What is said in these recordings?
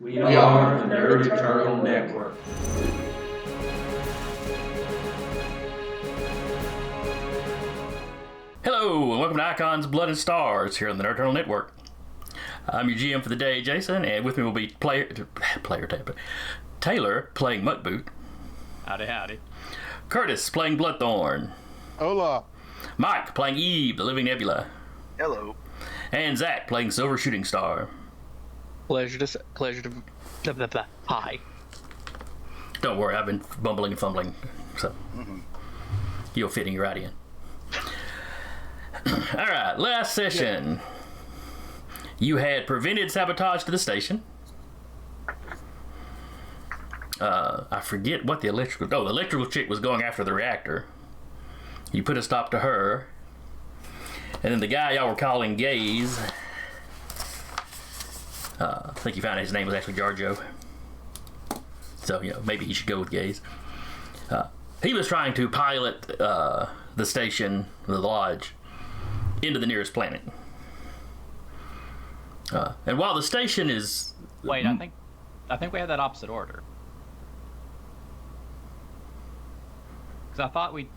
We are the Nerd Eternal Network. Hello, and welcome to Icons, Blood, and Stars here on the Nerd Eternal Network. I'm your GM for the day, Jason, and with me will be Taylor playing Muttboot. Howdy, howdy. Curtis playing Bloodthorn. Hola. Mike playing Eve, the Living Nebula. Hello. And Zach playing Silver Shooting Star. Pleasure to blah, blah, blah. Hi. Don't worry, I've been bumbling and fumbling, so you'll fit in right in. Alright, last session. You had prevented sabotage to the station. I forget what the electrical chick was going after the reactor. You put a stop to her. And then the guy y'all were calling Gaze, I think you found out his name was actually Jarjo. So, maybe he should go with Gaze. He was trying to pilot the station, the lodge, into the nearest planet. And while the station is... Wait, I think we had that opposite order. Because I thought we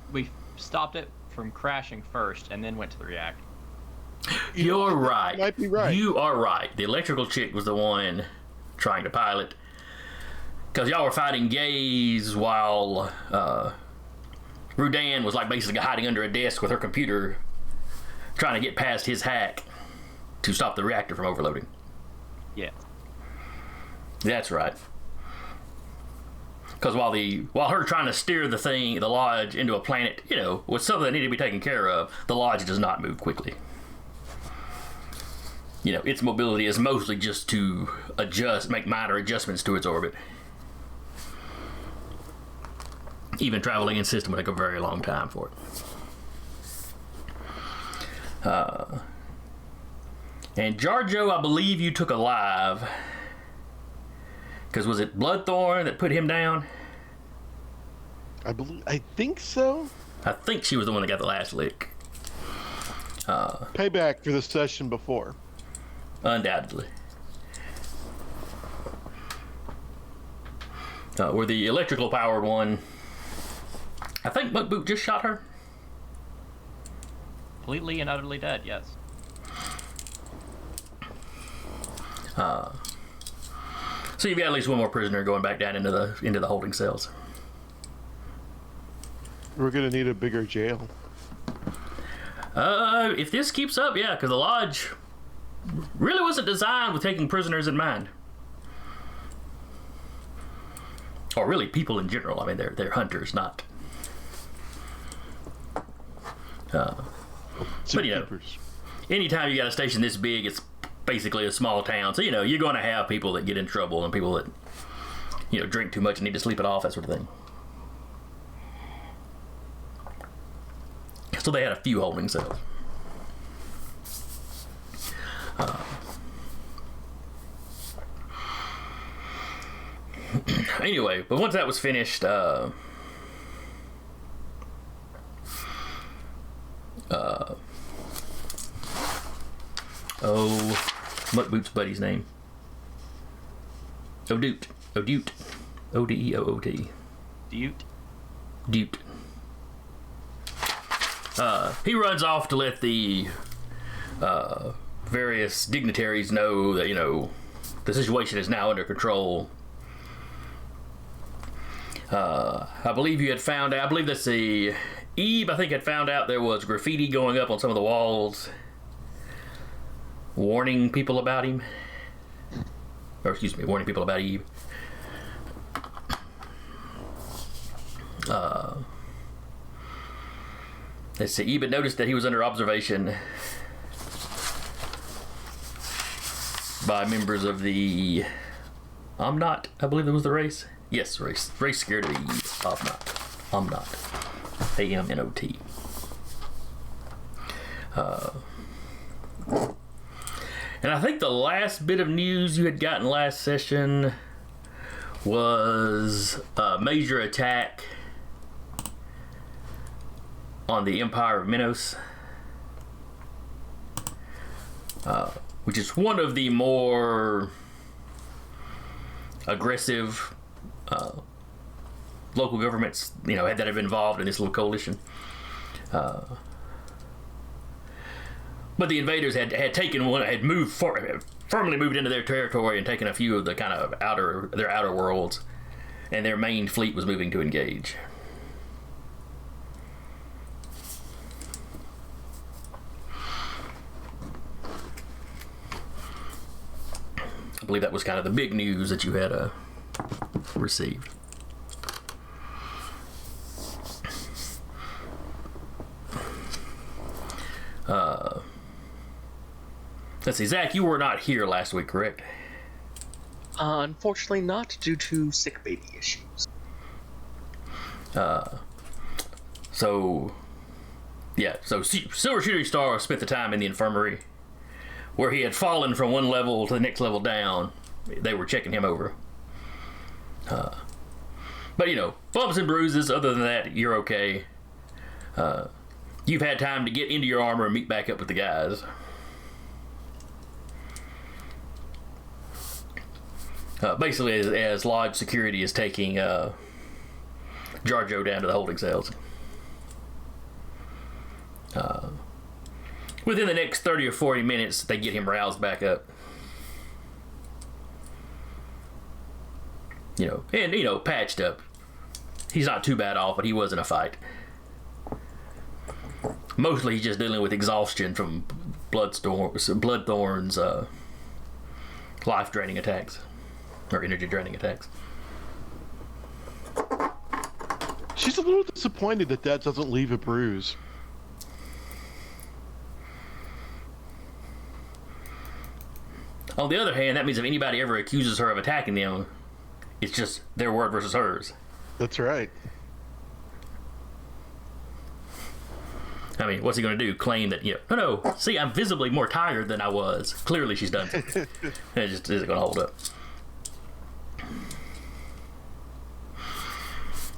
stopped it from crashing first and then went to the reactor. You're right. You might be right. You are right. The electrical chick was the one trying to pilot. Because y'all were fighting Gaze while Rudan was like basically hiding under a desk with her computer trying to get past his hack to stop the reactor from overloading. Yeah. That's right. Because while her trying to steer the lodge into a planet, was something that needed to be taken care of, the lodge does not move quickly. Its mobility is mostly just to make minor adjustments to its orbit. Even traveling in system would take a very long time for it. And Jarjo, I believe you took alive. Because was it Bloodthorn that put him down? I think so. I think she was the one that got the last lick. Payback for the session before. Undoubtedly. Where the electrical powered one, I think Muttboot just shot her. Completely and utterly dead, yes. So you've got at least one more prisoner going back down into the holding cells. We're gonna need a bigger jail. If this keeps up, yeah, because the lodge really wasn't designed with taking prisoners in mind. Or really people in general. I mean, they're hunters, not... but anytime you got a station this big, it's basically a small town. So, you're going to have people that get in trouble and people that, drink too much and need to sleep it off, that sort of thing. So they had a few holding cells. Anyway, but once that was finished, Muttboot's buddy's name? Odoot. O-D-E-O-O-T. Dute. He runs off to let the various dignitaries know that, the situation is now under control. I believe you had found out, Eve, I think, had found out there was graffiti going up on some of the walls warning people about him. Warning people about Eve. Let's see, Eve had noticed that he was under observation by members of the Omnot, I believe that was the race. Yes, race scared of Eve. Omnot. A-M-N-O-T. And I think the last bit of news you had gotten last session was a major attack on the Empire of Minos. which is one of the more aggressive local governments, that have been involved in this little coalition. But the invaders had firmly moved into their territory and taken a few of the kind of their outer worlds, and their main fleet was moving to engage. I believe that was kind of the big news that you had received. Let's see, Zach, you were not here last week, correct? Unfortunately not, due to sick baby issues. So Silver Shooting Star spent the time in the infirmary where he had fallen from one level to the next level down. They were checking him over. But, bumps and bruises. Other than that, you're okay. You've had time to get into your armor and meet back up with the guys. Basically, as Lodge Security is taking Jarjo down to the holding cells. Within the next 30 or 40 minutes, they get him roused back up. And patched up. He's not too bad off, but he was in a fight. Mostly he's just dealing with exhaustion from Bloodthorn's life-draining attacks. Or energy-draining attacks. She's a little disappointed that doesn't leave a bruise. On the other hand, that means if anybody ever accuses her of attacking them, it's just their word versus hers. That's right. I mean, what's he going to do? Claim that, no, see, I'm visibly more tired than I was. Clearly she's done something. It just isn't going to hold up.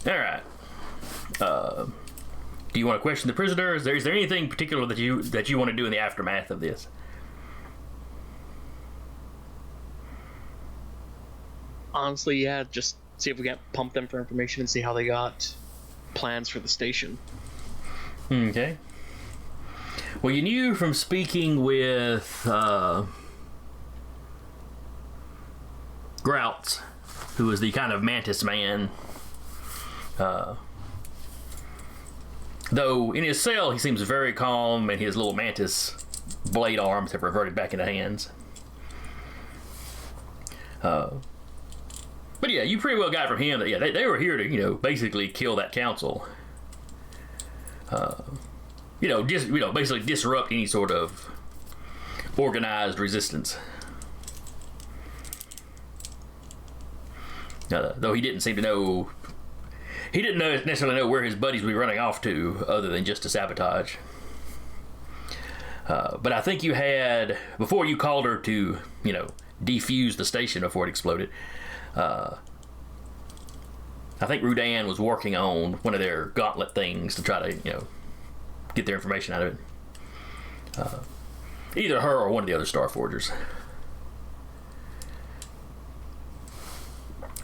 All right. Do you want to question the prisoner? Is there anything particular that you want to do in the aftermath of this? Honestly, yeah, just see if we can pump them for information and see how they got plans for the station. Okay. Well, you knew from speaking with Grouts, who was the kind of mantis man. Though in his cell he seems very calm, and his little mantis blade arms have reverted back into hands. But yeah, you pretty well got from him that they were here to basically kill that council. Basically disrupt any sort of organized resistance. Though he didn't seem to know. He didn't necessarily know where his buddies would be running off to, other than just to sabotage. But I think you had, before you called her to, defuse the station before it exploded, I think Rudan was working on one of their gauntlet things to try to, get their information out of it. Either her or one of the other Starforgers.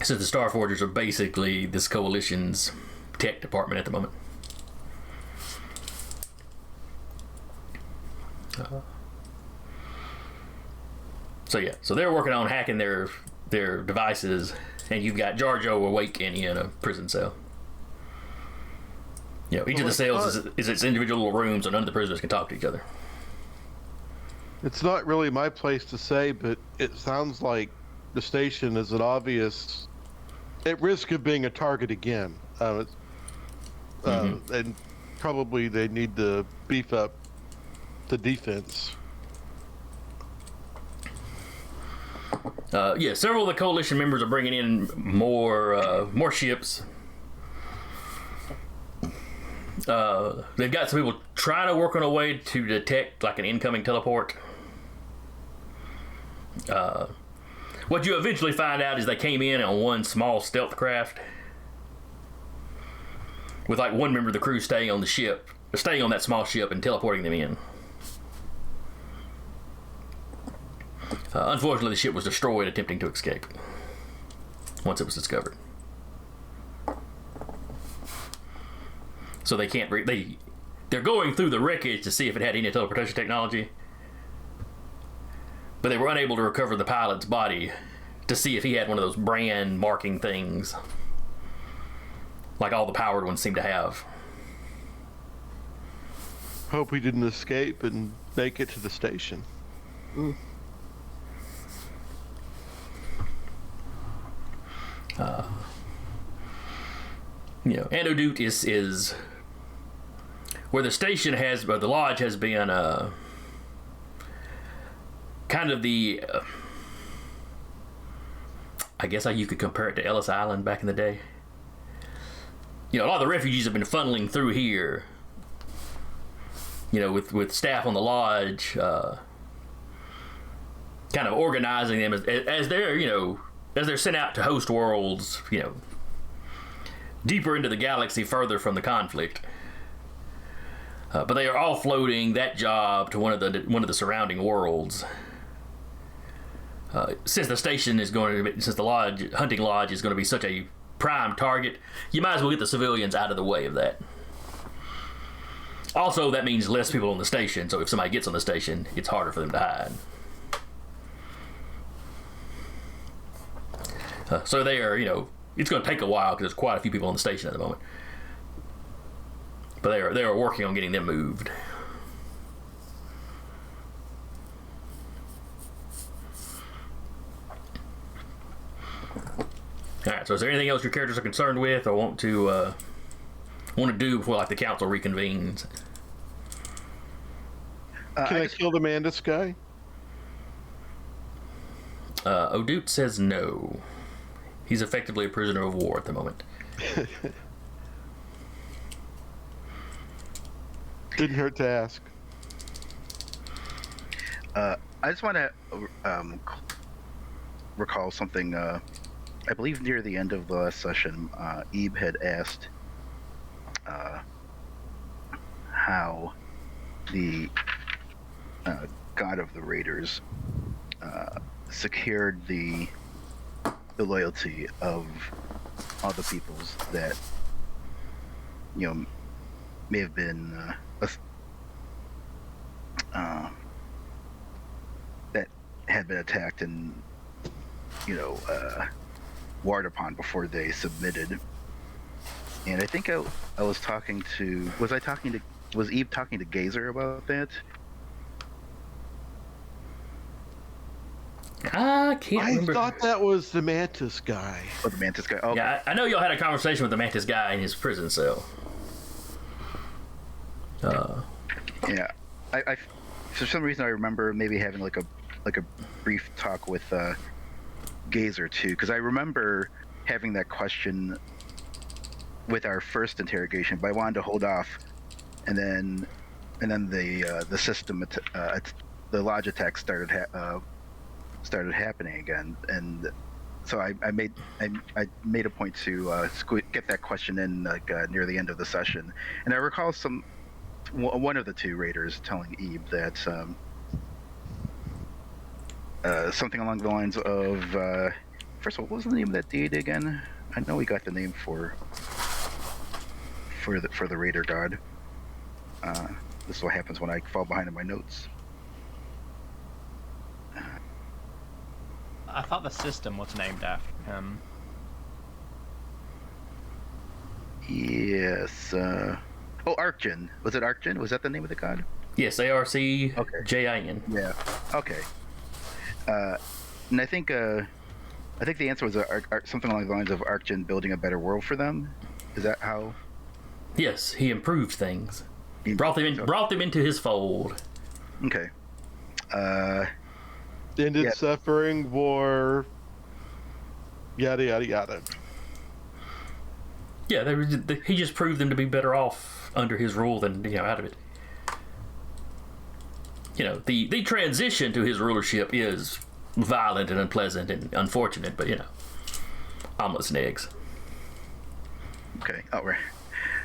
Since the Starforgers are basically this coalition's tech department at the moment. So they're working on hacking their devices, and you've got Jarjo awake in a prison cell. Each of the cells is its individual little rooms, so none of the prisoners can talk to each other. It's not really my place to say, but it sounds like the station is an obvious at risk of being a target again. And probably they need to beef up the defense. Several of the coalition members are bringing in more ships. They've got some people trying to work on a way to detect like an incoming teleport. What you eventually find out is they came in on one small stealth craft with like one member of the crew staying on that small ship and teleporting them in. Unfortunately, the ship was destroyed attempting to escape. once it was discovered. So they can't they're going through the wreckage to see if it had any teleportation technology, but they were unable to recover the pilot's body to see if he had one of those brand marking things like all the powered ones seem to have. Hope he didn't escape and make it to the station. Antidote is where the station has, or the lodge has been kind of the I guess how you could compare it to Ellis Island back in the day. A lot of the refugees have been funneling through here, with staff on the lodge, kind of organizing them as they're sent out to host worlds, deeper into the galaxy, further from the conflict. But they are offloading that job to one of the surrounding worlds. Since the station is since the hunting lodge is going to be such a prime target, you might as well get the civilians out of the way of that. Also, that means less people on the station, so if somebody gets on the station, it's harder for them to hide. So they are, it's going to take a while because there's quite a few people on the station at the moment. But they are working on getting them moved. All right. So, is there anything else your characters are concerned with, or want to do before the council reconvenes? Can I kill the Mandus guy? Odute says no. He's effectively a prisoner of war at the moment. Didn't hurt to ask. I just want to recall something. I believe near the end of the last session, Ebe had asked how the god of the Raiders secured the loyalty of all the peoples that may have been that had been attacked and warred upon before they submitted. And I think I was talking to was Eve talking to Gazer about that? I can't remember. I thought that was the Mantis guy. Oh, the Mantis guy. Oh, Yeah, I know y'all had a conversation with the Mantis guy in his prison cell. Yeah, I for some reason I remember maybe having like a brief talk with Gazer too, because I remember having that question with our first interrogation, but I wanted to hold off, and then the system the lodge attack started happening again, and so I made a point to get that question in near the end of the session, and I recall one of the two raiders telling Ebe that something along the lines of first of all, what was the name of that deity again? I know we got the name for the raider god. This is what happens when I fall behind in my notes. I thought the system was named after him. Yes. Arcgin. Was it Arcgin? Was that the name of the god? Yes, ARCJIN. Yeah. Okay. And I think the answer was something along the lines of Arcgin building a better world for them. Is that how? Yes, he improved things. Brought them into his fold. Okay. Ended suffering, war, yada yada yada. Yeah, he just proved them to be better off under his rule than out of it. The transition to his rulership is violent and unpleasant and unfortunate, but omelets and eggs. Okay. Oh, right.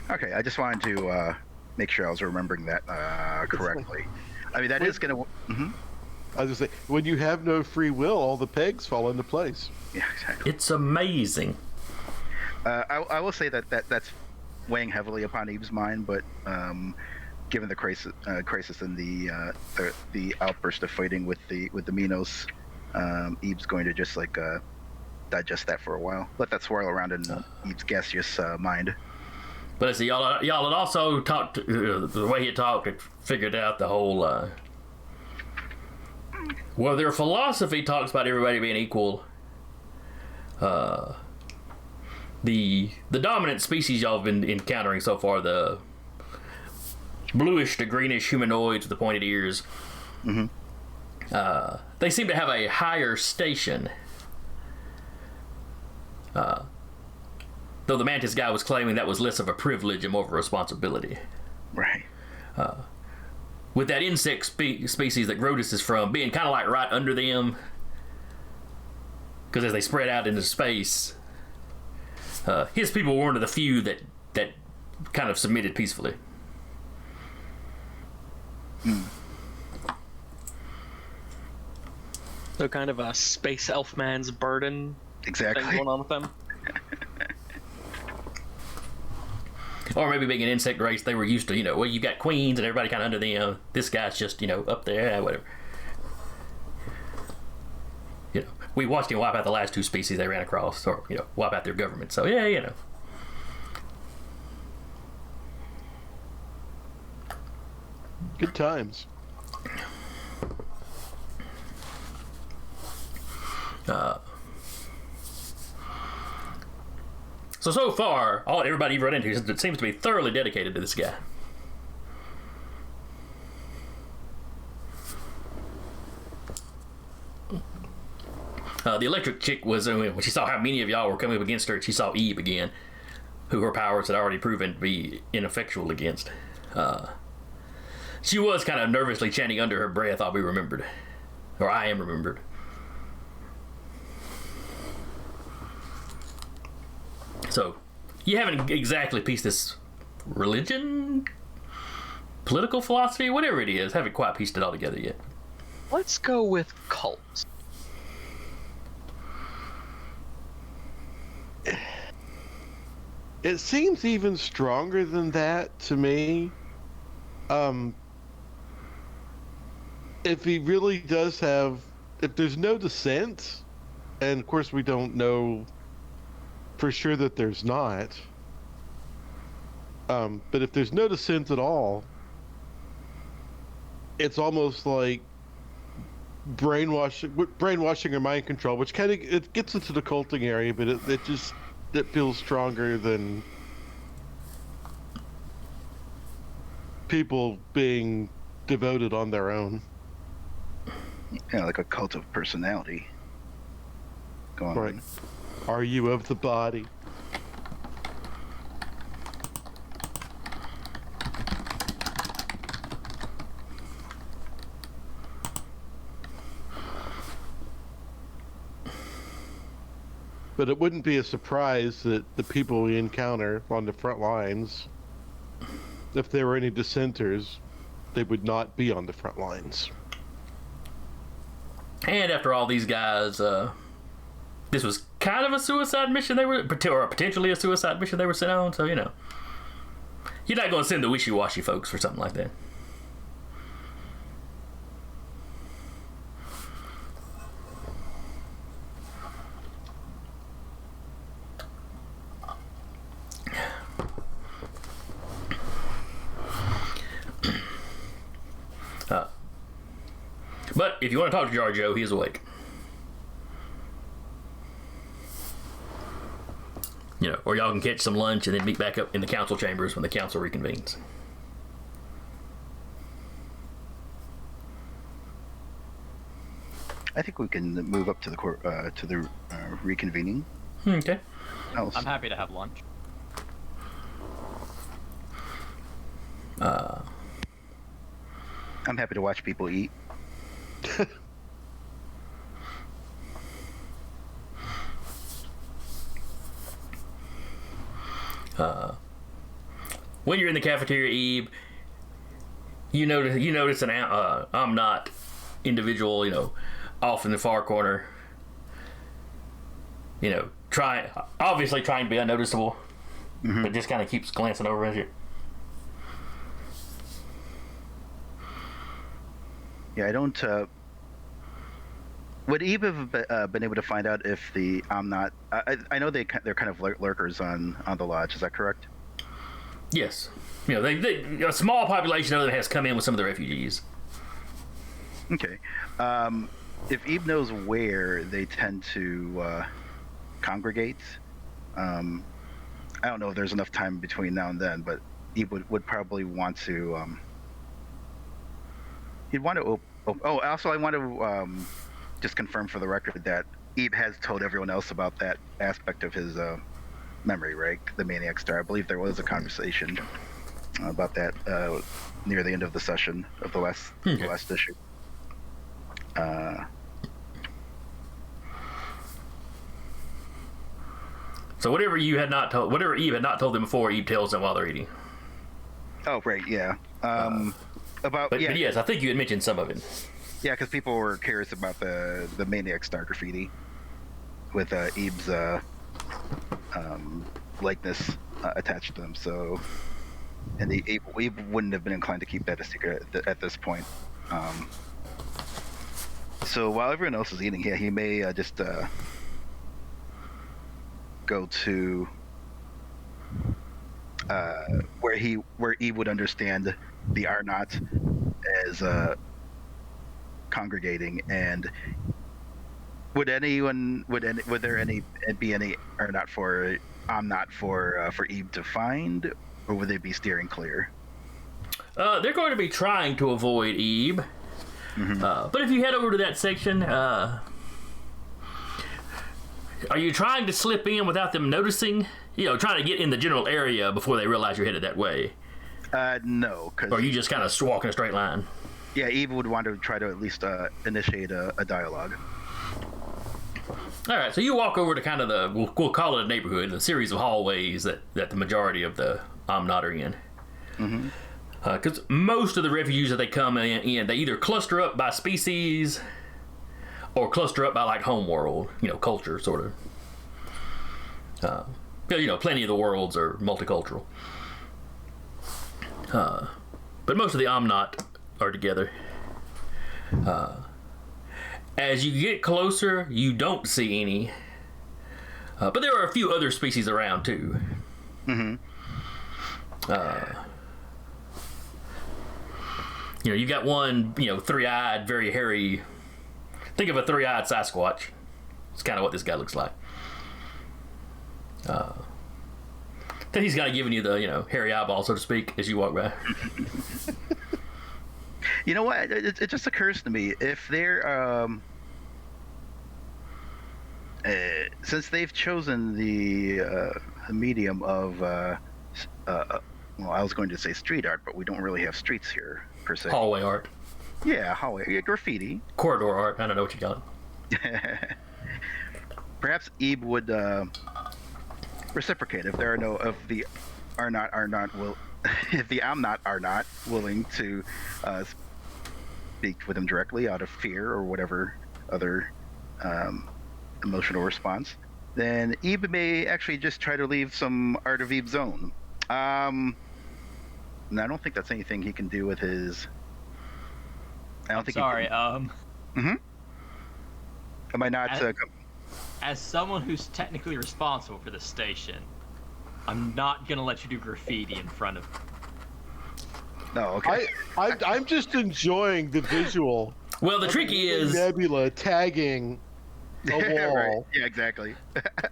Okay. I just wanted to make sure I was remembering that correctly. I mean, that is going to. Mm-hmm. I was gonna say, when you have no free will, all the pegs fall into place. Yeah, exactly. It's amazing. I will say that's weighing heavily upon Eve's mind, but given the crisis and the outburst of fighting with the Minos, Eve's going to just like digest that for a while. Let that swirl around in Eve's gaseous mind. But see, y'all had also talked, the way he talked, it figured out the whole, well, their philosophy talks about everybody being equal. The dominant species y'all have been encountering so far, the bluish to greenish humanoids with the pointed ears, they seem to have a higher station. Though the Mantis guy was claiming that was less of a privilege and more of a responsibility. Right. With that insect species that Grotus is from being kind of like right under them, because as they spread out into space, his people were one of the few that kind of submitted peacefully. So kind of a space elf man's burden Exactly. thing going on with them. Or maybe being an insect race, they were used to, well, you got queens and everybody kind of under them. This guy's just, up there, whatever. We watched him wipe out the last two species they ran across, or, wipe out their government. So, yeah. Good times. So far, everybody you've run into seems to be thoroughly dedicated to this guy. The electric chick was, when she saw how many of y'all were coming up against her, she saw Eve again, who her powers had already proven to be ineffectual against. She was kind of nervously chanting under her breath, "I'll be remembered," or "I am remembered." So, you haven't exactly pieced this religion, political philosophy, whatever it is, haven't quite pieced it all together yet. Let's go with cult. It seems even stronger than that to me. If he really does have, if there's no dissent, and of course we don't know for sure that there's not, but if there's no dissent at all, it's almost like brainwashing or mind control, which kind of, it gets into the culting area, but it feels stronger than people being devoted on their own. Yeah, like a cult of personality going Right. on. Are you of the body? But it wouldn't be a surprise that the people we encounter on the front lines, if there were any dissenters, they would not be on the front lines. And after all, these guys, this was kind of a suicide mission or potentially a suicide mission they were sent on, so, you're not going to send the wishy-washy folks for something like that. But if you want to talk to Jar Joe, he is awake. Or y'all can catch some lunch and then meet back up in the council chambers when the council reconvenes. I think we can move up to the reconvening. Okay. I'm happy to have lunch. I'm happy to watch people eat. When you're in the cafeteria, Eve, you notice an Omnot individual, off in the far corner, obviously trying to be unnoticeable, but just kind of keeps glancing over at you. Yeah, I don't. Would Eve have been able to find out if the Omnot? I know they're kind of lurkers on the lodge. Is that correct? Yes. A small population of them has come in with some of the refugees. Okay. If Eve knows where they tend to congregate, I don't know if there's enough time between now and then, but Eve would probably want to. He'd want to. Also, I want to just confirm for the record that Eve has told everyone else about that aspect of his memory, right? The Maniac Star. I believe there was a conversation about that near the end of the session of the last issue. So whatever Eve had not told them before, Eve tells them while they're eating. Oh, right, yeah. But yes, I think you had mentioned some of it. Yeah, because people were curious about the Maniac Star graffiti with Eve's likeness attached to them. So, and Eve wouldn't have been inclined to keep that a secret at this point. So while everyone else is eating, he may just go to where Eve would understand the Arnott as congregating, and would there be any Arnott for Eve to find, or would they be steering clear? They're going to be trying to avoid Eve. But if you head over to that section, are you trying to slip in without them noticing? Trying to get in the general area before they realize you're headed that way? No. Or are you just kind of walk in a straight line? Yeah, Eve would want to try to at least initiate a dialogue. All right, so you walk over to kind of we'll call it a neighborhood, a series of hallways that the majority of the Omnot are in. Because most of the refugees that they come in, they either cluster up by species or cluster up by like homeworld, culture sort of. Plenty of the worlds are multicultural. But most of the Omnot are together. As you get closer, you don't see any. But there are a few other species around too. You got one, three-eyed, very hairy. Think of a three-eyed Sasquatch. It's kind of what this guy looks like. Then he's kind of giving you the, hairy eyeball, so to speak, as you walk by. You know what? It just occurs to me, if they're since they've chosen the medium of well, I was going to say street art, but we don't really have streets here per se. Hallway art. Yeah, hallway graffiti. Corridor art. I don't know what you call it. Perhaps Ebe would reciprocate if there are no if the Arnott are not will if the Omnot are not willing to speak with him directly out of fear or whatever other emotional response, then Ebe may actually just try to leave some Art of Ebe's own. And I don't think that's anything he can do with his. I don't think. Sorry. Am I not? As someone who's technically responsible for this station, I'm not gonna let you do graffiti in front of. No, okay. I'm just enjoying the visual. Well, the tricky is Nebula tagging a wall. Right. Yeah, exactly.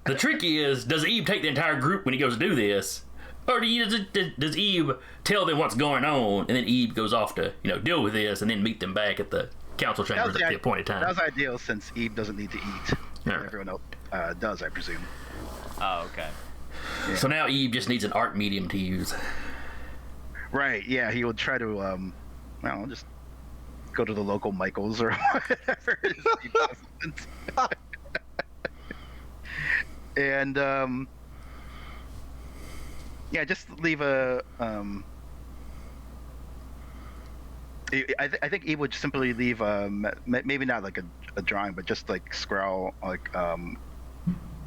The tricky is, does Ebe take the entire group when he goes to do this, or does Ebe tell them what's going on, and then Ebe goes off to deal with this, and then meet them back at the council chambers at the appointed time? That was ideal since Ebe doesn't need to eat. Right. Everyone else does, I presume. Oh, okay. Yeah. So now Ebe just needs an art medium to use. Right, yeah, he would try to, just go to the local Michaels or whatever. And, just leave a I think he would simply leave maybe not like a drawing, but just like scrawl like on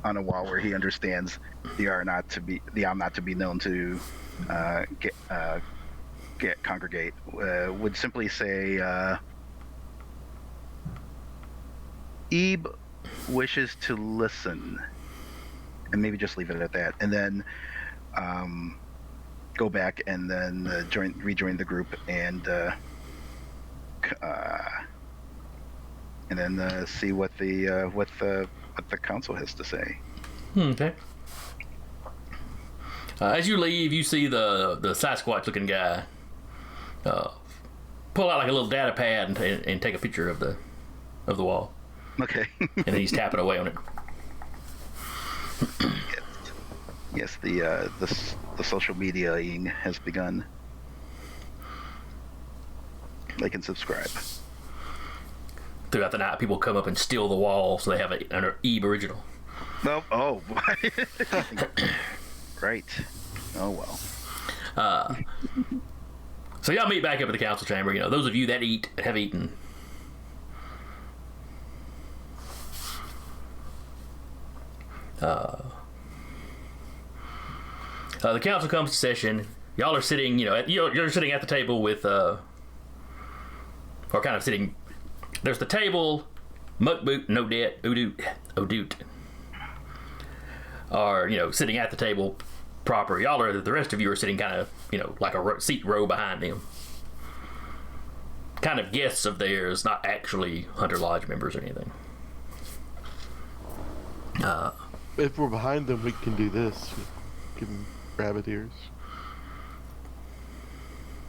a wall where he understands the I'm not to be known to get congregate. Would simply say Ebe wishes to listen, and maybe just leave it at that, and then go back and then rejoin the group and then see what the council has to say. Okay. As you leave, you see the Sasquatch-looking guy pull out like a little data pad and take a picture of the wall. Okay. And then he's tapping away on it. Yes, the social media-ing has begun. Like and subscribe. Throughout the night, people come up and steal the wall, so they have an Ebe original. No, oh, right. Oh well. So y'all meet back up at the council chamber. You know, those of you that have eaten. The council comes to session. Y'all are sitting, you're sitting at the table with, or kind of sitting. There's the table. Muckboot, No Debt, Odoot are, sitting at the table proper. The rest of you are sitting kind of, like a seat row behind them. Kind of guests of theirs, not actually Hunter Lodge members or anything. If we're behind them, we can do this. Give them rabbit ears.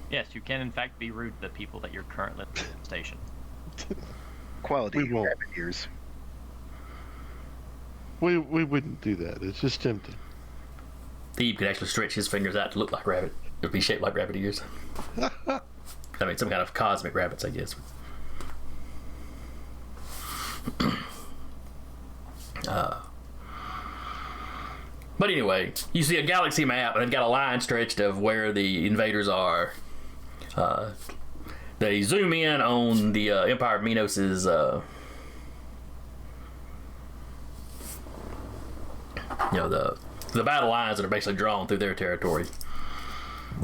Yes, you can in fact be rude to the people that you're currently at the station. Quality We won't. rabbit ears. We wouldn't do that. It's just tempting. Ebe could actually stretch his fingers out to look like rabbit. It would be shaped like rabbit ears. I mean, some kind of cosmic rabbits, I guess. But anyway, you see a galaxy map, and they've got a line stretched of where the invaders are. They zoom in on the Empire of Minos's the battle lines that are basically drawn through their territory.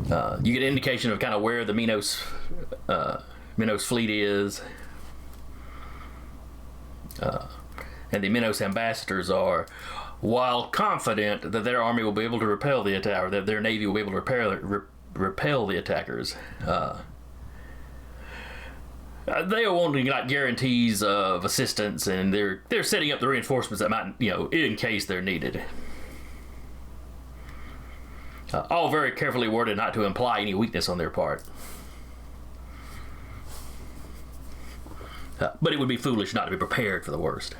You get an indication of kind of where the Minos fleet is, and the Minos ambassadors are. While confident that their army will be able to repel the attack, or that their navy will be able to repel the attackers, they are wanting like guarantees of assistance, and they're setting up the reinforcements that might, in case they're needed. All very carefully worded, not to imply any weakness on their part. But it would be foolish not to be prepared for the worst.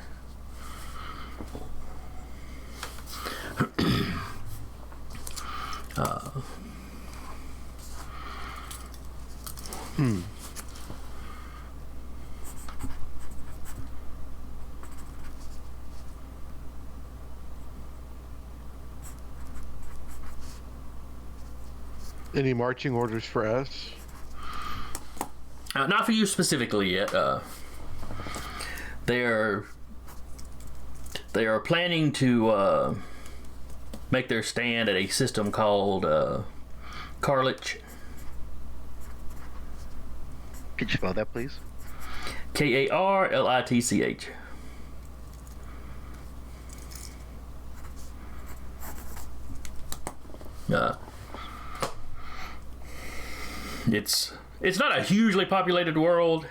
Any marching orders for us? Not for you specifically yet. They are planning to make their stand at a system called Karlich. Could you spell that, please? Karlitch. It's not a hugely populated world,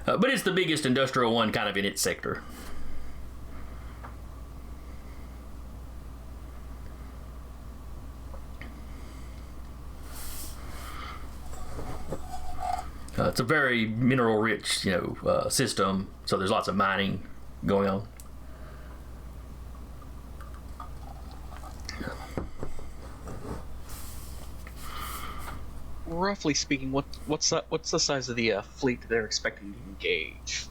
but it's the biggest industrial one kind of in its sector. It's a very mineral-rich, system, so there's lots of mining going on. Roughly speaking, what's the size of the fleet that they're expecting to engage?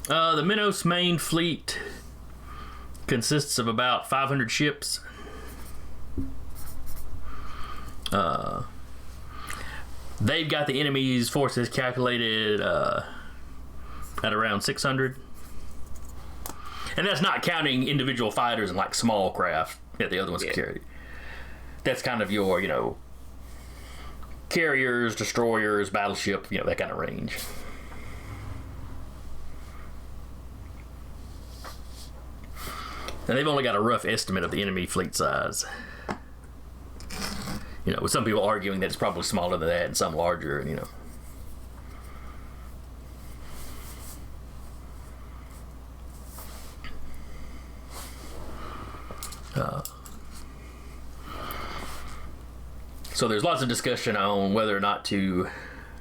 The Minos main fleet consists of about 500 ships. They've got the enemy's forces calculated at around 600. And that's not counting individual fighters and like small craft that the other ones can carry. That's kind of your, carriers, destroyers, battleship, that kind of range. And they've only got a rough estimate of the enemy fleet size. With some people arguing that it's probably smaller than that and some larger, So there's lots of discussion on whether or not to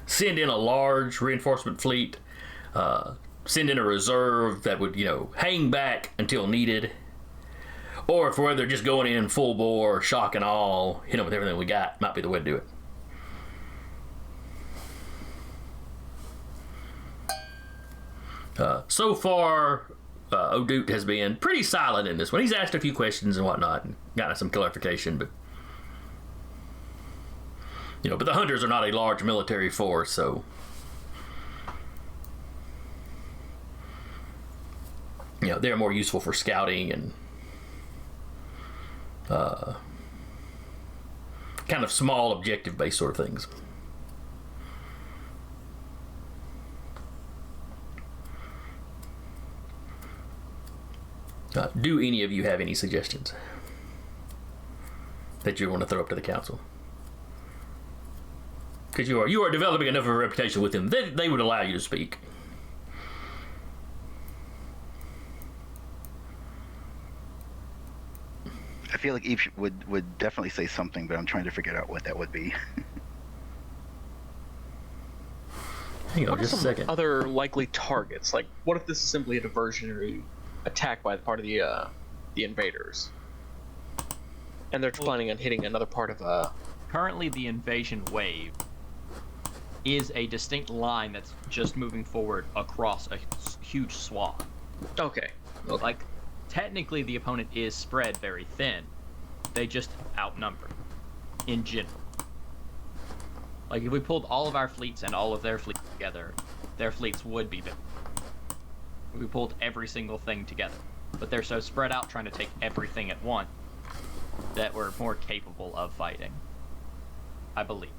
send in a large reinforcement fleet, send in a reserve that would, hang back until needed, or if whether just going in full bore, shock and all, hit them with everything we got, might be the way to do it. So far, O'Doot has been pretty silent in this one. He's asked a few questions and whatnot, and gotten some clarification, but but the hunters are not a large military force, so they're more useful for scouting and kind of small objective-based sort of things. Do any of you have any suggestions that you want to throw up to the council? Because you are developing enough of a reputation with them, they would allow you to speak. I feel like each would definitely say something, but I'm trying to figure out what that would be. Hang on What are just a some second. other likely targets? Like, what if this is simply a diversionary attack by the part of the invaders, and they're planning on hitting another part of Currently, the invasion wave is a distinct line that's just moving forward across a huge swath. Okay. Like, technically, the opponent is spread very thin. They just outnumber, in general. Like, if we pulled all of our fleets and all of their fleets together, their fleets would be big. We pulled every single thing together. But they're so spread out trying to take everything at once that we're more capable of fighting, I believe.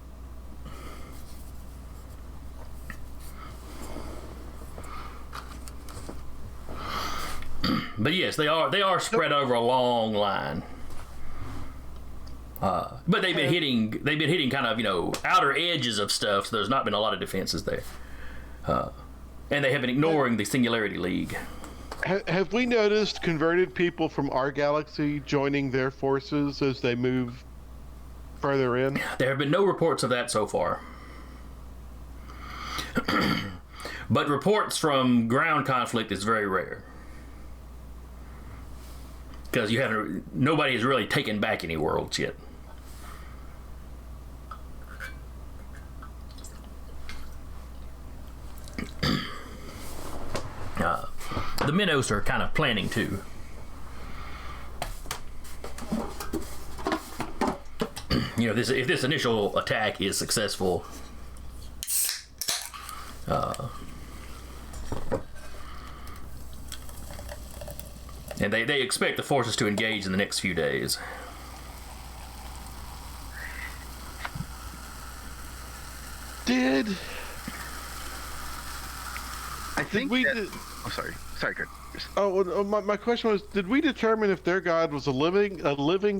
But yes, they are spread over a long line. But they've been hitting kind of outer edges of stuff, so there's not been a lot of defenses there. And they have been ignoring the Singularity League. Have we noticed converted people from our galaxy joining their forces as they move further in? There have been no reports of that so far. But reports from ground conflict is very rare. Because nobody has really taken back any worlds yet. The Minnows are kind of planning to. If this initial attack is successful, and they expect the forces to engage in the next few days. I think we that, did- oh, sorry, Kurt. Oh, my question was: did we determine if their god was a living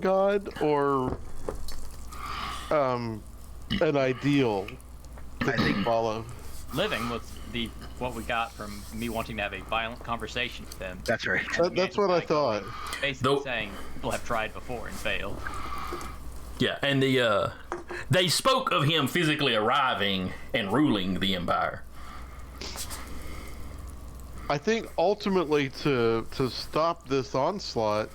god or an ideal that I think- they follow? Living was what we got from me wanting to have a violent conversation with them. That's right. That's what I thought. Basically saying people have tried before and failed. Yeah, and they spoke of him physically arriving and ruling the Empire. I think ultimately to stop this onslaught,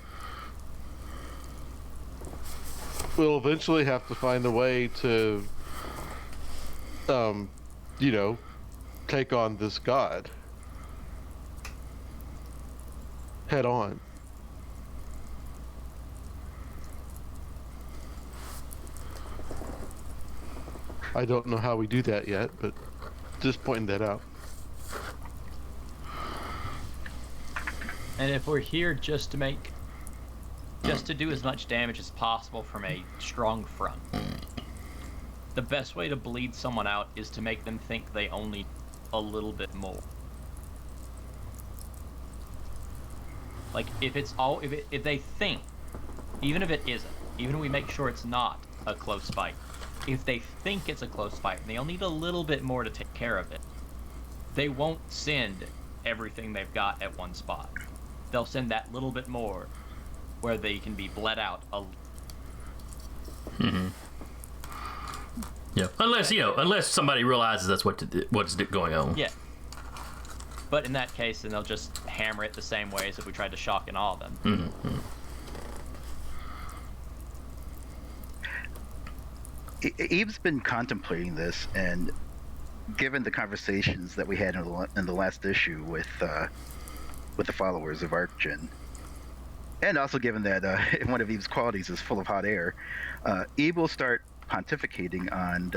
we'll eventually have to find a way to, take on this god head on. I don't know how we do that yet, but just pointing that out. And if we're here just to do as much damage as possible from a strong front, the best way to bleed someone out is to make them think they only a little bit more. Like if they think, even if it isn't, even if we make sure it's not a close fight, if they think it's a close fight and they'll need a little bit more to take care of it, they won't send everything they've got at one spot. They'll send that little bit more where they can be bled out a Yeah, unless somebody realizes that's what's going on. Yeah. But in that case, then they'll just hammer it the same way as if we tried to shock and awe them. Eve's been contemplating this, and given the conversations that we had in the last issue with the followers of Arcgen, and also given that one of Eve's qualities is full of hot air, Eve will start pontificating on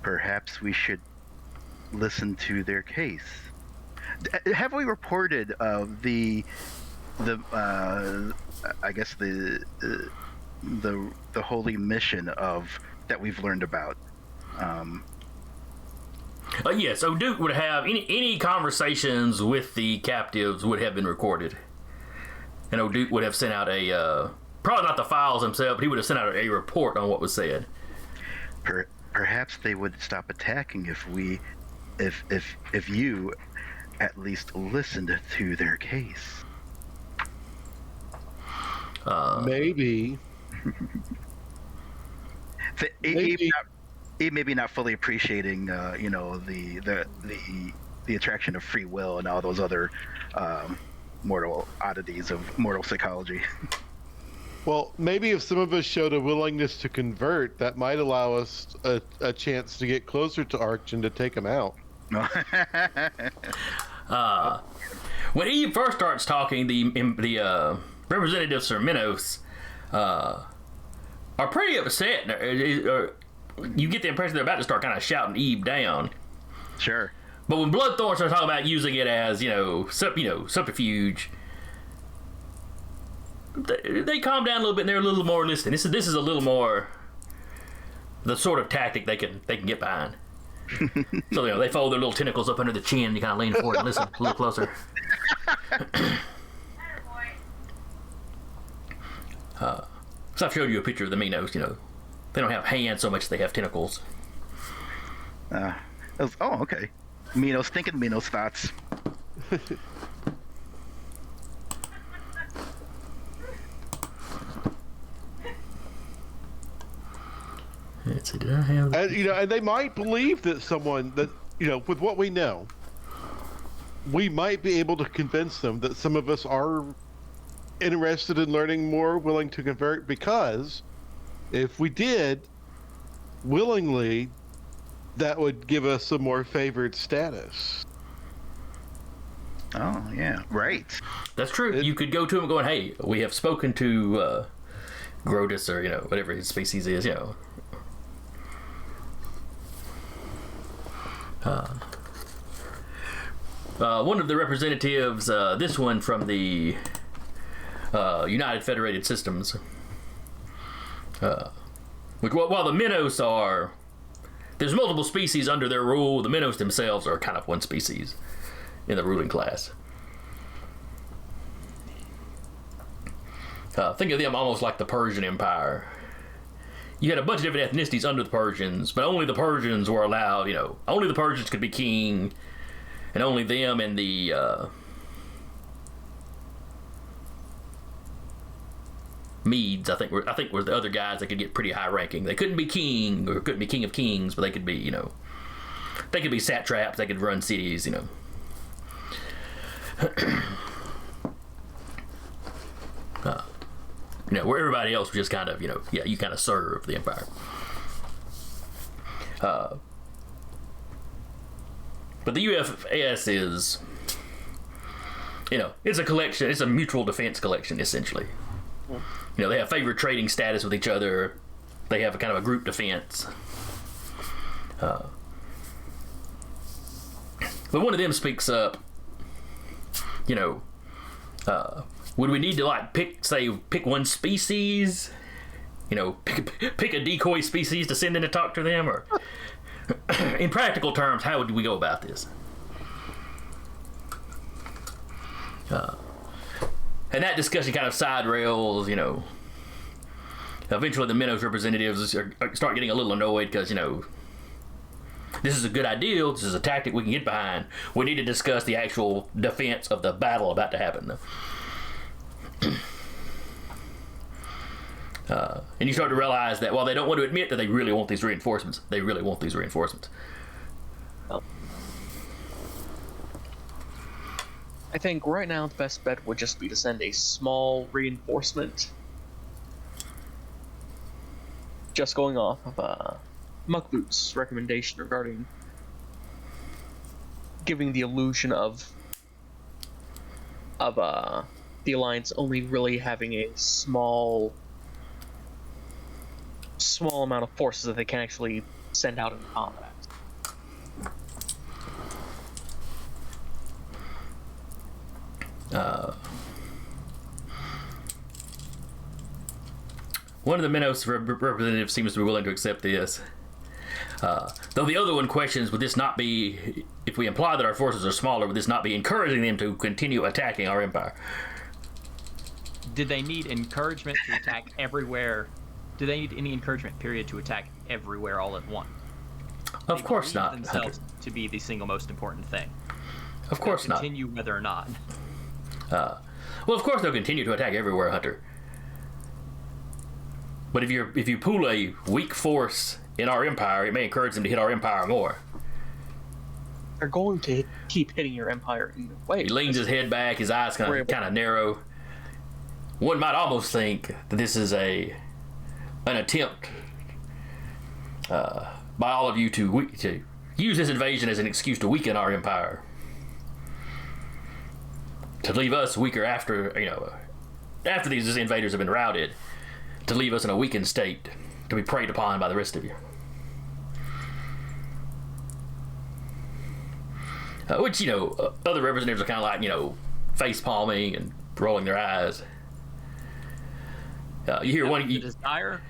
perhaps we should listen to their case. Have we reported the I guess the holy mission of that we've learned about? Yes, O'Duke would have any conversations with the captives would have been recorded, and O'Duke would have sent out a probably not the files himself, but he would have sent out a report on what was said. Perhaps they would stop attacking if you at least listened to their case. Maybe. Maybe not fully appreciating, the attraction of free will and all those other mortal oddities of mortal psychology. Well, maybe if some of us showed a willingness to convert, that might allow us a chance to get closer to Arcgen to take him out. When he first starts talking, the representatives from Minos are pretty upset. You get the impression they're about to start kind of shouting Eve down. Sure. But when Bloodthorn starts talking about using it as, subterfuge, they calm down a little bit and they're a little more listening. This is a little more the sort of tactic they can get behind. So they fold their little tentacles up under the chin and you kind of lean forward and listen a little closer. So I've showed you a picture of the Minos. They don't have hands so much as they have tentacles. Okay. Minos thinking Minos thoughts. Let's see, did I have... And they might believe that with what we know, we might be able to convince them that some of us are interested in learning more, willing to convert, because if we did willingly, that would give us a more favored status. Oh, yeah, right. That's true. You could go to him going, hey, we have spoken to Grotus or, whatever his species is, one of the representatives, this one from the United Federated Systems, while the Minos are, there's multiple species under their rule, the Minos themselves are kind of one species in the ruling class. Think of them almost like the Persian Empire. You had a bunch of different ethnicities under the Persians, but only the Persians were allowed, only the Persians could be king, and only them and the Medes, I think were the other guys that could get pretty high ranking. They couldn't be king or couldn't be king of kings, but they could be, they could be satraps, they could run cities, where everybody else was just kind of, you kind of serve the empire. But the UFS is, it's a collection, it's a mutual defense collection, essentially. They have favored trading status with each other. They have a kind of a group defense. But one of them speaks up. Would we need to like pick one species? Pick a decoy species to send in to talk to them, or in practical terms, how would we go about this? And that discussion kind of side rails. Eventually the Minos representatives start getting a little annoyed because this is a good idea. This is a tactic we can get behind. We need to discuss the actual defense of the battle about to happen, though. And you start to realize that while they don't want to admit that they really want these reinforcements, they really want these reinforcements. I think right now the best bet would just be to send a small reinforcement. Just going off of Muckboot's recommendation regarding giving the illusion of the Alliance only really having a small amount of forces that they can actually send out in combat. One of the Minos representatives seems to be willing to accept this. Though the other one questions, would this not be, if we imply that our forces are smaller, would this not be encouraging them to continue attacking our empire? Did they need encouragement to attack everywhere? Do they need any encouragement, period, to attack everywhere all at once? Of course They believe not. themselves to be the single most important thing. Of course not. Continue whether or not. Well, of course they'll continue to attack everywhere, Hunter. But if you pool a weak force in our empire, it may encourage them to hit our empire more. They're going to keep hitting your empire either way. He leans his head back, his eyes kind of narrow. One might almost think that this is an attempt by all of you to use this invasion as an excuse to weaken our empire, to leave us weaker after these invaders have been routed, to leave us in a weakened state, to be preyed upon by the rest of you. Which, other representatives are kind of like, face palming and rolling their eyes. You hear one. The desire,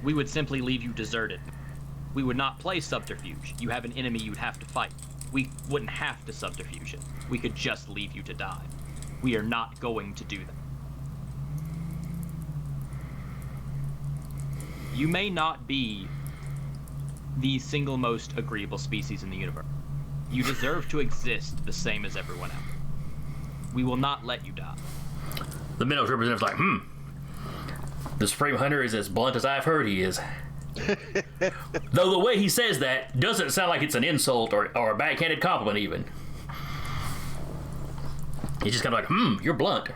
we would simply leave you deserted. We would not play subterfuge. You have an enemy you'd have to fight. We wouldn't have to subterfuge it. We could just leave you to die. We are not going to do that. You may not be the single most agreeable species in the universe. You deserve to exist the same as everyone else. We will not let you die. The Minos representative's like, the Supreme Hunter is as blunt as I've heard he is. Though the way he says that doesn't sound like it's an insult or a backhanded compliment even. He's just kind of like, you're blunt.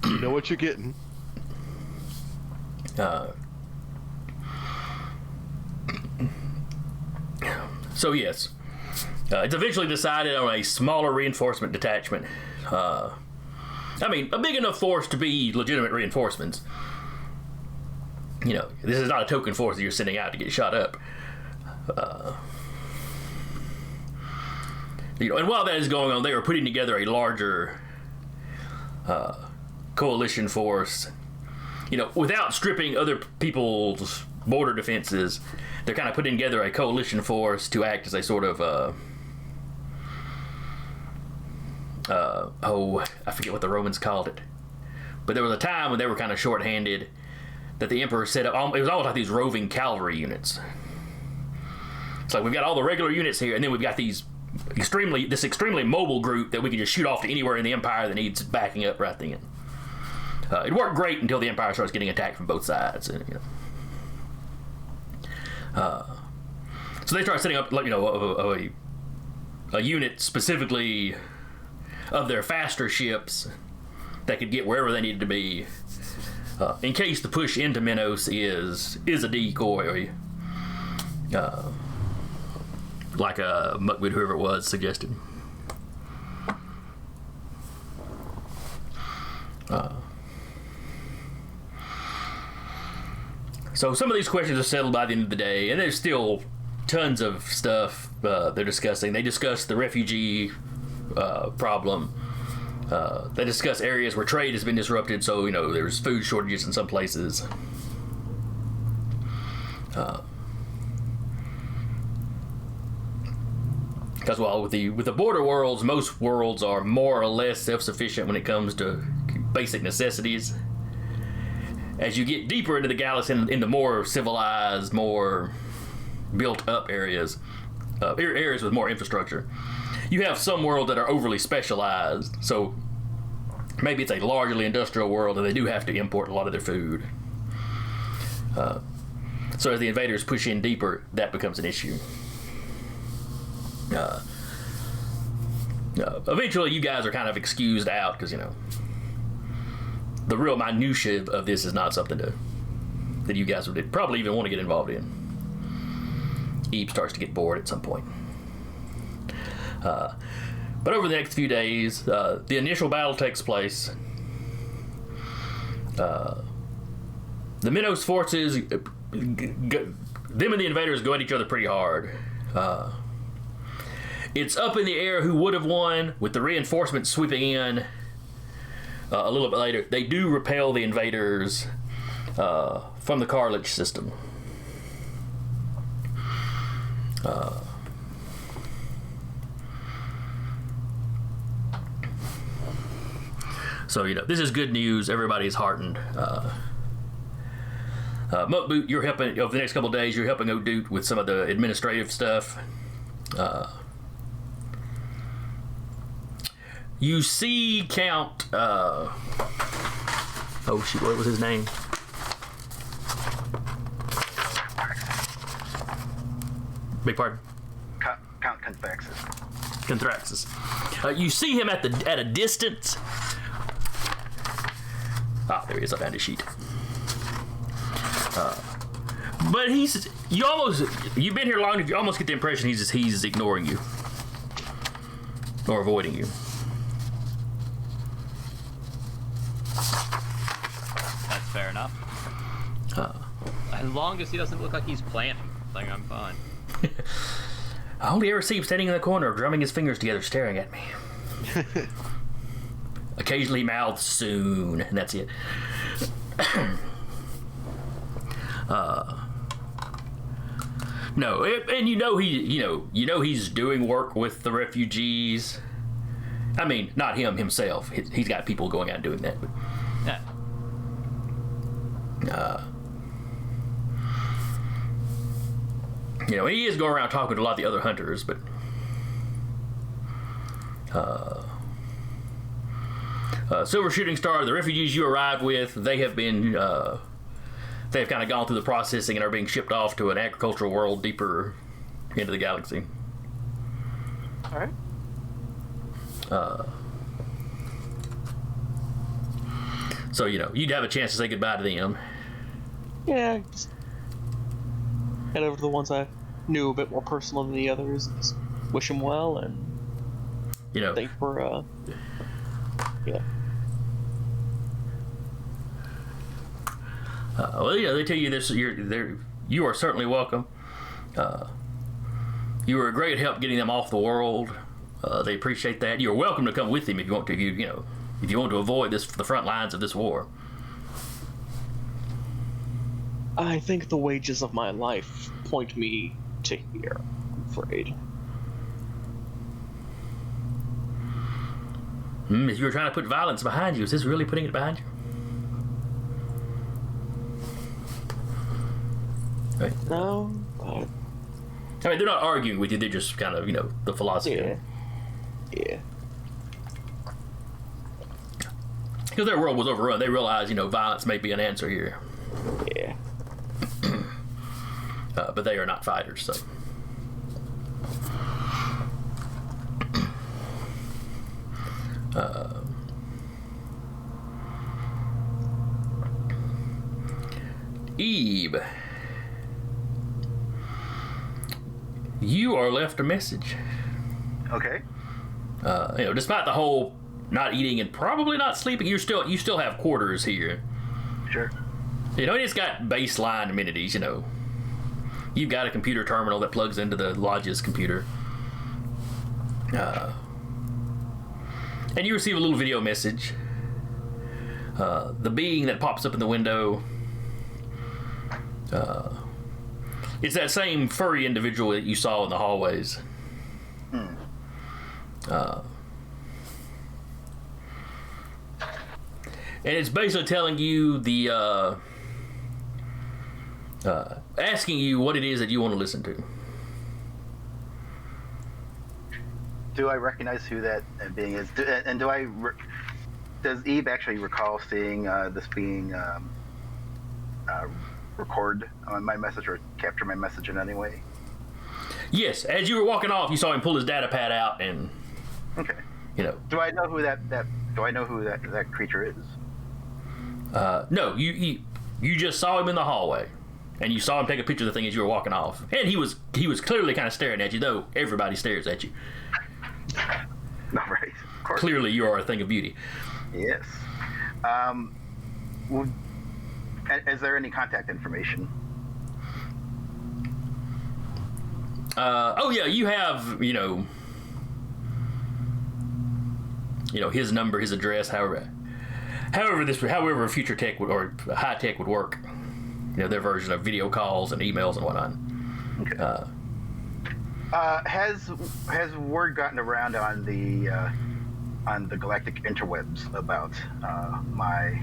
You know what you're getting. So yes, it's eventually decided on a smaller reinforcement detachment. A big enough force to be legitimate reinforcements. This is not a token force that you're sending out to get shot up. And while that is going on, they are putting together a larger coalition force. Without stripping other people's border defenses, they're kind of putting together a coalition force to act as a sort of I forget what the Romans called it, but there was a time when they were kind of short-handed that the emperor set up. It was almost like these roving cavalry units. It's like we've got all the regular units here, and then we've got this extremely mobile group that we can just shoot off to anywhere in the empire that needs backing up right then. It worked great until the empire starts getting attacked from both sides. So they start setting up a unit specifically of their faster ships that could get wherever they needed to be, in case the push into Minos is a decoy, like Muckwood, whoever it was, suggested. So some of these questions are settled by the end of the day, and there's still tons of stuff they're discussing. They discuss the refugee problem. They discuss areas where trade has been disrupted, so there's food shortages in some places. Because with the border worlds, most worlds are more or less self-sufficient when it comes to basic necessities. As you get deeper into the galaxy, in the more civilized, more built-up areas, areas with more infrastructure, you have some worlds that are overly specialized. So maybe it's a largely industrial world, and they do have to import a lot of their food. So as the invaders push in deeper, that becomes an issue. Eventually, you guys are kind of excused out because the real minutiae of this is not something that you guys would probably even want to get involved in. Eve starts to get bored at some point. But over the next few days, the initial battle takes place. The Minos forces, them and the invaders go at each other pretty hard. It's up in the air who would have won, with the reinforcements sweeping in a little bit later. They do repel the invaders from the cartilage system. So this is good news. Everybody's heartened. Mukboot, you're helping over the next couple of days. You're helping O'Doot with some of the administrative stuff. You see Count. Oh shoot! What was his name? Big pardon. Count TeknoAXE. TeknoAXE. You see him at a distance. There he is. I found his sheet. But you've been here long enough, you almost get the impression he's ignoring you or avoiding you. That's fair enough. As long as he doesn't look like he's planning, I'm fine. I only ever see him standing in the corner, drumming his fingers together, staring at me. Occasionally mouths soon, and that's it. No, and he's doing work with the refugees. I mean, not himself. He's got people going out and doing that. But, yeah. He is going around talking to a lot of the other hunters, but Silver Shooting Star, the refugees you arrived with, they have been they've kind of gone through the processing and are being shipped off to an agricultural world deeper into the galaxy. All right. So you'd have a chance to say goodbye to them. Yeah, just head over to the ones I knew a bit more personal than the others. And just wish them well and thank for yeah. Well, they tell you this. You are certainly welcome. You were a great help getting them off the world. They appreciate that. You're welcome to come with them if you want to. If you want to avoid the front lines of this war. I think the wages of my life point me to here. I'm afraid. If you were trying to put violence behind you, is this really putting it behind you? Right. No, but I mean, they're not arguing with you. They're just kind of, the philosophy. Yeah. Because their world was overrun. They realized, violence may be an answer here. Yeah. But they are not fighters, so. Eve, you are left a message. Okay. Despite the whole not eating and probably not sleeping, you still have quarters here. Sure. You know, it's got baseline amenities, you know. You've got a computer terminal that plugs into the lodge's computer. And you receive a little video message. The being that pops up in the window, it's that same furry individual that you saw in the hallways. And it's basically telling you asking you what it is that you want to listen to. Do I recognize who that being is? Does Eve actually recall seeing this being record on my message or capture my message in any way? Yes, as you were walking off, you saw him pull his data pad out and. Okay. You know. Do I know who that creature is? No, you just saw him in the hallway, and you saw him take a picture of the thing as you were walking off, and he was clearly kind of staring at you, though everybody stares at you. All right, of course. Clearly, you are a thing of beauty. Yes. Is there any contact information? Oh yeah, you have his number, his address, however future tech or high tech would work. You know, their version of video calls and emails and whatnot. Okay. Has word gotten around on the galactic interwebs about my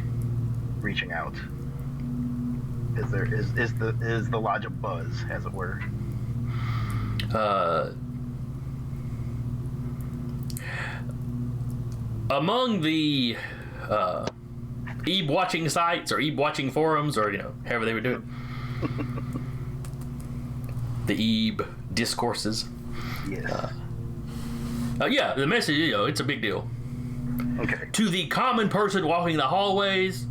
reaching out? Is the lodge abuzz, as it were? Among the Ebe watching sites or Ebe watching forums, or however they would do it, the Ebe discourses. Yes. Yeah, the message, it's a big deal. Okay. To the common person walking the hallways,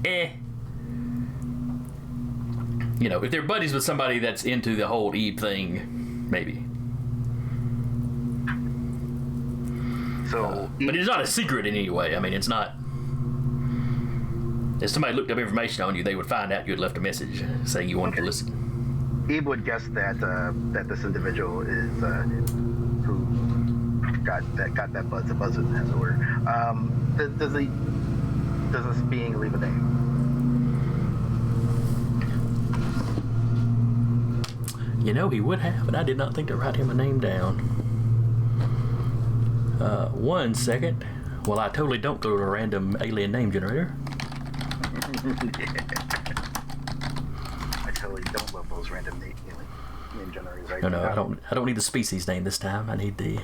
if they're buddies with somebody that's into the whole Ebe thing, maybe. So, but it's not a secret in any way. I mean, it's not. If somebody looked up information on you, they would find out you had left a message saying you wanted to listen. Ebe would guess that this individual is who got that buzz, as it were. Does this being leave a name? He would have, but I did not think to write him a name down. 1 second. Well, I totally don't go to a random alien name generator. I totally don't love those random name generators. No, I don't need the species name this time. I need the.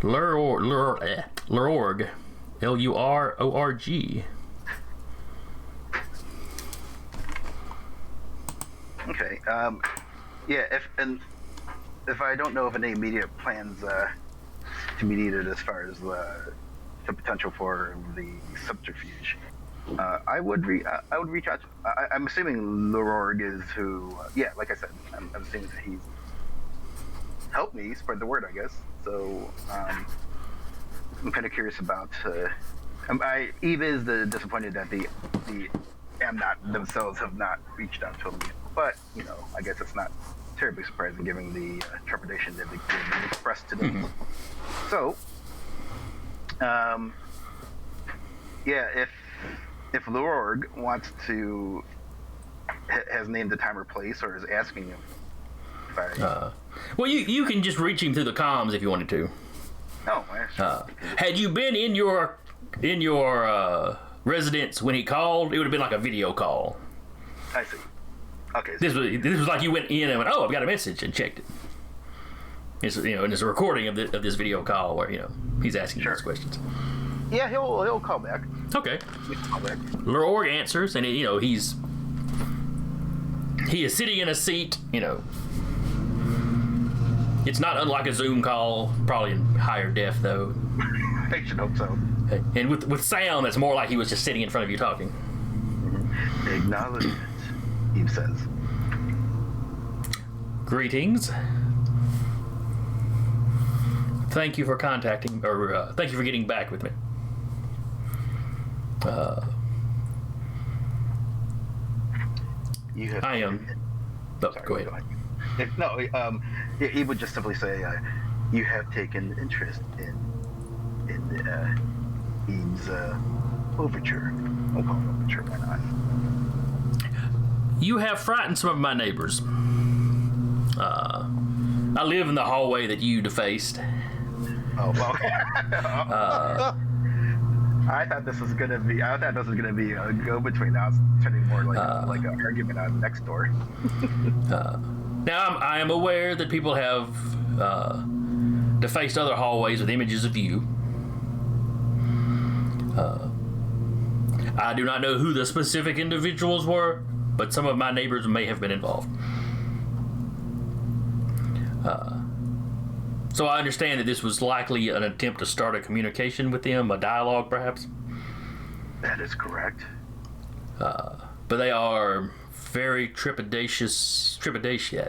Lurorg, Lurorg. Okay. If I don't know of any immediate plans to be needed as far as the potential for the subterfuge, I would reach out. I'm assuming Lurorg is who. Like I said, I'm assuming that he's helped me spread the word, I guess. So I'm kind of curious about. Eve is disappointed that the Amnot themselves have not reached out to him yet. But I guess it's not terribly surprising given the trepidation that they expressed today. Mm-hmm. So, if Lurorg wants to has named the time or place, or is asking him if I. Well, you can just reach him through the comms if you wanted to. Oh, had you been in your residence when he called, it would have been like a video call. I see. Okay. This was like you went in and went, oh, I've got a message, and checked it. It's and it's a recording of this video call where he's asking those questions. Yeah, he'll call back. Okay. He'll call back. Lurorg answers, and he is sitting in a seat. It's not unlike a Zoom call, probably in higher def though. I should hope so. And with sound, that's more like he was just sitting in front of you talking. Mm-hmm. Acknowledgement, Eve says. Greetings. Thank you for contacting, or thank you for getting back with me. You have. I am. Oh, Sorry, go ahead. He would just simply say, "You have taken interest in Eve's overture. We'll call it overture. Why not?" You have frightened some of my neighbors. I live in the hallway that you defaced. Oh well. I thought this was gonna be a go-between. Now it's turning more like an argument on next door. Now I am aware that people have defaced other hallways with images of you. I do not know who the specific individuals were, but some of my neighbors may have been involved. So I understand that this was likely an attempt to start a communication with them, a dialogue perhaps. That is correct. But they are very trepidation.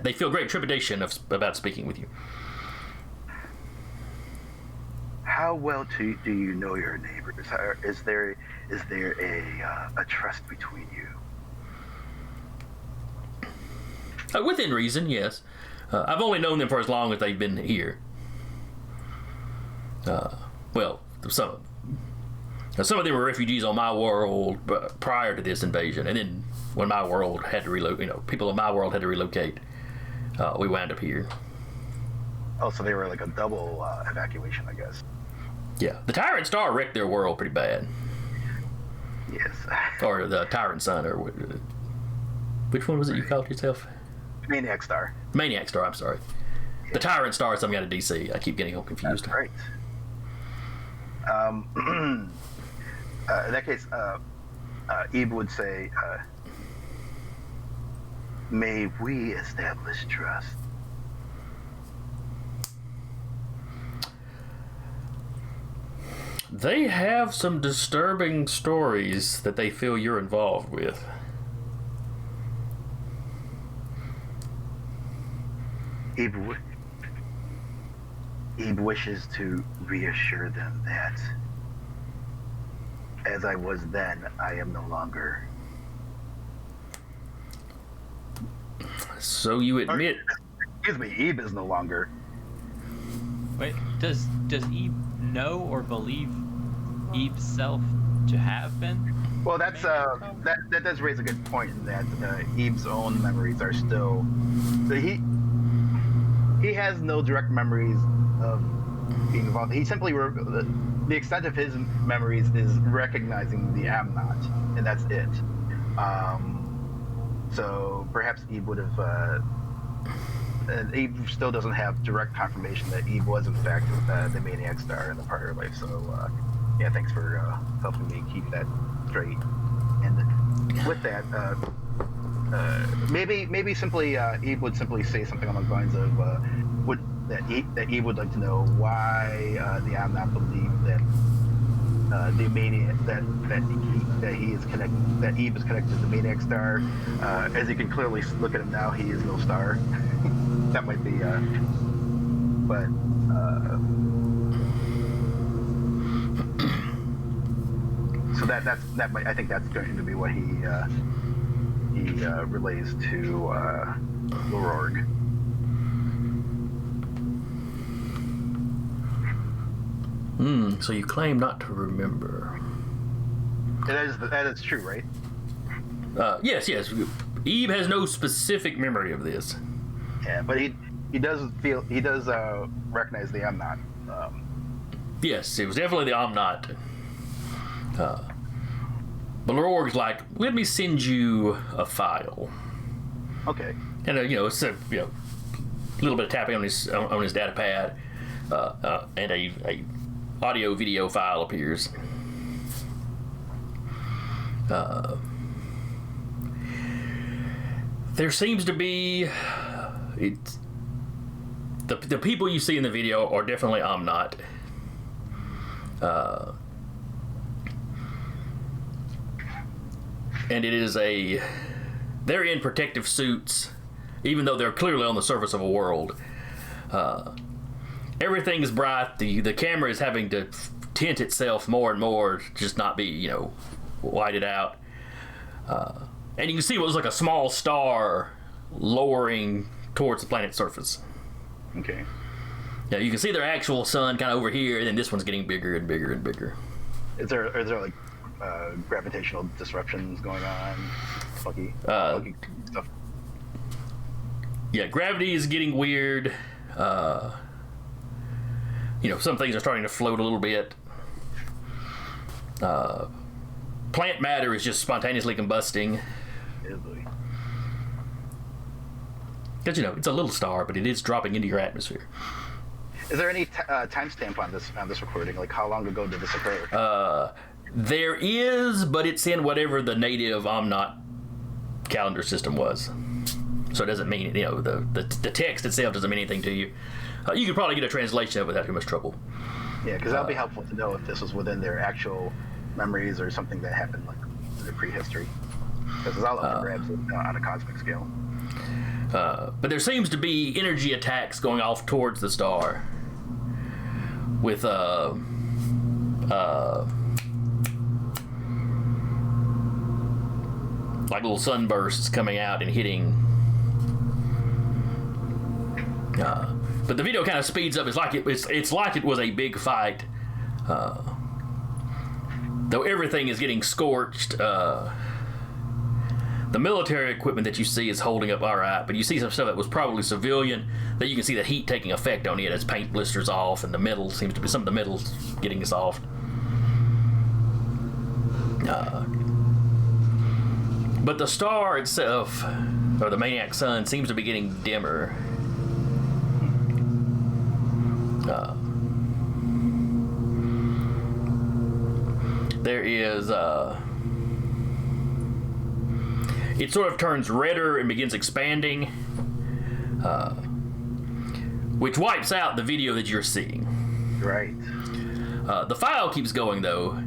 They feel great trepidation about speaking with you. How well do you know your neighbors? Is there a trust between you? Within reason, yes. I've only known them for as long as they've been here. Well, some of them were refugees on my world prior to this invasion, and then when my world had to relocate, people of my world had to relocate, we wound up here. Oh, so they were like a double evacuation, I guess. Yeah, the Tyrant Star wrecked their world pretty bad. Yes. Or the Tyrant Sun, or which one was it you called yourself? Maniac Star. Maniac Star, I'm sorry. Yeah. The Tyrant Star is something out of DC. I keep getting all confused. That's right. In that case, Eve would say, "May we establish trust." They have some disturbing stories that they feel you're involved with. Eve wishes to reassure them that, as I was then, I am no longer. So you admit... Excuse me, Eve is no longer. Wait, does Eve know or believe Eve's self to have been? Well, that does raise a good point in that Eve's own memories are still. So he has no direct memories of being involved. He simply the extent of his memories is recognizing the Amnot, and that's it. So perhaps Eve would have. And Eve still doesn't have direct confirmation that Eve was in fact the Maniac Star in the part of her life. So yeah, thanks for helping me keep that straight. And with that, maybe simply Eve would simply say something along the lines of that Eve would like to know why the Amnot believe that the Maniac that he is connected, that Eve is connected to the Maniac Star. As you can clearly look at him now, he is no star. That might be, but so that might, I think that's going to be what he relays to Lororg. So you claim not to remember. That is true, right? Yes. Eve has no specific memory of this. Yeah, but he does recognize the Amnot. Yes, it was definitely the Amnot. But Lororg's like, let me send you a file. Okay. And it's a little bit of tapping on his data pad, and a audio video file appears. There seems to be the people you see in the video are definitely Amnot. And it is they're in protective suits, even though they're clearly on the surface of a world. Everything is bright. The camera is having to tint itself more and more, just not be, whited out. And you can see what looks like a small star lowering towards the planet's surface. Okay. Yeah, you can see their actual sun kind of over here, and then this one's getting bigger and bigger and bigger. Is there like gravitational disruptions going on? Funky stuff. Yeah, gravity is getting weird. Some things are starting to float a little bit. Plant matter is just spontaneously combusting. Because it's a little star, but it is dropping into your atmosphere. Is there any timestamp on this recording? Like, how long ago did this occur? There is, but it's in whatever the native Omnot calendar system was. So it doesn't mean, the text itself doesn't mean anything to you. You could probably get a translation of it without too much trouble. Yeah, because that'll be helpful to know if this was within their actual memories or something that happened like in their prehistory. Because it's all up for grabs on a cosmic scale. But there seems to be energy attacks going off towards the star with like little sunbursts coming out and hitting. But the video kind of speeds up. It's like it was a big fight. Though everything is getting scorched. The military equipment that you see is holding up all right, but you see some stuff that was probably civilian that you can see the heat taking effect on it as paint blisters off, and the metal seems to be some of the metal's getting soft. But the star itself, or the Maniac Sun, seems to be getting dimmer. There is it sort of turns redder and begins expanding, which wipes out the video that you're seeing. Right. The file keeps going, though.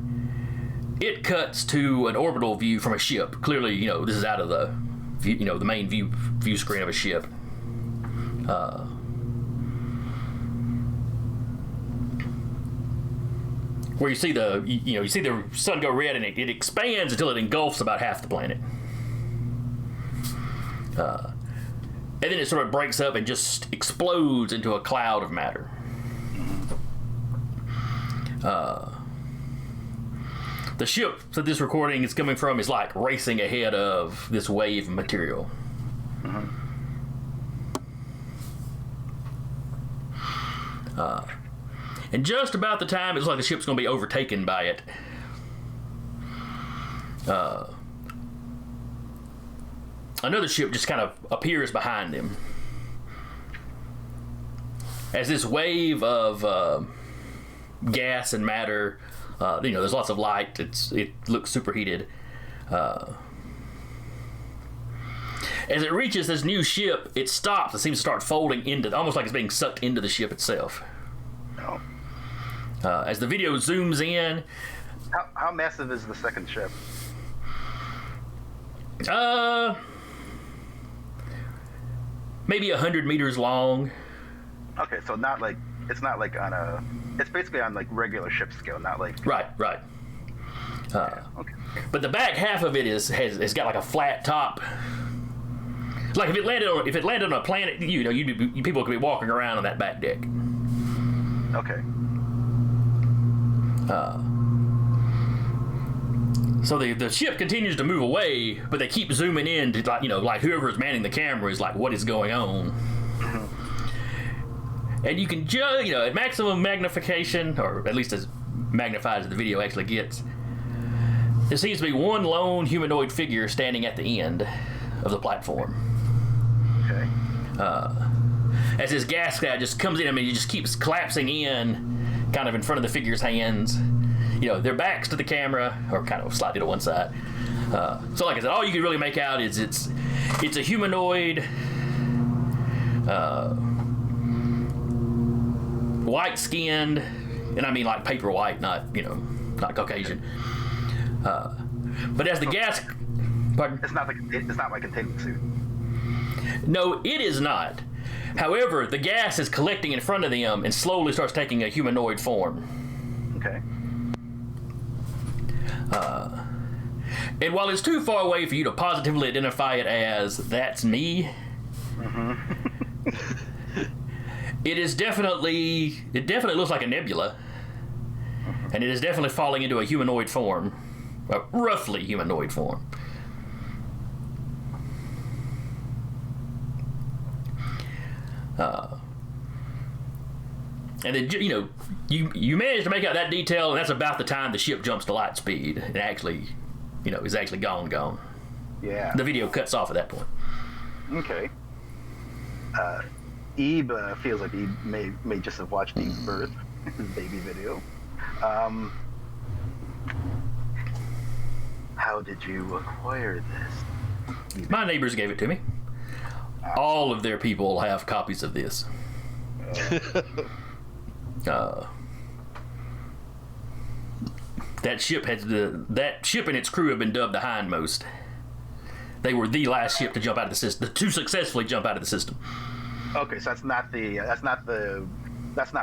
It cuts to an orbital view from a ship. Clearly, this is out of the view, the main view screen of a ship. Where you see you see the sun go red, and it expands until it engulfs about half the planet. And then it sort of breaks up and just explodes into a cloud of matter. The ship that this recording is coming from is like racing ahead of this wave of material. And just about the time it looks like the ship's going to be overtaken by it, another ship just kind of appears behind them. As this wave of gas and matter, there's lots of light. It looks superheated. As it reaches this new ship, it stops. It seems to start folding into, almost like it's being sucked into the ship itself. Oh. As the video zooms in. How massive is the second ship? Maybe 100 meters long. Okay, so it's not like on a. It's basically on like regular ship scale, not like. Right. Okay. But the back half of it has got like a flat top. It's like if it landed on a planet, people could be walking around on that back deck. Okay. So the ship continues to move away, but they keep zooming in to like whoever's manning the camera is like, what is going on? And you can just at maximum magnification, or at least as magnified as the video actually gets, there seems to be one lone humanoid figure standing at the end of the platform. Okay. As this gas cloud just comes in, it just keeps collapsing in, kind of in front of the figure's hands. Their backs to the camera, or kind of slightly to one side. So like I said, all you can really make out is it's a humanoid, white-skinned, and I mean like paper white, not Caucasian. But as the gas, pardon? It's not like a tanning suit. No, it is not. However, the gas is collecting in front of them and slowly starts taking a humanoid form. Okay. And while it's too far away for you to positively identify it as that's me, it definitely looks like a nebula, and it is definitely falling into a humanoid form, a roughly humanoid form. And then, you know, you manage to make out that detail, and that's about the time the ship jumps to light speed. It actually, you know, is actually gone. Yeah. The video cuts off at that point. Okay. Ebe feels like he may just have watched Eve's birth, his baby video. How did you acquire this? My neighbors gave it to me. All of their people have copies of this. That ship and its crew have been dubbed the hindmost. They were the last ship to jump out of the system, to successfully jump out of the system. Okay, so that's not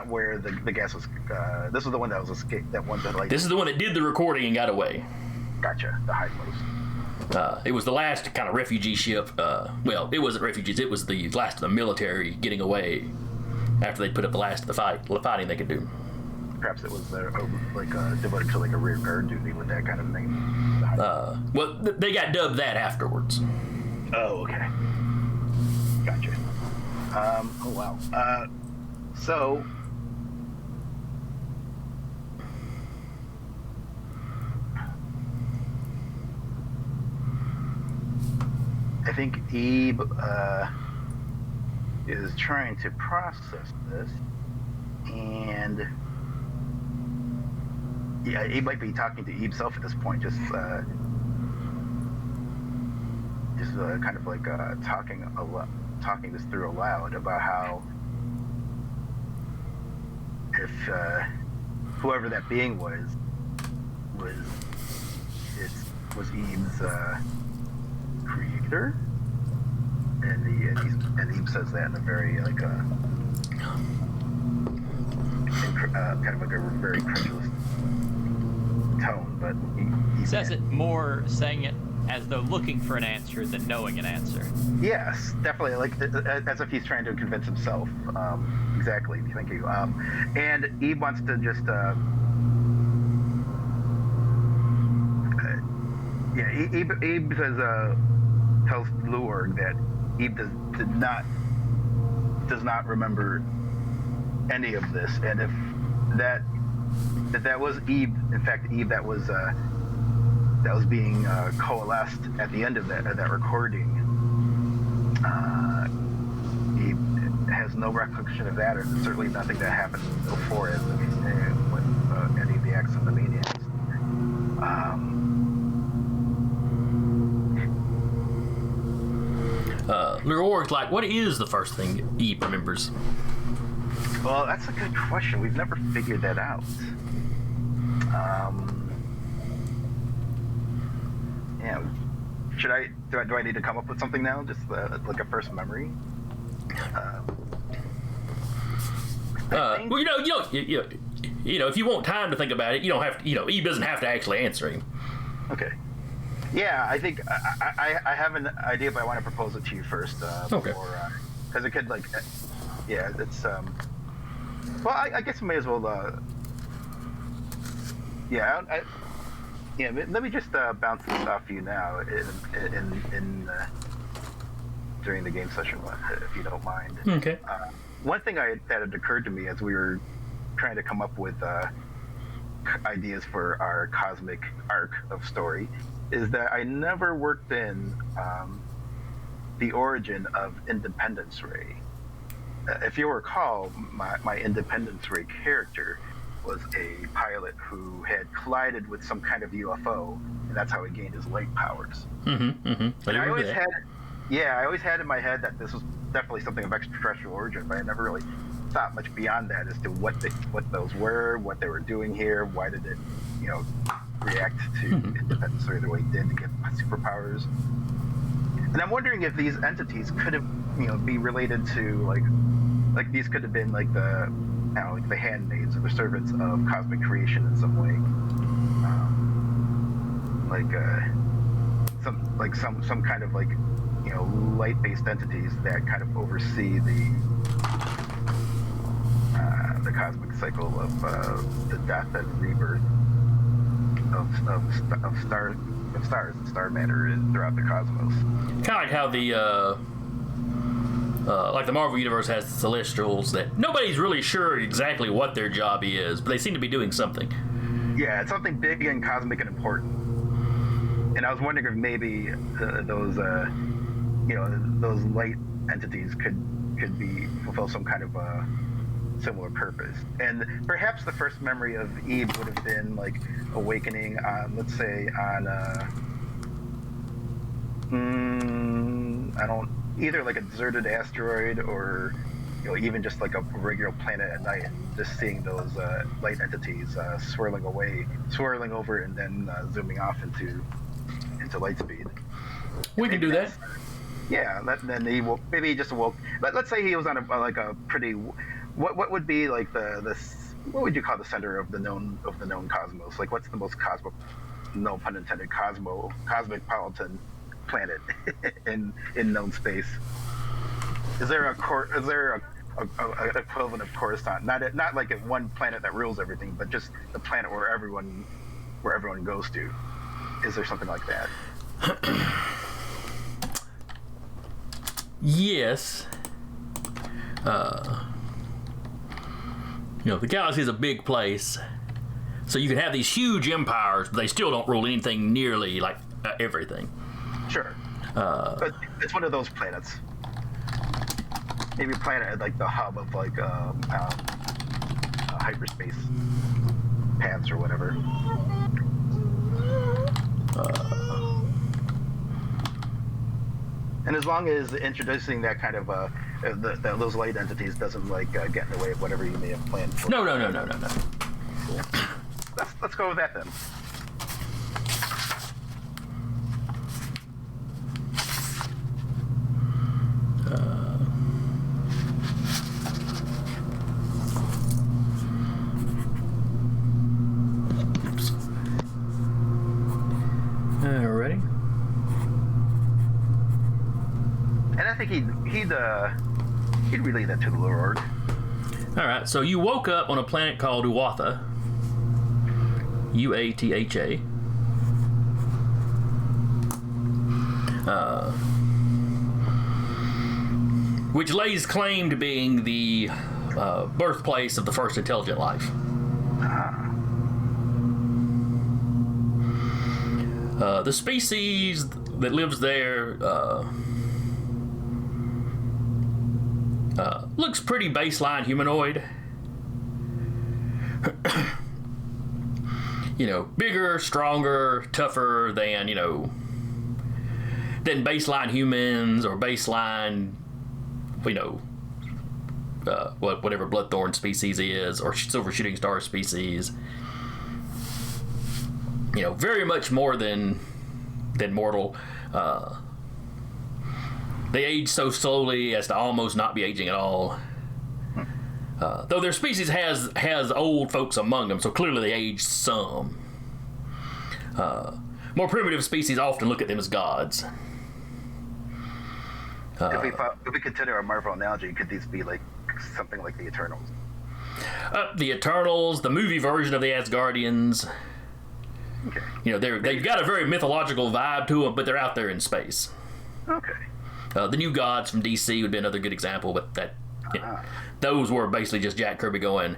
where the gas was. This was the one that was escaped. That one that like. This is the one that did the recording and got away. Gotcha. The hindmost. It was the last kind of refugee ship. Well, it wasn't refugees. It was the last of the military getting away after they put up the last of the fighting they could do. Perhaps it was devoted to like a rear guard duty with that kind of thing. Well, they got dubbed that afterwards. Oh, okay. Gotcha. Oh wow. So. I think Ebe is trying to process this, and yeah, Ebe might be talking to Ebe's self at this point, just kind of like talking this through aloud about how if whoever that being was Ebe's creator, and Ebe says that in a very like kind of like a very credulous tone, but he says it more saying it as though looking for an answer than knowing an answer. Yes, definitely, like as if he's trying to convince himself. Exactly, thank you. And Ebe wants to just Ebe says tells Luorg that Ebe does not remember any of this, and if that was Ebe, in fact Ebe that was being coalesced at the end of that recording, Ebe has no recollection of that, or certainly nothing that happened before it with any of the acts of the maniacs. Luorg's like, what is the first thing Ebe remembers? Well, that's a good question. We've never figured that out. Yeah. Do I need to come up with something now? Just like a first memory? Well, you know, if you want time to think about it, you don't have to. You know, Ebe doesn't have to actually answer him. Okay. Yeah, I think I have an idea, but I want to propose it to you first. Okay. Because it could yeah, it's well, I guess I may as well. Let me just bounce this off you now in during the game session, if you don't mind. Okay. One thing that had occurred to me as we were trying to come up with ideas for our cosmic arc of story is that I never worked in the origin of Independence Ray. If you recall, my Independence Ray character was a pilot who had collided with some kind of UFO, and that's how he gained his light powers. And I always had in my head that this was definitely something of extraterrestrial origin, but I never really thought much beyond that as to what those were, what they were doing here, why did it, react to Independence Ray the way it did to get superpowers. And I'm wondering if these entities could have, be related to like these could have been like the handmaids or the servants of cosmic creation in some way. some kind of like, you know, light-based entities that kind of oversee the cosmic cycle of the death and rebirth of stars and star matter throughout the cosmos. Kind of like how the like the Marvel Universe has the Celestials that nobody's really sure exactly what their job is, but they seem to be doing something. Yeah, it's something big and cosmic and important. And I was wondering if maybe those light entities could be fulfill some kind of similar purpose. And perhaps the first memory of Eve would have been like awakening on, let's say, either like a deserted asteroid or, you know, even just like a regular planet at night, and just seeing those light entities swirling over, and then zooming off into light speed. We can do that. Yeah, then maybe he just awoke. Let's say he was on a pretty. What would be like what would you call the center of the known cosmos? Like, what's the most no pun intended, cosmopolitan planet in known space? Is there an equivalent of Coruscant? Not like a one planet that rules everything, but just the planet where everyone goes to. Is there something like that? Yes. You know, the galaxy is a big place, so you can have these huge empires, but they still don't rule anything nearly like everything. Sure. But it's one of those planets. Maybe a planet like the hub of like hyperspace paths or whatever. And as long as introducing that kind of those light entities doesn't like get in the way of whatever you may have planned for. No. Cool. Let's go with that then. Ready? And I think he'd relay that to the Lord. All right. So you woke up on a planet called Uatha. Uatha. Which lays claim to being the birthplace of the first intelligent life. The species that lives there looks pretty baseline humanoid. You know, bigger, stronger, tougher than, than baseline humans or baseline, whatever Bloodthorn species is, or Silver Shooting Star species. Very much more than mortal. They age so slowly as to almost not be aging at all. Though their species has old folks among them, so clearly they age some. More primitive species often look at them as gods. If we continue our Marvel analogy, could these be like something like the Eternals? The Eternals, the movie version of the Asgardians. Okay. They've got a very mythological vibe to them, but they're out there in space. Okay. The New Gods from DC would be another good example, but those were basically just Jack Kirby going,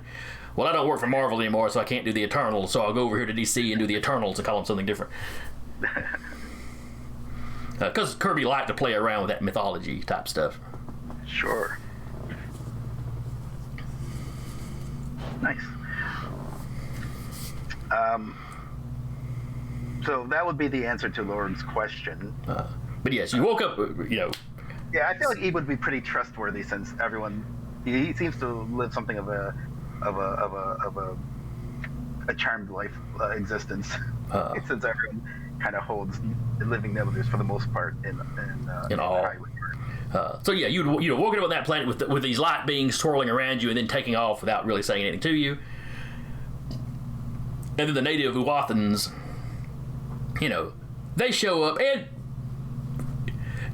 well, I don't work for Marvel anymore, so I can't do the Eternals, so I'll go over here to DC and do the Eternals and call them something different. Because Kirby liked to play around with that mythology type stuff. Sure. Nice. So that would be the answer to Lauren's question. But yes, you woke up, Yeah, I feel like he would be pretty trustworthy since he seems to live something of a charmed life existence. Since everyone kind of holds living nebulars for the most part in all. So yeah, you'd woken up on that planet with these light beings swirling around you and then taking off without really saying anything to you. And then the native Uathans, they show up, and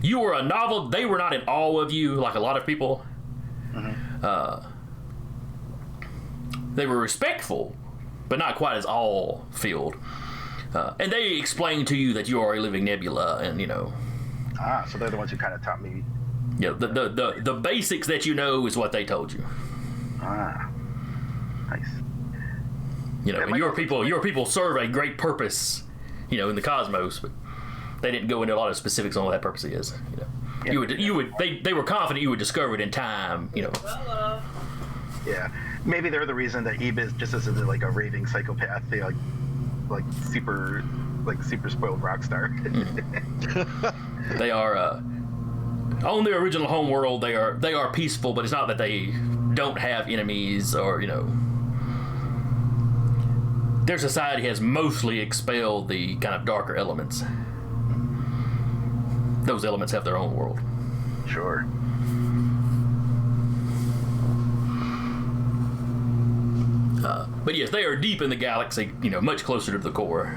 you were a novel. They were not in awe of you like a lot of people. They were respectful, but not quite as awe-filled. And they explained to you that you are a living nebula, and So they're the ones who kind of taught me. the basics that you know is what they told you. Nice. And your people serve a great purpose, in the cosmos, but they didn't go into a lot of specifics on what that purpose is. They were confident you would discover it in time. Yeah, maybe they're the reason that Eve is just as like a raving psychopath. They like super spoiled rock star. They are on their original home world. They are peaceful, but it's not that they don't have enemies or Their society has mostly expelled the kind of darker elements. Those elements have their own world. Sure. But yes, they are deep in the galaxy, much closer to the core.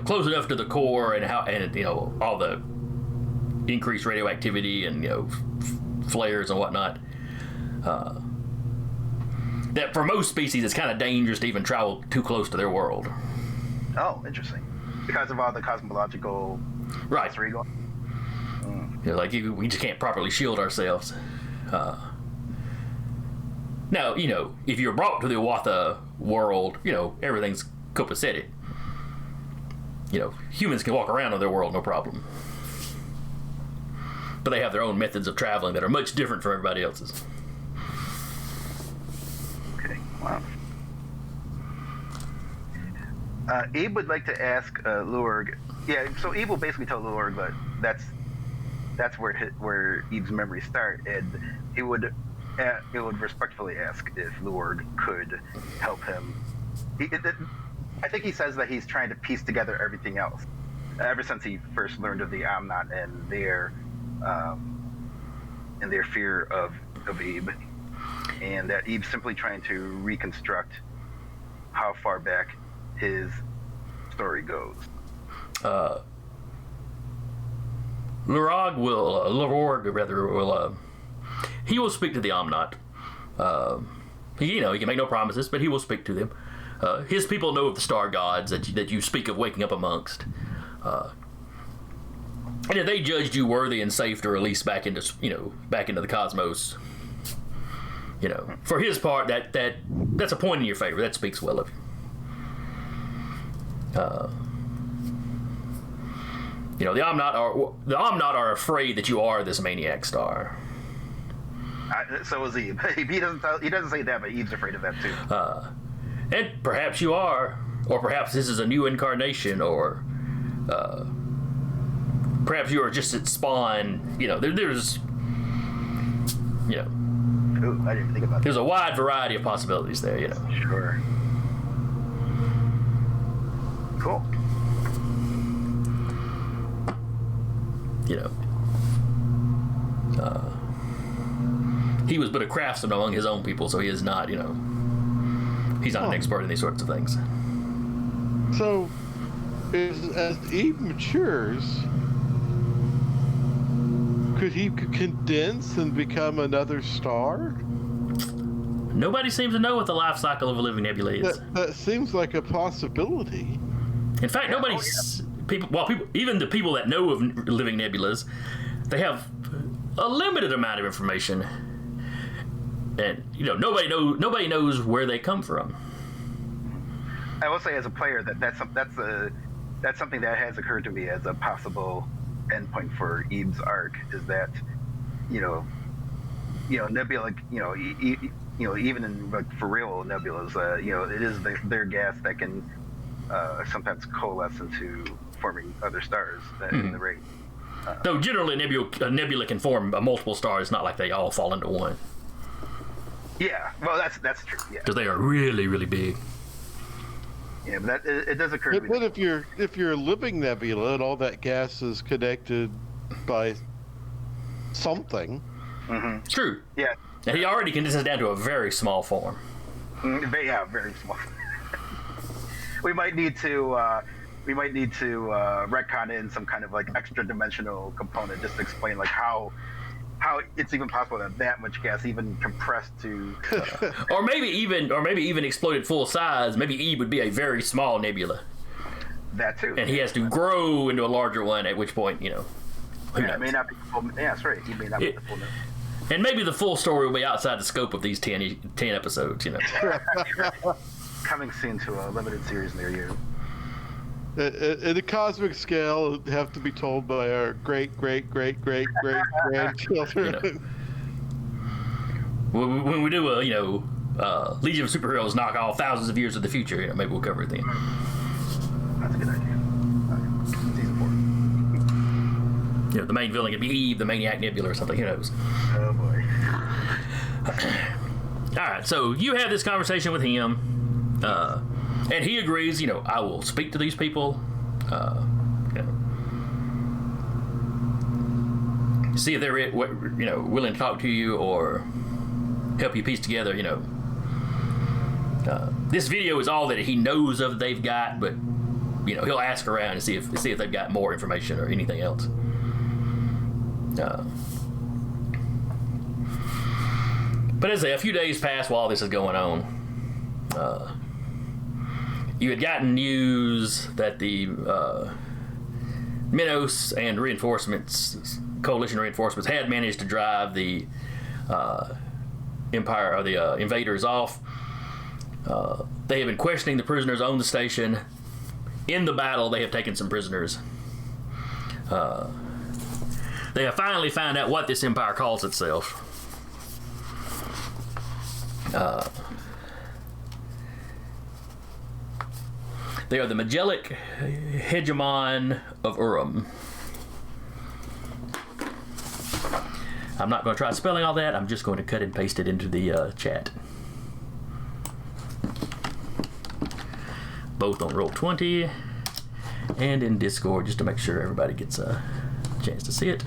Close enough to the core and all the increased radioactivity and flares and whatnot. That for most species, it's kind of dangerous to even travel too close to their world. Oh, interesting. Because of all the cosmological history going. We just can't properly shield ourselves. Now, if you're brought to the Awatha world, everything's copacetic. Humans can walk around on their world, no problem. But they have their own methods of traveling that are much different from everybody else's. Okay, wow. Abe would like to ask Lurg. Yeah, so Abe will basically tell Lurg that that's where Eve's memories start, and he would respectfully ask if Lurg could help him. I think he says that he's trying to piece together everything else ever since he first learned of the Omnot and their fear of Abe, and that Eve's simply trying to reconstruct how far back his story goes. Lurg will he will speak to the Omnot. He can make no promises, but he will speak to them. His people know of the star gods that you speak of waking up amongst. And if they judged you worthy and safe to release back into the cosmos, for his part, that's a point in your favor. That speaks well of you. The Omnot are afraid that you are this maniac star. So is Eve. He doesn't say that, but Eve's afraid of that too. And perhaps you are, or perhaps this is a new incarnation, or perhaps you are just its spawn. There's Ooh, I didn't think about that. There's a wide variety of possibilities there. Sure. Cool. He was but a craftsman among his own people, so he is not, he's not an expert in these sorts of things. So, as Eve matures, could he condense and become another star? Nobody seems to know what the life cycle of a living nebula is. That seems like a possibility. In fact, even the people that know of living nebulas, they have a limited amount of information, and nobody knows where they come from. I will say, as a player, that's something that has occurred to me as a possible endpoint for Eve's arc. Is that nebula, even in for real nebulas, it is their gas that can sometimes coalesce into forming other stars in the rate. Though generally a nebula can form multiple stars, not like they all fall into one. Yeah, well, that's true. Yeah, because they are really, really big. Yeah, but it does occur to me. But if you're a living nebula and all that gas is connected by something, it's true. Yeah, and he already condenses down to a very small form. Yeah, very small. we might need to retcon in some kind of like extra dimensional component just to explain like how it's even possible that much gas even compressed to or maybe even exploded full size. Maybe E would be a very small nebula. That too. And he has to grow into a larger one, at which point, who knows? It may not be full, yeah, that's right. He may not be the full note. And maybe the full story will be outside the scope of these 10 episodes, Coming soon to a limited series near you. In the cosmic scale, it'd have to be told by our great grandchildren. When we do a, Legion of Superheroes knock all thousands of years of the future, maybe we'll cover it then. That's a good idea. Season 4. The main villain could be Eve, the Maniac Nebula, or something. Who knows? Oh boy. All right, so you have this conversation with him, and he agrees. I will speak to these people. See if they're willing to talk to you or help you piece together. This video is all that he knows of they've got, but he'll ask around and see if they've got more information or anything else. But as a few days pass while this is going on, you had gotten news that the Minos and coalition reinforcements had managed to drive the Empire or the invaders off. They have been questioning the prisoners on the station. In the battle, they have taken some prisoners. They have finally found out what this empire calls itself. They are the Magellanic hegemon of Urim. I'm not going to try spelling all that. I'm just going to cut and paste it into the chat. Both on Roll20 and in Discord, just to make sure everybody gets a chance to see it.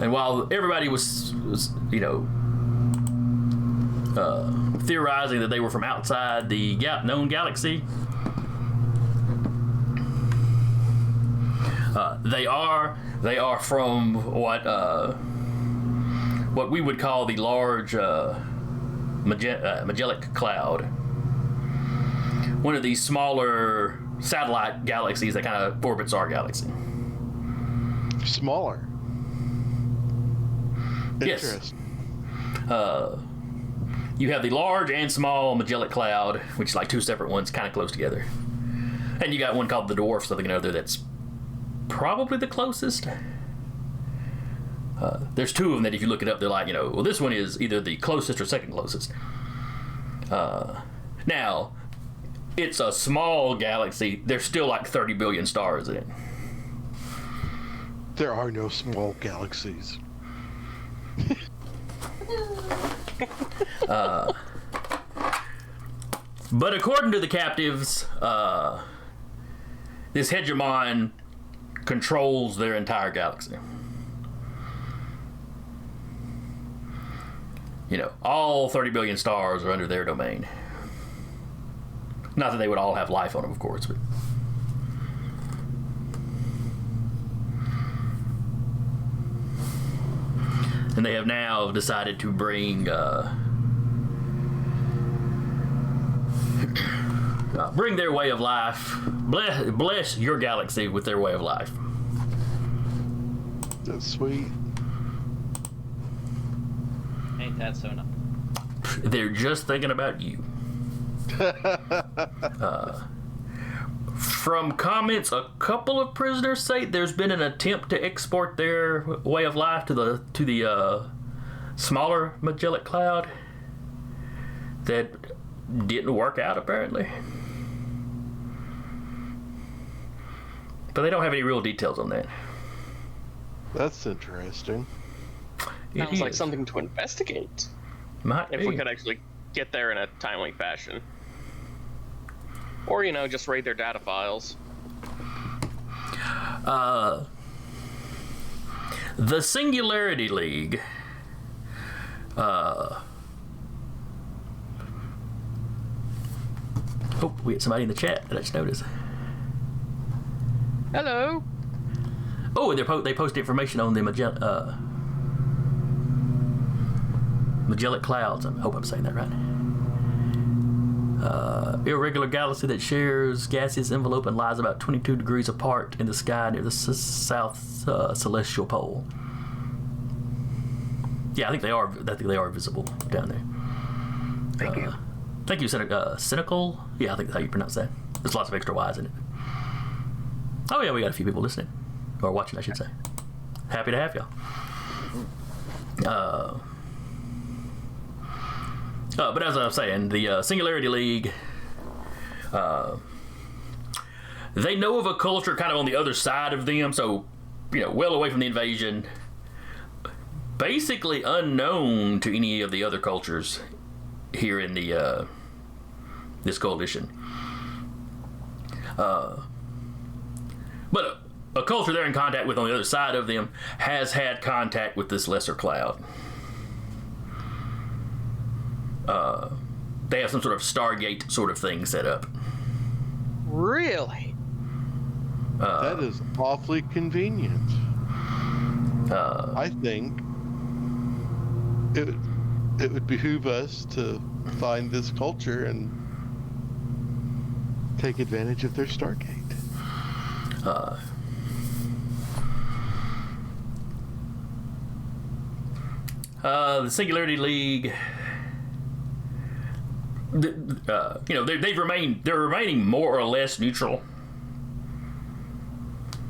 And while everybody was theorizing that they were from outside the known galaxy, they are from what we would call the large Magellan Cloud, one of these smaller satellite galaxies that kind of orbits our galaxy. Smaller. Yes. You have the large and small Magellan Cloud, which is like two separate ones, kind of close together. And you got one called the Dwarf, something other that's probably the closest. There's two of them that if you look it up, they're like, well, this one is either the closest or second closest. Now, it's a small galaxy. There's still like 30 billion stars in it. There are no small galaxies. But according to the captives, this hegemon controls their entire galaxy. All 30 billion stars are under their domain. Not that they would all have life on them, of course, but... And they have now decided to bring their way of life, bless your galaxy with their way of life. That's sweet. Ain't that so nice? They're just thinking about you. From comments, a couple of prisoners say there's been an attempt to export their way of life to the smaller Magellan Cloud that didn't work out, apparently. But they don't have any real details on that. That's interesting. Sounds like something to investigate. Might if be. we could actually get there in a timely fashion. Or, just raid their data files. The Singularity League Oh, we had somebody in the chat that I just noticed. Hello. Oh, and they post information on the Magellan Clouds. I hope I'm saying that right. Irregular galaxy that shares gaseous envelope and lies about 22 degrees apart in the sky near the south celestial pole. Yeah, I think they are visible down there. Thank you. Thank you, Cynical. Yeah, I think that's how you pronounce that. There's lots of extra Y's in it. Oh yeah, we got a few people listening. Or watching, I should say. Happy to have y'all. But as I was saying, the Singularity League, they know of a culture kind of on the other side of them, so, well away from the invasion. Basically unknown to any of the other cultures here in the this coalition. But a culture they're in contact with on the other side of them has had contact with this lesser cloud. They have some sort of Stargate sort of thing set up. Really? That is awfully convenient. I think it would behoove us to find this culture and take advantage of their Stargate. The Singularity League, they're remaining more or less neutral.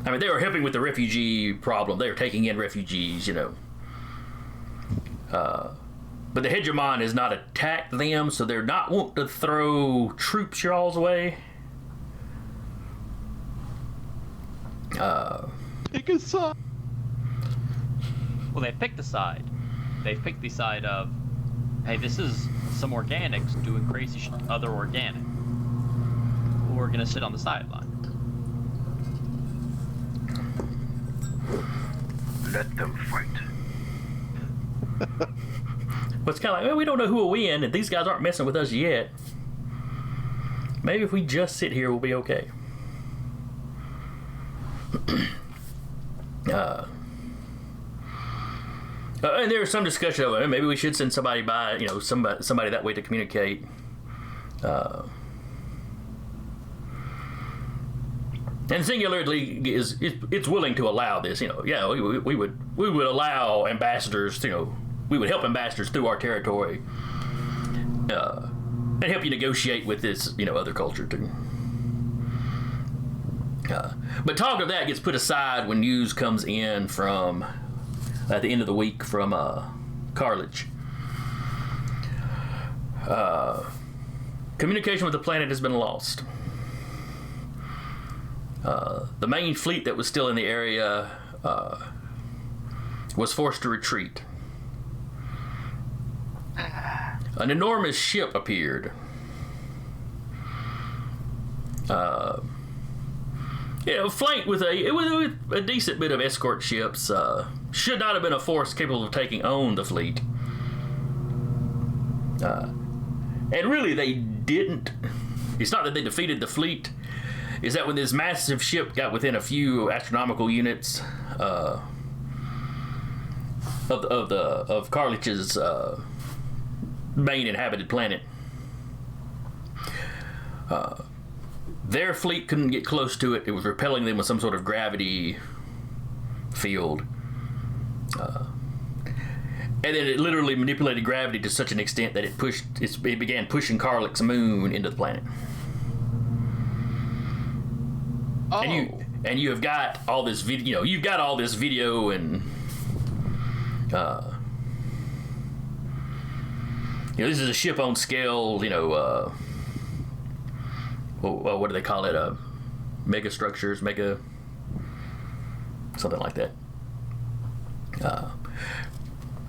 I mean, they were helping with the refugee problem. They were taking in refugees, But the hegemon has not attacked them, so they're not wanting to throw troops y'all's way. Pick a side. Well, they picked a side. They've picked the side of, hey, this is some organics doing crazy shit, other organic. We're gonna sit on the sideline. Let them fight. But it's kind of like, well, we don't know who will win, and these guys aren't messing with us yet. Maybe if we just sit here, we'll be okay. And there's some discussion of maybe we should send somebody by, somebody that way to communicate. And Singularity League it's willing to allow this. We would allow ambassadors. We would help ambassadors through our territory, and help you negotiate with this other culture too. But talk of that gets put aside when news comes in from at the end of the week from Cartilage. Communication with the planet has been lost. The main fleet that was still in the area was forced to retreat. An enormous ship appeared. Flanked with a decent bit of escort ships. Should not have been a force capable of taking on the fleet. And really, they didn't. It's not that they defeated the fleet. It's that when this massive ship got within a few astronomical units of Carlich's main inhabited planet, their fleet couldn't get close to it. It was repelling them with some sort of gravity field. And then it literally manipulated gravity to such an extent that it began pushing Karlik's moon into the planet. Oh. And you have got all this video. You've got all this video and this is a ship on scale. What do they call it? Mega structures, something like that.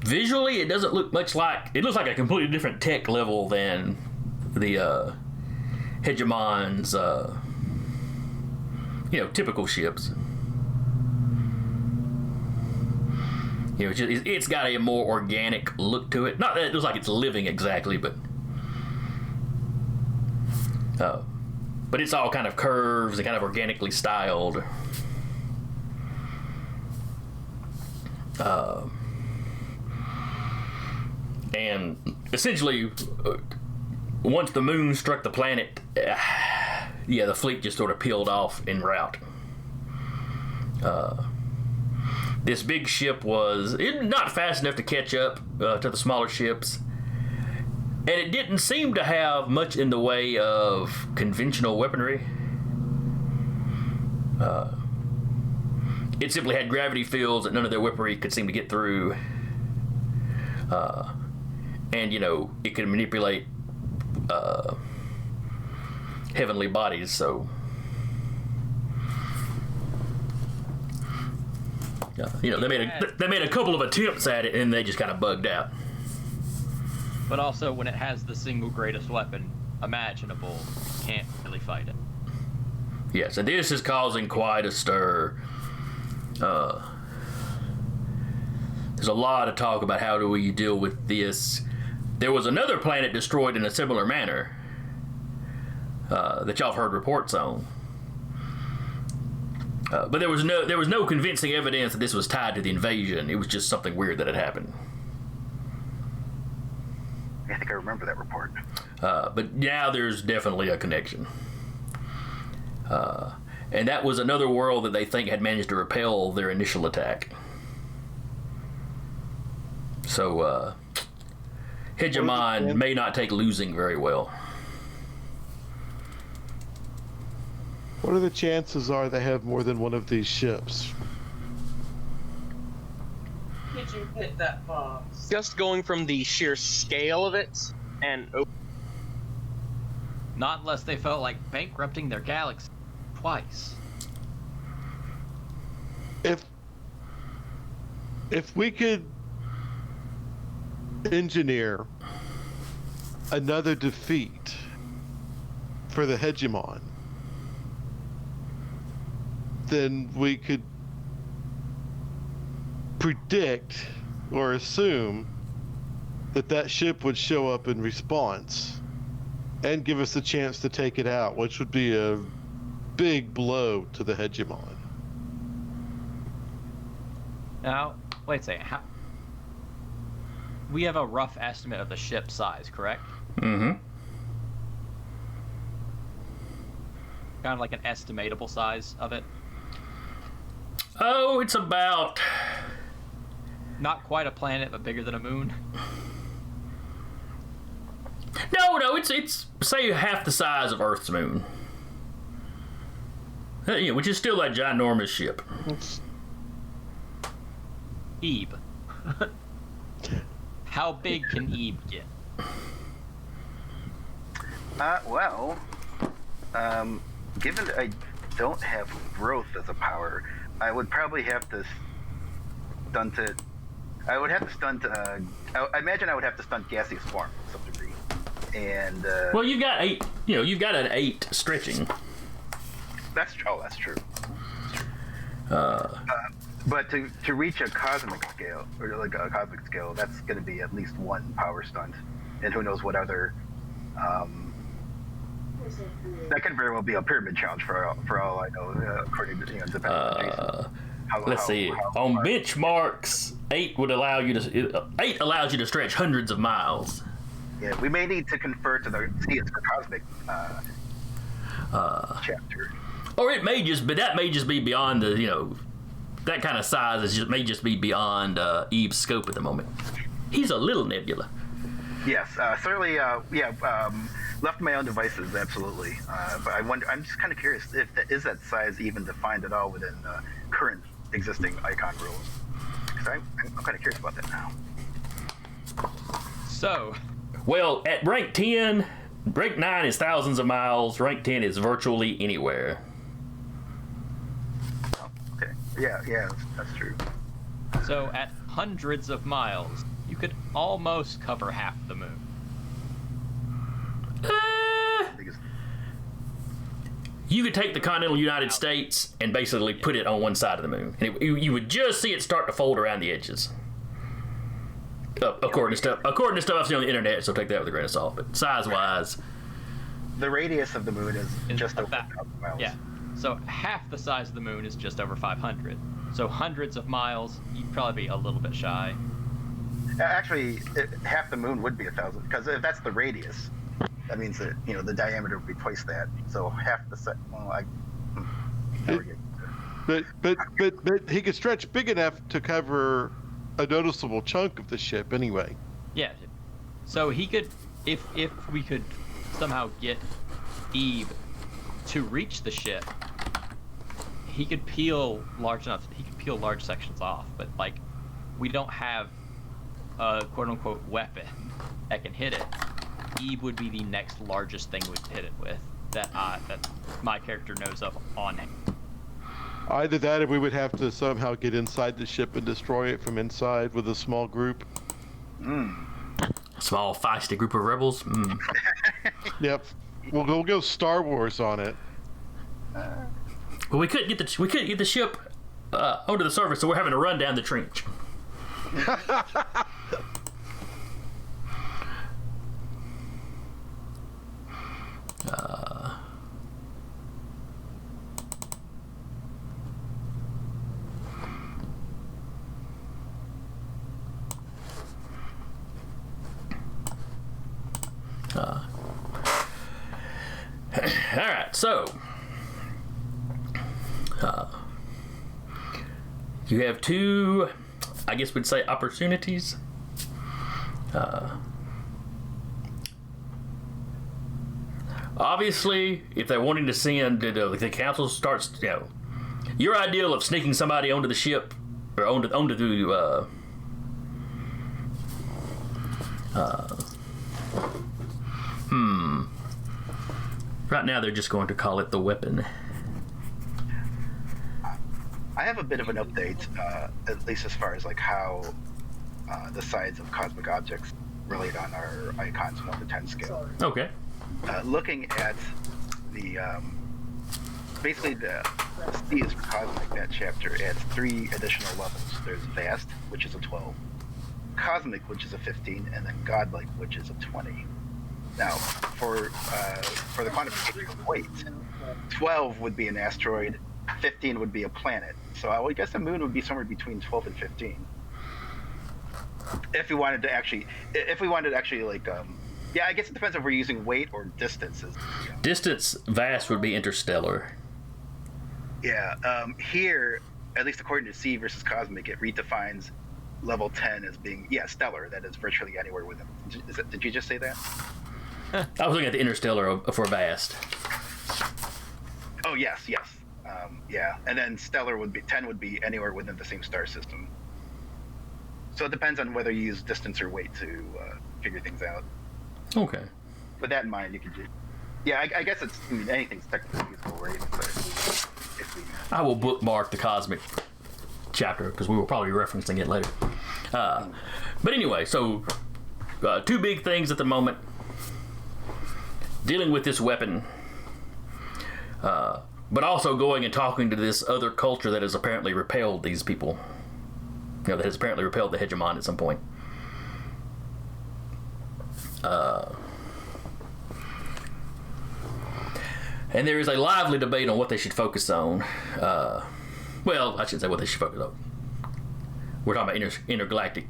Visually, it doesn't look much like. It looks like a completely different tech level than the Hegemon's, typical ships. You know, it's got a more organic look to it. Not that it looks like it's living exactly, but it's all kind of curves and kind of organically styled. And essentially, once the moon struck the planet, the fleet just sort of peeled off en route. This big ship was not fast enough to catch up to the smaller ships, and it didn't seem to have much in the way of conventional weaponry. It simply had gravity fields that none of their weaponry could seem to get through. And, you know, it could manipulate heavenly bodies, so... you know, they made a couple of attempts at it, and they just kind of bugged out. But also, when it has the single greatest weapon imaginable, you can't really fight it. Yes, and this is causing quite a stir. There's a lot of talk about how do we deal with this. There was another planet destroyed in a similar manner that y'all have heard reports on. But there was no convincing evidence that this was tied to the invasion. It was just something weird that had happened. I think I remember that report. But now there's definitely a connection. And that was another world that they think had managed to repel their initial attack. So, Hegemon may not take losing very well. What are the chances are they have more than one of these ships? Did you hit that box? Just going from the sheer scale of it, and Not unless they felt like bankrupting their galaxy twice. If we could engineer another defeat for the Hegemon, then we could predict or assume that ship would show up in response and give us a chance to take it out, which would be a big blow to the Hegemon. Now, wait a second. We have a rough estimate of the ship size, correct? Mm-hmm. Kind of like an estimatable size of it. Oh, it's about... Not quite a planet, but bigger than a moon. No, it's say half the size of Earth's moon. Yeah, which is still a ginormous ship. Ebe. How big can Ebe get? Given that I don't have growth as a power, I would probably have to stunt it. I would have to stunt. I imagine I would have to stunt gaseous form to some degree. And well, you've got 8. You know, you've got an 8 stretching. That's true. But to reach a cosmic scale, or like a cosmic scale, that's going to be at least one power stunt, and who knows what other. That could very well be a pyramid challenge for all I know, according to depending on Jason. Let's see. On benchmarks, 8 would allow you to. 8 allows you to stretch hundreds of miles. Yeah, we may need to confer to the it's for cosmic chapter. Or it may just, but that may just be beyond the, you know, that kind of size may just be beyond Eve's scope at the moment. He's a little nebula. Yes, certainly. Left to my own devices, absolutely. But I'm just kind of curious if is that size even defined at all within current existing icon rules? Because I'm kind of curious about that now. So, well, at rank 10, rank 9 is thousands of miles. Rank 10 is virtually anywhere. Oh, okay. Yeah, that's true. So at hundreds of miles, you could almost cover half the moon. You could take the continental United States and basically put it on one side of the moon. And you would just see it start to fold around the edges. According to stuff I've seen on the internet, so take that with a grain of salt. But size-wise, The radius of the moon is just over about- 1,000 miles. Yeah. So half the size of the moon is just over 500. So hundreds of miles, you'd probably be a little bit shy. Actually, half the moon would be 1,000, because if that's the radius, that means that the diameter would be twice that. So half the set. Well, But he could stretch big enough to cover a noticeable chunk of the ship anyway. Yeah. So he could, if we could somehow get Eve to reach the ship, he could peel large sections off. But like, we don't have a quote unquote weapon that can hit it. Eve would be the next largest thing we'd hit it with that my character knows of on him. Either that, or we would have to somehow get inside the ship and destroy it from inside with a small group. small feisty group of rebels. Yep, we'll go Star Wars on it. Well, we couldn't get the ship onto the surface, so we're having to run down the trench. All right, so you have two, I guess we'd say, opportunities. Obviously, if they're wanting to send, the council starts, your ideal of sneaking somebody onto the ship or onto the right now they're just going to call it the weapon. I have a bit of an update, at least as far as like how the size of cosmic objects relate on our icons 1 to 10 scale. Okay. Looking at the basically the C is for cosmic. That chapter adds 3 additional levels. There's vast, which is a 12, cosmic, which is a 15, and then godlike, which is a 20. Now, for the quantification of weight, 12 would be an asteroid, 15 would be a planet. So I would guess the moon would be somewhere between 12 and 15. If we wanted to actually, like, yeah, I guess it depends if we're using weight or distances. Distance, vast would be interstellar. Yeah, here, at least according to C versus cosmic, it redefines level 10 as being, stellar. That is virtually anywhere within. Did you just say that? I was looking at the interstellar for vast. Oh, yes. Yeah, and then stellar would be 10 would be anywhere within the same star system. So it depends on whether you use distance or weight to figure things out. Okay. With that in mind, you can do. Yeah, I guess anything's technically useful, right? But I will bookmark the cosmic chapter because we will probably be referencing it later. But anyway, so 2 big things at the moment. Dealing with this weapon, but also going and talking to this other culture that has apparently repelled these people. That has apparently repelled the hegemon at some point. And there is a lively debate on what they should focus on. Well, I shouldn't say what they should focus on. We're talking about intergalactic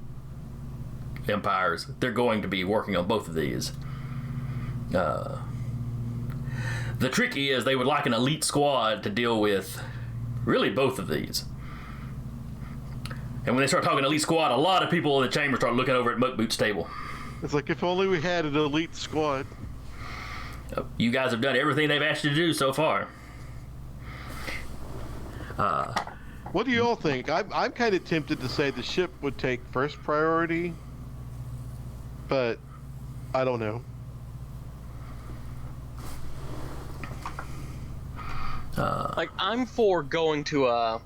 empires. They're going to be working on both of these. The trick is they would like an elite squad to deal with really both of these. And when they start talking elite squad, a lot of people in the chamber start looking over at Muckboot's table. It's like, if only we had an elite squad. You guys have done everything they've asked you to do so far. What do you all think? I'm kind of tempted to say the ship would take first priority, but I don't know. Like, I'm for going to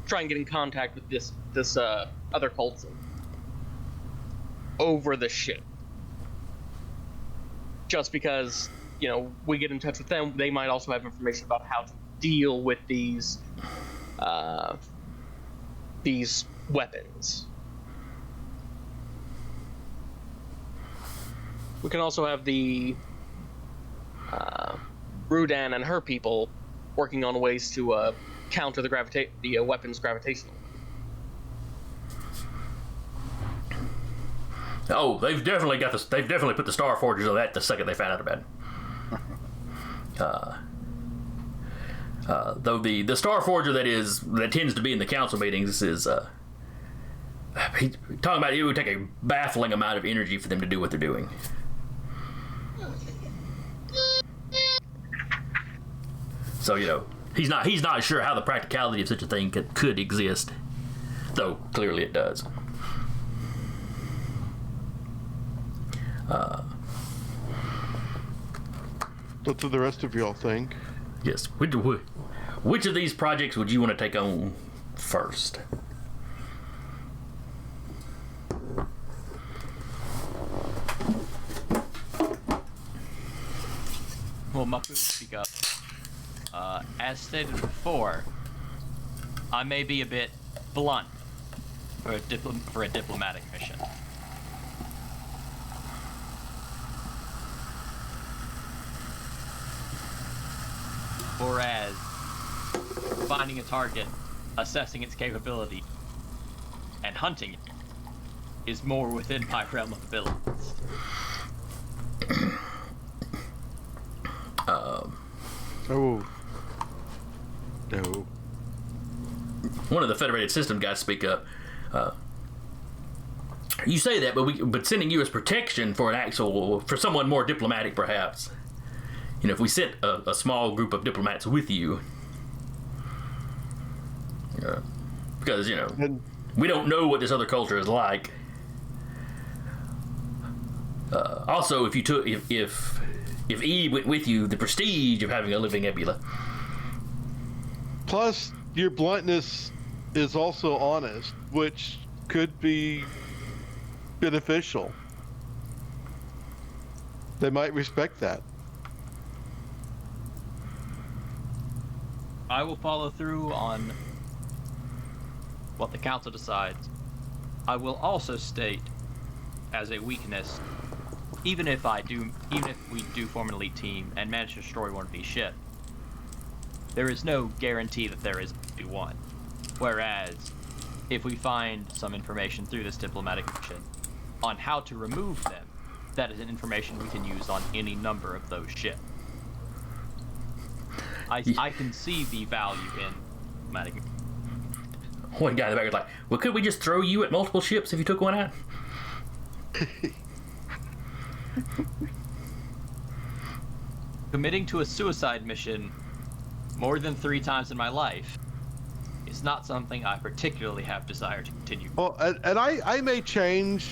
try and get in contact with this other cult over the ship. Just because, we get in touch with them, they might also have information about how to deal with these weapons. We can also have the Rudan and her people working on ways to counter the weapons gravitational. Oh, they've definitely got this. They've definitely put the Star Forgers on that the second they found out about it. Though the Star Forger that tends to be in the council meetings is talking about it would take a baffling amount of energy for them to do what they're doing. So he's not sure how the practicality of such a thing could exist, though clearly it does. What do the rest of y'all think? Yes. Which of these projects would you want to take on first? Well, Mapu, speak up. As stated before, I may be a bit blunt for a diplomatic mission. Whereas finding a target, assessing its capability, and hunting it is more within my realm of abilities. Oh. No. One of the Federated System guys speak up. You say that, but sending you as protection for someone more diplomatic, perhaps. If we sent a small group of diplomats with you, because we don't know what this other culture is like. Also, if Eve went with you, the prestige of having a living Nebula. Plus, your bluntness is also honest, which could be beneficial. They might respect that. I will follow through on what the council decides. I will also state, as a weakness, even if we do form an elite team and manage to destroy one of these ships, there is no guarantee that there is only one. Whereas, if we find some information through this diplomatic mission on how to remove them, that is an information we can use on any number of those ships. I can see the value in diplomatic. One guy in the back was like, well, could we just throw you at multiple ships if you took one out? Committing to a suicide mission more than 3 times in my life is not something I particularly have desire to continue. Well, and I may change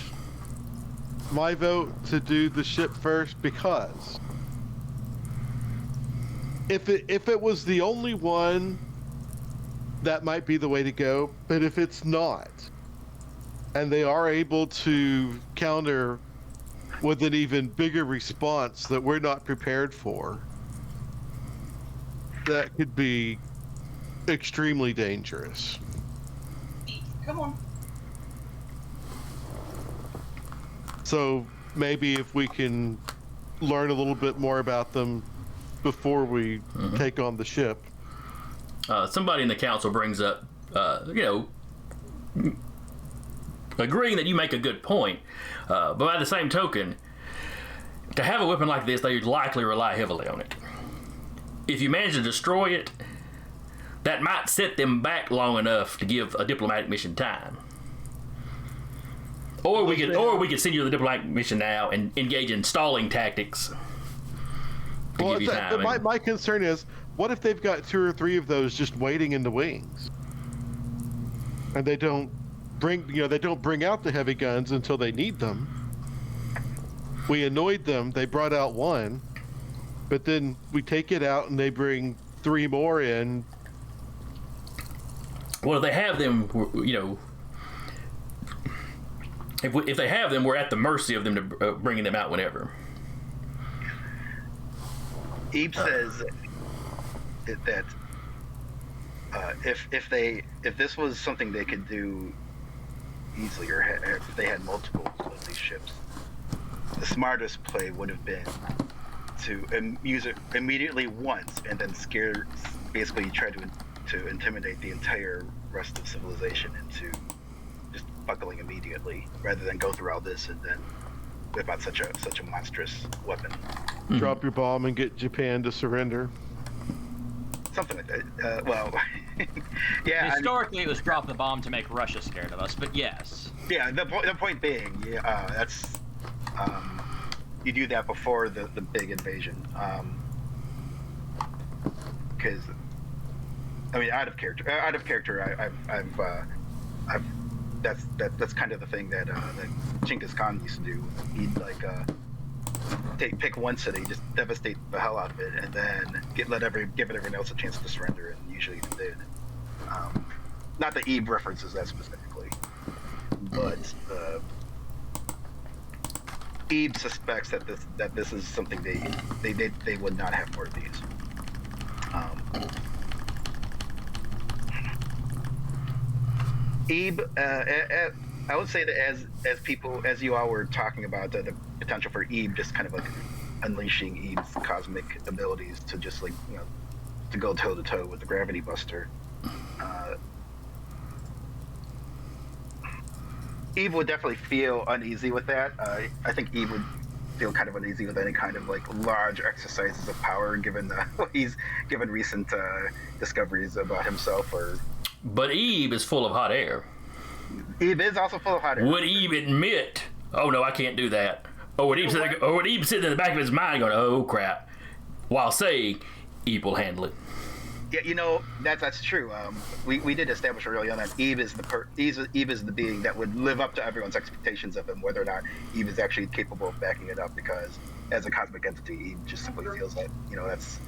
my vote to do the ship first, because if it was the only one, that might be the way to go. But if it's not, and they are able to counter with an even bigger response that we're not prepared for, that could be extremely dangerous. Come on. So maybe if we can learn a little bit more about them before we take on the ship. Somebody in the council brings up, agreeing that you make a good point, but by the same token, to have a weapon like this, they would likely rely heavily on it. If you manage to destroy it, that might set them back long enough to give a diplomatic mission time. Or we could send you the diplomatic mission now and engage in stalling tactics to give you time. My concern is, what if they've got 2 or 3 of those just waiting in the wings, and they don't bring out the heavy guns until they need them? We annoyed them. They brought out 1, but then we take it out and they bring 3 more in. Well, if they have them, if they have them, we're at the mercy of them to bringing them out whenever. Eve says that if this was something they could do easily, or if they had multiple of these ships, smartest play would have been to use it immediately once and then basically try to intimidate the entire rest of civilization into just buckling immediately, rather than go through all this and then whip out such a monstrous weapon. Drop your bomb and get Japan to surrender. Something like that. Well, yeah. Historically, it was drop the bomb to make Russia scared of us, but yes. Yeah, the point being, that's you do that before the big invasion, because I mean, out of character, I've that's kind of the thing that Genghis Khan used to do. He'd like pick one city, just devastate the hell out of it, and then give everyone else a chance to surrender, and usually they did. Not that Ebe references that specifically, but Ebe suspects that this is something they would not have more of these. Ebe, I would say that as you all were talking about the potential for Ebe, just kind of like unleashing Ebe's cosmic abilities to just like, you know, to go toe to toe with the Gravity Buster. Ebe would definitely feel uneasy with that. I think Ebe would feel kind of uneasy with any kind of like large exercises of power, given recent discoveries about himself. But Ebe is full of hot air. Ebe is also full of hot air. Would Ebe admit, "Oh no, I can't do that"? Or would Ebe sit in the back of his mind going, "Oh crap," while saying, "Ebe will handle it"? Yeah, you know, that's true. We did establish early on that Ebe is the being that would live up to everyone's expectations of him, whether or not Ebe is actually capable of backing it up, because as a cosmic entity, Ebe just simply feels that, you know, that's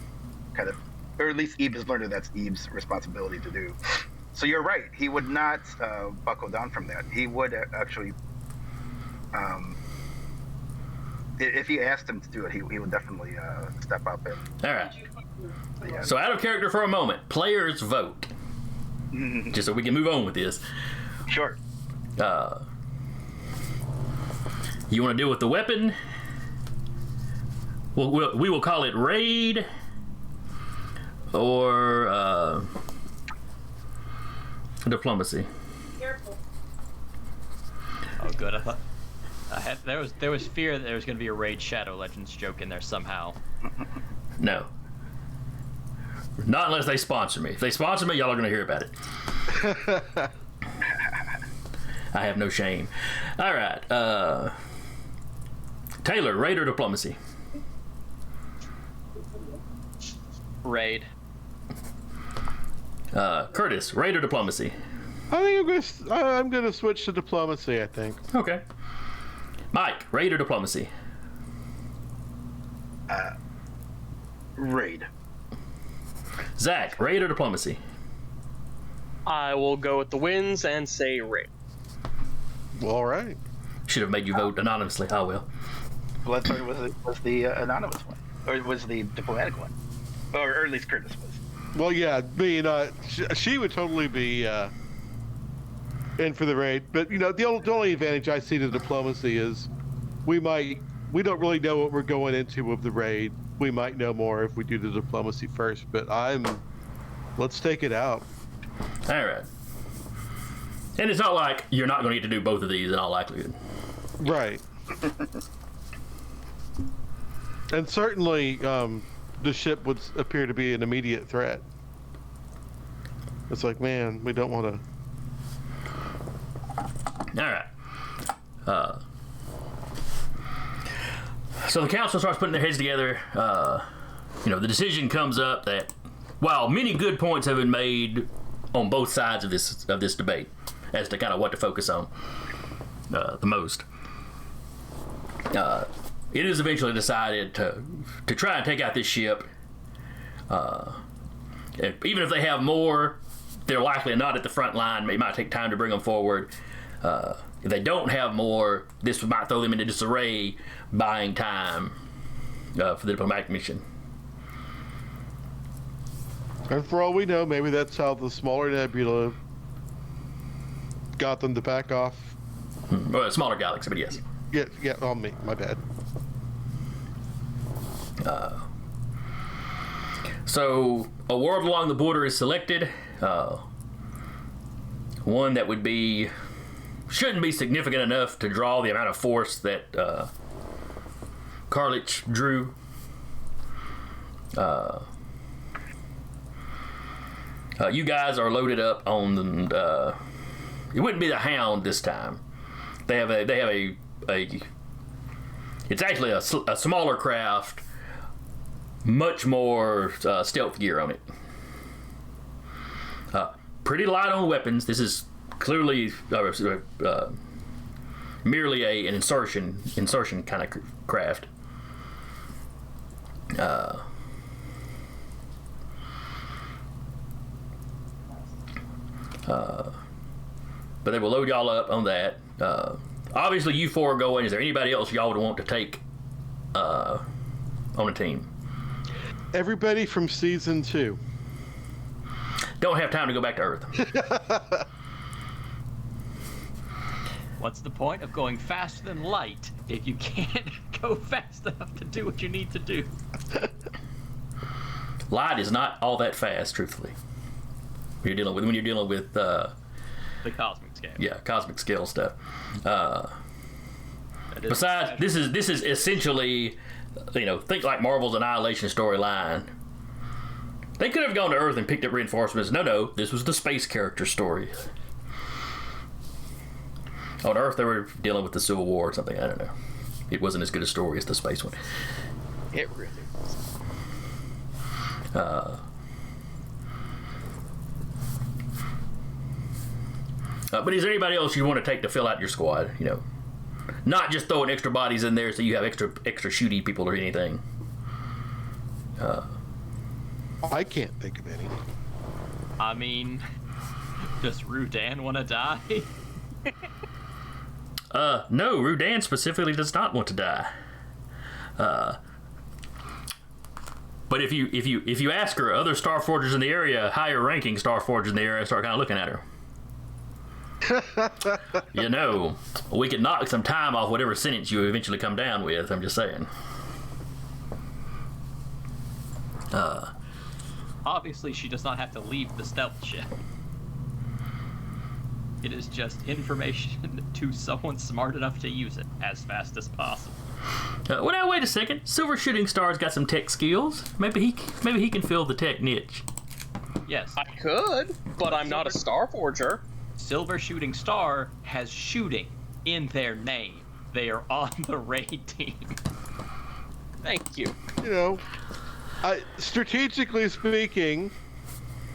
kind of, or at least Ebe has learned that that's Ebe's responsibility to do. So you're right. He would not buckle down from that. He would actually, if you asked him to do it, he would definitely step up and. All right. Yeah. So out of character for a moment, players vote. Just so we can move on with this. Sure. You want to deal with the weapon? We will call it raid, or diplomacy. Careful. Oh, good. I thought there was fear that there was going to be a raid Shadow Legends joke in there somehow. No. Not unless they sponsor me. If they sponsor me, y'all are going to hear about it. I have no shame. All right. Taylor, raid or diplomacy? Raid. Curtis, raid or diplomacy? I think I'm gonna switch to diplomacy. I think. Okay. Mike, raid or diplomacy? Raid. Zach, raid or diplomacy? I will go with the wins and say raid. Well, all right. Should have made you vote anonymously. I will. Bloodthorn was the anonymous one, or was the diplomatic one, or at least Curtis was. Well, yeah, she would totally be in for the raid. But you know, the only advantage I see to diplomacy is we don't really know what we're going into with the raid. We might know more if we do the diplomacy first. But let's take it out. All right. And it's not like you're not going to get to do both of these in all likelihood. Right. And certainly, the ship would appear to be an immediate threat. It's like, man, we don't want to. All right. So the council starts putting their heads together. The decision comes up that while many good points have been made on both sides of this debate as to kind of what to focus on the most, it is eventually decided to try and take out this ship. And even if they have more, they're likely not at the front line. It might take time to bring them forward. If they don't have more, this might throw them into disarray, buying time for the diplomatic mission. And for all we know, maybe that's how the smaller Nebula got them to back off. Well, a smaller galaxy, but yes. Yeah, on me. My bad. So a world along the border is selected. One that shouldn't be significant enough to draw the amount of force that Karlich drew. You guys are loaded up on it wouldn't be the Hound this time. They have a it's actually a smaller craft, much more stealth gear on it. Pretty light on weapons. This is clearly merely an insertion kind of craft. But they will load y'all up on that. Obviously, you four are going. Is there anybody else y'all would want to take on a team? Everybody from season 2. Don't have time to go back to Earth. What's the point of going faster than light if you can't go fast enough to do what you need to do? Light is not all that fast, truthfully. When you're dealing with the cosmic scale. Yeah, cosmic scale stuff. Besides, this is essentially, think like Marvel's Annihilation storyline. They could have gone to Earth and picked up reinforcements. No, this was the space character story. On Earth, they were dealing with the Civil War or something. I don't know. It wasn't as good a story as the space one. It really was. But is there anybody else you want to take to fill out your squad? Not just throwing extra bodies in there so you have extra shooty people or anything. I can't think of any. I mean, does Rudan want to die? No, Rudan specifically does not want to die. But if you ask her, other Starforgers in the area, higher ranking Starforgers in the area, start kind of looking at her. We could knock some time off whatever sentence you eventually come down with. I'm just saying. Obviously, she does not have to leave the stealth ship. It is just information to someone smart enough to use it as fast as possible. Well, now wait a second. Silver Shooting Star's got some tech skills. Maybe he can fill the tech niche. Yes, I could, but I'm not a Star Forger. Silver Shooting Star has shooting in their name. They are on the raid team. Thank you. Strategically speaking,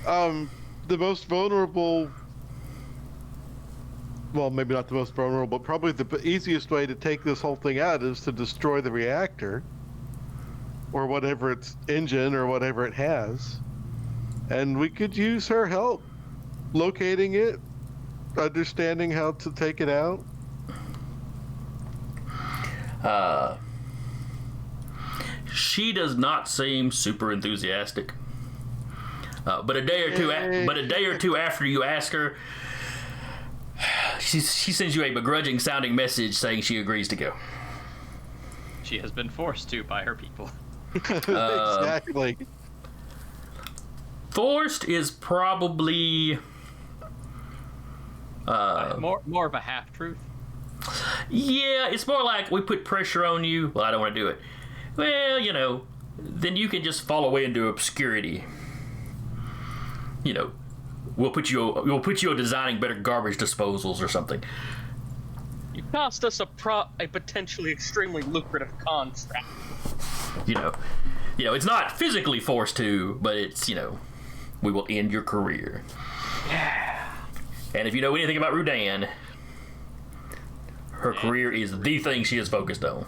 the most vulnerable, well, maybe not the most vulnerable, but probably the easiest way to take this whole thing out is to destroy the reactor or whatever its engine or whatever it has. And we could use her help locating it, understanding how to take it out. She does not seem super enthusiastic. But a day or two after you ask her, she sends you a begrudging sounding message saying she agrees to go. She has been forced to by her people. Exactly. Forced is probably more of a half truth. Yeah, it's more like we put pressure on you. Well, I don't want to do it. Well, then you can just fall away into obscurity. We'll put you on designing better garbage disposals or something. You cost us a potentially extremely lucrative contract. It's not physically forced to, but it's we will end your career. Yeah. And if you know anything about Rudan, her career is the thing she is focused on.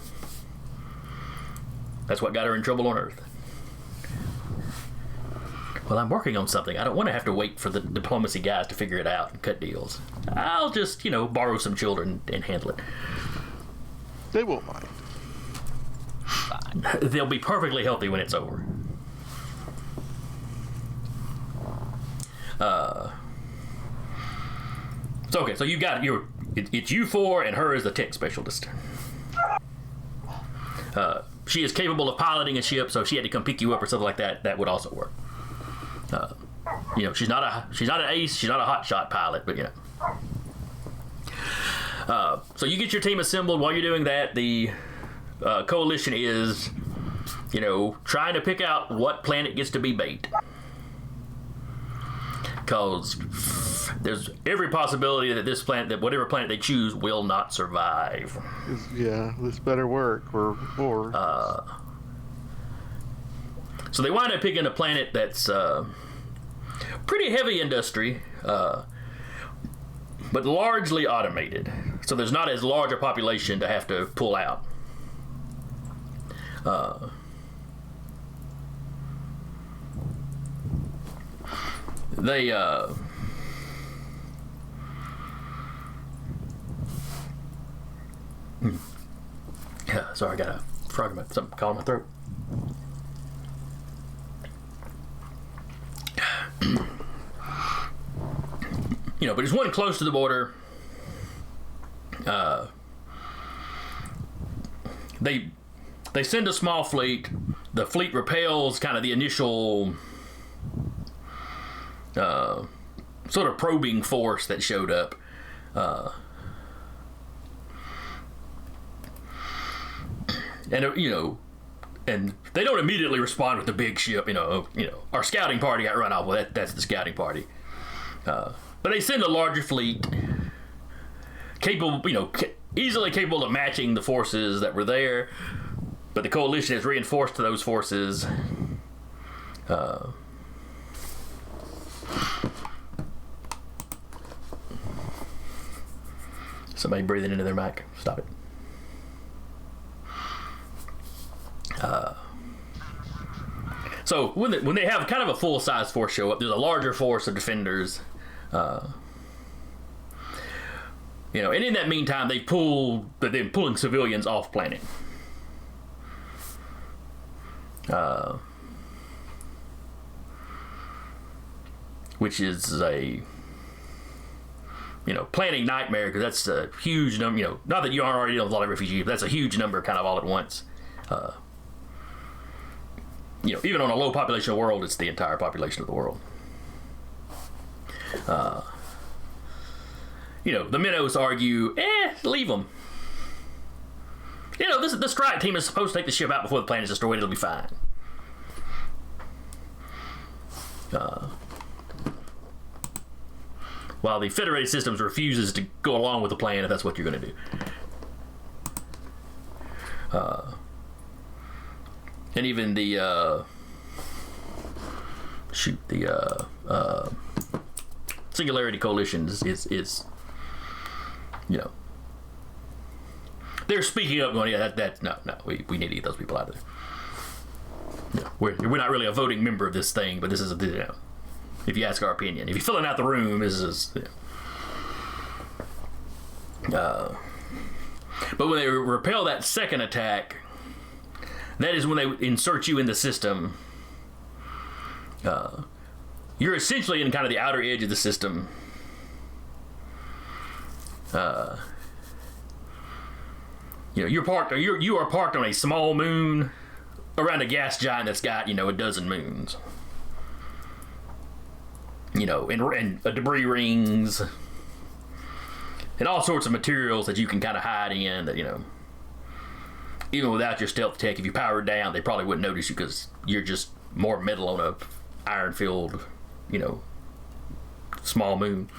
That's what got her in trouble on Earth. Well, I'm working on something. I don't want to have to wait for the diplomacy guys to figure it out and cut deals. I'll just, borrow some children and handle it. They won't mind. Fine. They'll be perfectly healthy when it's over. So you got it's you four and her as the tech specialist. she is capable of piloting a ship, so if she had to come pick you up or something like that, that would also work. She's not an ace, she's not a hotshot pilot, but so you get your team assembled. While you're doing that, the coalition is, trying to pick out what planet gets to be bait. Because there's every possibility that that whatever planet they choose will not survive. Yeah, this better work, or. So they wind up picking a planet that's pretty heavy industry, but largely automated. So there's not as large a population to have to pull out. They yeah, sorry, I got a frog in something caught in my throat. But there's one close to the border. They send a small fleet. The fleet repels kind of the initial sort of probing force that showed up. And they don't immediately respond with the big ship. Our scouting party got run off. Well, that's the scouting party. But they send a larger fleet, capable, easily capable of matching the forces that were there. But the coalition has reinforced those forces. Somebody breathing into their mic. Stop it. So when they have kind of a full-size force show up, there's a larger force of defenders. And in that meantime, they've been pulling civilians off planet. Which is a planning nightmare, because that's a huge number. Not that you aren't already dealing with a lot of refugees, but that's a huge number kind of all at once. Even on a low population world, it's the entire population of the world. The minnows argue, leave them. The strike team is supposed to take the ship out before the planet is destroyed. It'll be fine. While the Federated Systems refuses to go along with the plan if that's what you're going to do. And even the Singularity Coalition is they're speaking up, going, no, we need to get those people out of there. We're not really a voting member of this thing, but this is if you ask our opinion, if you're filling out the room, this is. But when they repel that second attack, that is when they insert you in the system. You're essentially in kind of the outer edge of the system. You are parked on a small moon around a gas giant that's got a dozen moons. And debris rings and all sorts of materials that you can kind of hide in. That even without your stealth tech, if you powered down, they probably wouldn't notice you because you're just more metal on a iron-filled, small moon.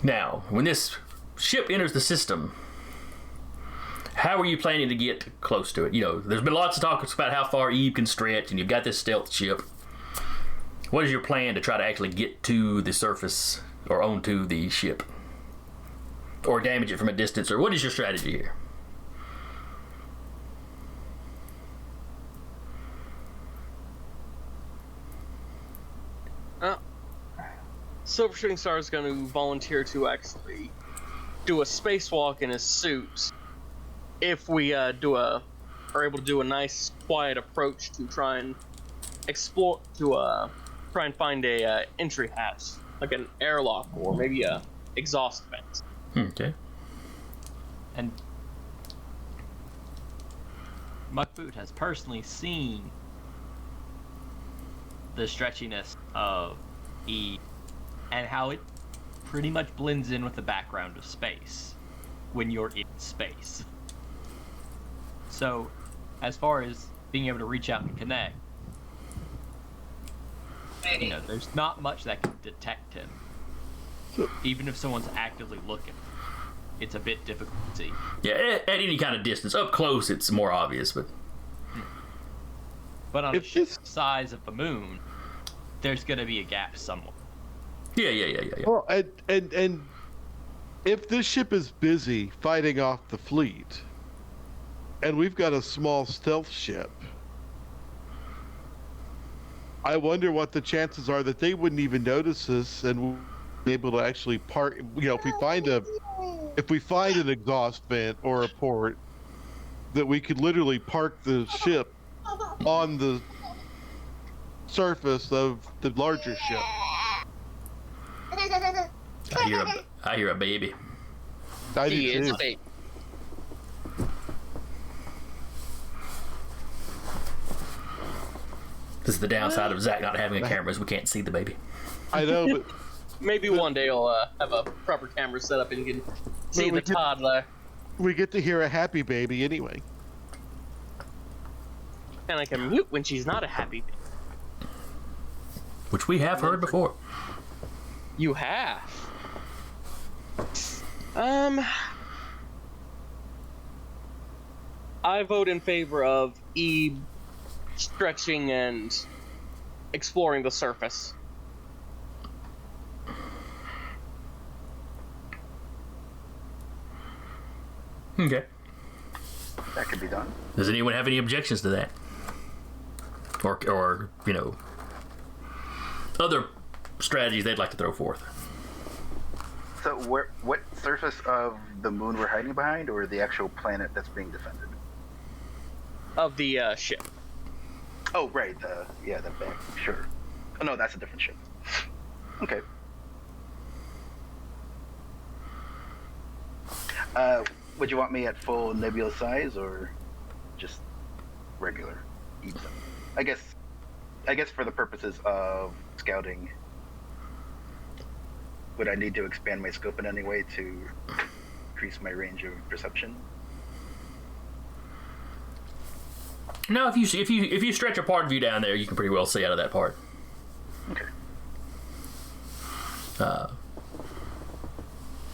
Now, when this ship enters the system, how are you planning to get close to it? There's been lots of talk about how far Eve can stretch, and you've got this stealth ship. What is your plan to try to actually get to the surface or onto the ship? Or damage it from a distance? Or what is your strategy here? Silver Shooting Star is going to volunteer to actually do a spacewalk in his suit if we are able to do a nice quiet approach to try and explore, to try and find a entry hatch, like an airlock or maybe a exhaust vents. Okay. And Muckboot has personally seen the stretchiness of E and how it pretty much blends in with the background of space when you're in space. So, as far as being able to reach out and connect, you know, there's not much that can detect him. Even if someone's actively looking, it's a bit difficult to see. Yeah, at any kind of distance. Up close, it's more obvious, but... But on a ship the size of the moon, there's going to be a gap somewhere. Yeah. Well, and if this ship is busy fighting off the fleet, and we've got a small stealth ship, I wonder what the chances are that they wouldn't even notice us and we'll be able to actually park. You know, if we find an exhaust vent or a port, that we could literally park the ship on the surface of the larger ship. I hear a baby. I do He is too. a baby. This is the downside of Zach not having a camera, is we can't see the baby. I know, but Maybe one day I'll have a proper camera set up and you can see we the toddler. we get to hear a happy baby anyway. And I can mute when she's not a happy baby. Which we have heard before. You have. I vote in favor of E stretching and exploring the surface. Okay. That could be done. Does anyone have any objections to that? Or you know, other strategies they'd like to throw forth? So, what surface of the moon we're hiding behind, or the actual planet that's being defended? Of the ship. Oh, right. The back. Sure. Oh no, that's a different ship. Okay. Would you want me at full Nebula size or just regular? I guess for the purposes of scouting, would I need to expand my scope in any way to increase my range of perception? No, if you stretch a part view down there, you can pretty well see out of that part. Okay.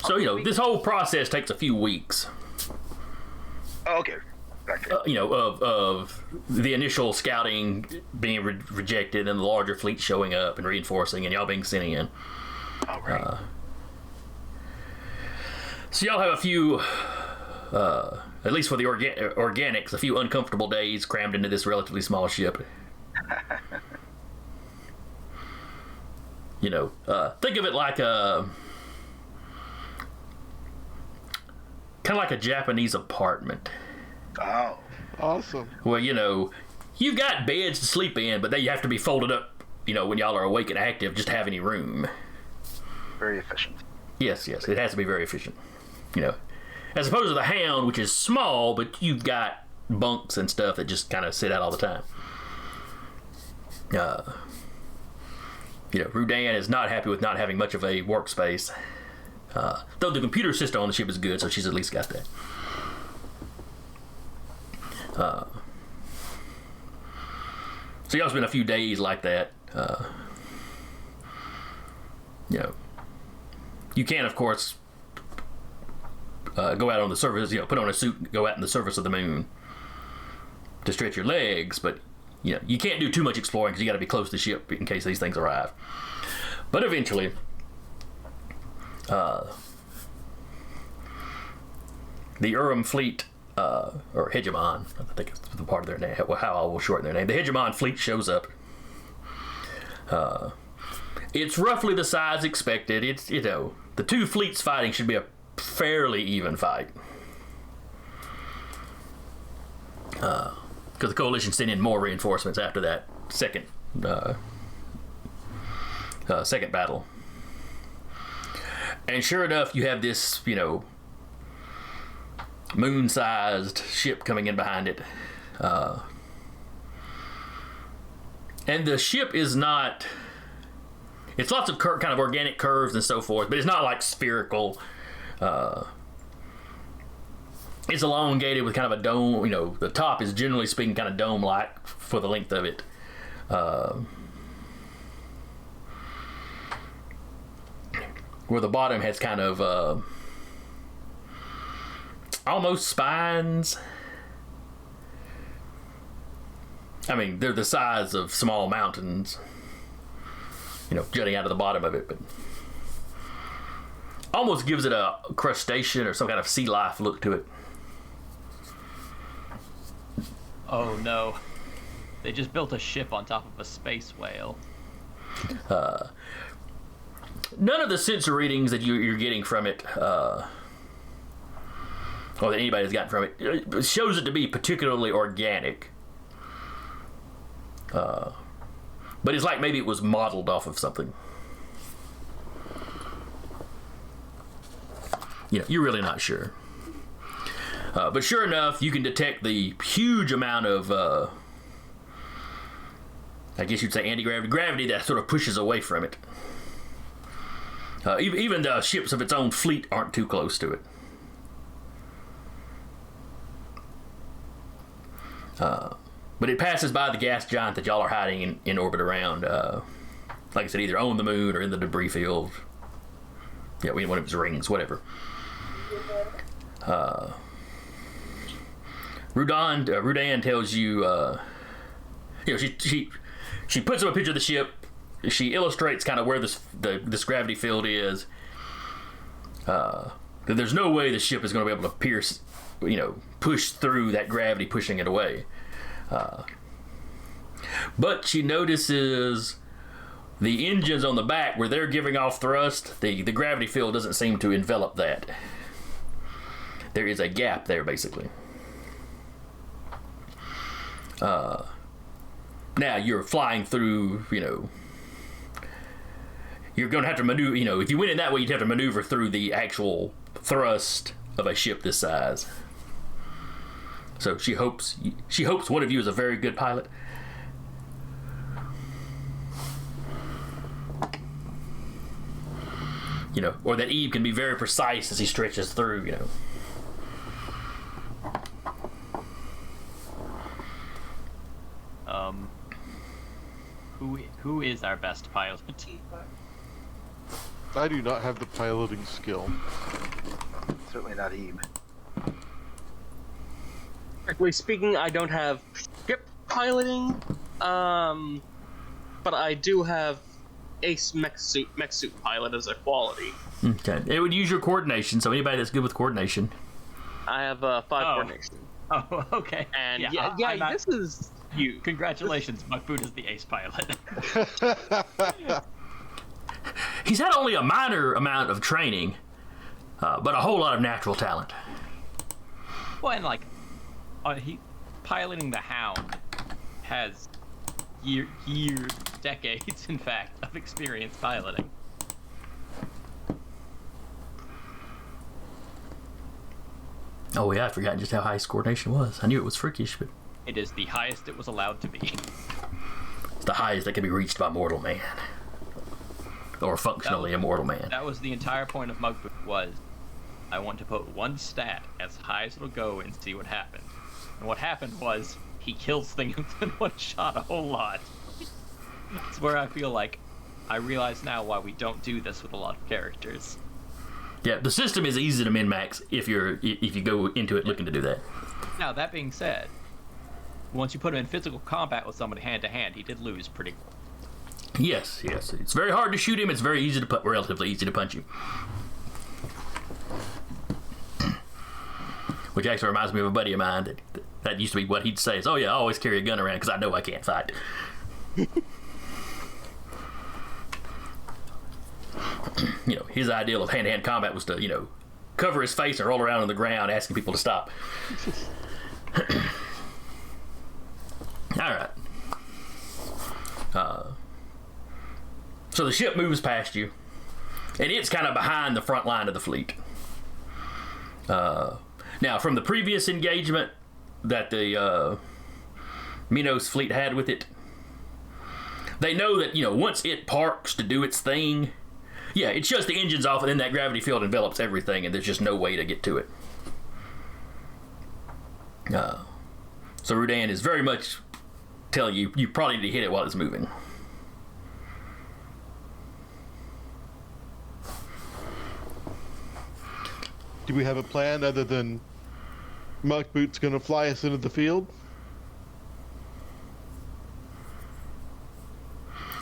So you know, this whole process takes a few weeks. Oh, okay. Gotcha. You know, of the initial scouting being rejected and the larger fleet showing up and reinforcing and y'all being sent in. All right. So y'all have a few, at least for the organics, a few uncomfortable days crammed into this relatively small ship. You know, think of it like kind of like a Japanese apartment. Oh. Awesome. Well, you know, you've got beds to sleep in, but they have to be folded up, you know, when y'all are awake and active, just to have any room. Very efficient. Yes, it has to be very efficient. You know, as opposed to the Hound, which is small, but you've got bunks and stuff that just kind of sit out all the time. You know, Rudan is not happy with not having much of a workspace. Though the computer system on the ship is good, so she's at least got that. So y'all spend a few days like that. You know, you can, of course, go out on the surface, you know, put on a suit and go out on the surface of the moon to stretch your legs, but you know, you can't do too much exploring because you got to be close to the ship in case these things arrive. But eventually, the Urim fleet, or Hegemon, I think it's the part of their name, how I will shorten their name. The Hegemon fleet shows up. It's roughly the size expected. It's, you know, the two fleets fighting should be a fairly even fight. Because the coalition sent in more reinforcements after that second battle. And sure enough, you have this, moon-sized ship coming in behind it. And the ship is not... It's lots of kind of organic curves and so forth, but it's not like spherical. It's elongated with kind of a dome. The top is generally speaking kind of dome-like for the length of it. Where the bottom has kind of almost spines. I mean, they're the size of small mountains, jutting out of the bottom of it, but almost gives it a crustacean or some kind of sea life look to it. Oh no. They just built a ship on top of a space whale. None of the sensor readings that you're getting from it, or that anybody's gotten from it, shows it to be particularly organic. But it's like maybe it was modeled off of something. You're really not sure. But sure enough, you can detect the huge amount of, I guess you'd say gravity that sort of pushes away from it. Even the ships of its own fleet aren't too close to it. But it passes by the gas giant that y'all are hiding in orbit around. Like I said, either on the moon or in the debris field. In one of its rings, whatever. Rudan tells you, she puts up a picture of the ship. She illustrates kind of where this gravity field is. That there's no way the ship is going to be able to pierce, push through that gravity pushing it away. But she notices the engines on the back where they're giving off thrust. The gravity field doesn't seem to envelop that. There is a gap there, basically. Now you're flying through, you're going to have to maneuver, if you went in that way, you'd have to maneuver through the actual thrust of a ship this size. So she hopes one of you is a very good pilot. Or that Eve can be very precise as he stretches through, Who is our best pilot? I do not have the piloting skill. Certainly not Eve. Strictly speaking, I don't have ship piloting, but I do have ace mech suit pilot as a quality. Okay. It would use your coordination, so anybody that's good with coordination. I have 5 coordination. Oh, okay. And this is you. Congratulations, my food is the ace pilot. He's had only a minor amount of training, but a whole lot of natural talent. Well, and he piloting the Hound has years, decades, in fact, of experience piloting. Oh yeah, I forgot just how high his coordination was. I knew it was freakish, but it is the highest it was allowed to be. It's the highest that can be reached by mortal man, or functionally a mortal man. That was the entire point of Mugboot. Was I want to put one stat as high as it'll go and see what happens. And what happened was he kills things in one shot a whole lot. It's where I feel like I realize now why we don't do this with a lot of characters. Yeah, the system is easy to min-max if you go into it looking to do that. Now, that being said, once you put him in physical combat with somebody hand-to-hand, he did lose pretty well. Yes. It's very hard to shoot him. It's very easy to relatively easy to punch you. Which actually reminds me of a buddy of mine that used to be what he'd say is, oh yeah, I always carry a gun around because I know I can't fight. His ideal of hand-to-hand combat was to, cover his face and roll around on the ground asking people to stop. Alright. So the ship moves past you. And it's kind of behind the front line of the fleet. Now, from the previous engagement that the Minos fleet had with it, they know that, once it parks to do its thing, it shuts the engines off, and then that gravity field envelops everything, and there's just no way to get to it. So Rudan is very much telling you, you probably need to hit it while it's moving. Do we have a plan other than Muck Boot's going to fly us into the field?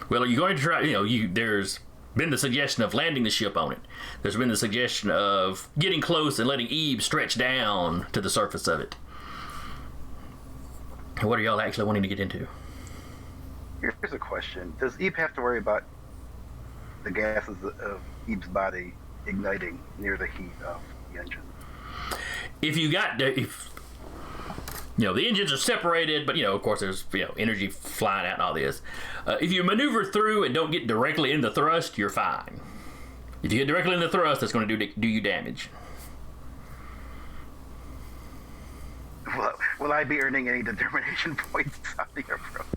Well, you're going to try, there's been the suggestion of landing the ship on it. There's been the suggestion of getting close and letting Eve stretch down to the surface of it. What are y'all actually wanting to get into? Here's a question. Does Eve have to worry about the gases of Eve's body igniting near the heat of the engine? If you got, the engines are separated, but, of course there's, energy flying out and all this. If you maneuver through and don't get directly in the thrust, you're fine. If you get directly in the thrust, that's going to do you damage. Will I be earning any determination points on the approach?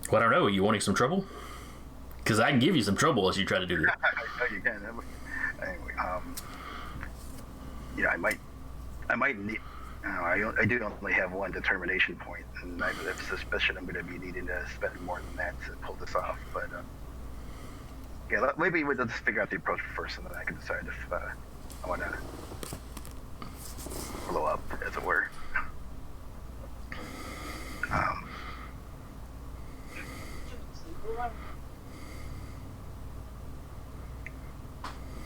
Well, I don't know. Are you wanting some trouble? Because I can give you some trouble as you try to do this. I know you can. Anyway, I might need. I do only have one determination point, and I have suspicion I'm going to be needing to spend more than that to pull this off. But maybe we'll just figure out the approach first, and then I can decide if I want to blow up, as it were.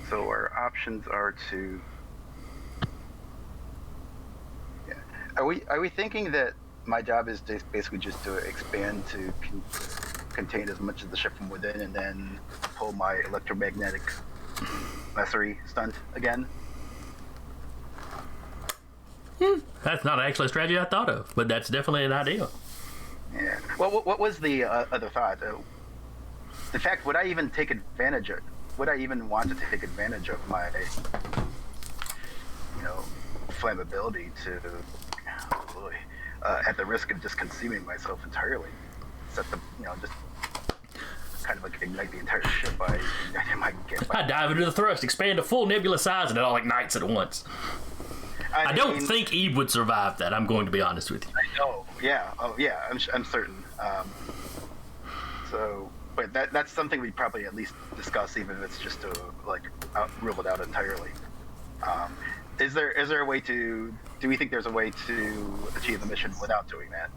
So our options are to. Are we thinking that my job is to basically just to expand to contain as much of the ship from within, and then pull my electromagnetic lessery stunt again? That's not actually a strategy I thought of, but that's definitely an idea. Yeah. Well, what was the other thought? In fact, would I even take advantage of? Would I even want to take advantage of my, flammability to, at the risk of just consuming myself entirely, set the, just kind of like ignite the entire ship by igniting my I dive into the thrust, expand to full nebula size, and it all ignites at once. I don't think Eve would survive that. I'm going to be honest with you. I know. Yeah. Oh, yeah. I'm certain. But that's something we'd probably at least discuss, even if it's just to rule it out entirely. Is there a way to? Do we think there's a way to achieve the mission without doing that?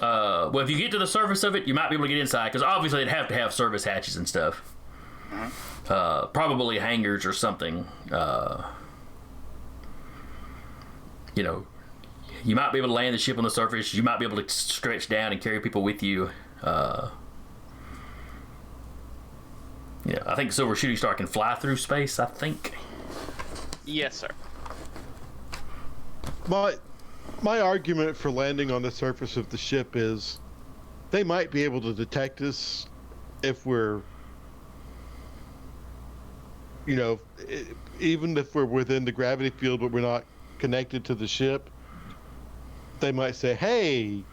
Well, if you get to the surface of it, you might be able to get inside, because obviously they'd have to have service hatches and stuff. Mm-hmm. Probably hangars or something. You might be able to land the ship on the surface. You might be able to stretch down and carry people with you. I think Silver Shooting Star can fly through space, I think. Yes, sir. My argument for landing on the surface of the ship is they might be able to detect us if we're, even if we're within the gravity field but we're not connected to the ship. They might say, hey,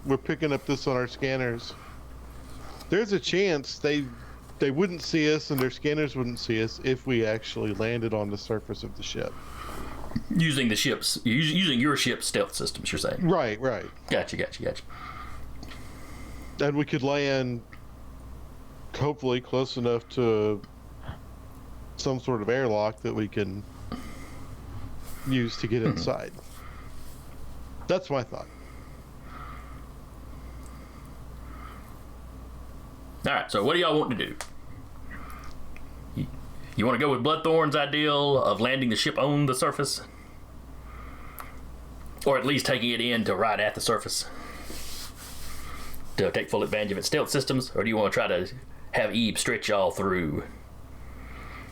we're picking up this on our scanners. There's a chance they wouldn't see us and their scanners wouldn't see us if we actually landed on the surface of the ship. Using your ship's stealth systems, you're saying? Right. Gotcha. And we could land, hopefully, close enough to some sort of airlock that we can use to get inside. That's my thought. Alright, so what do y'all want to do? You want to go with Bloodthorn's ideal of landing the ship on the surface? Or at least taking it in to right at the surface? To take full advantage of its stealth systems? Or do you want to try to have Eve stretch y'all through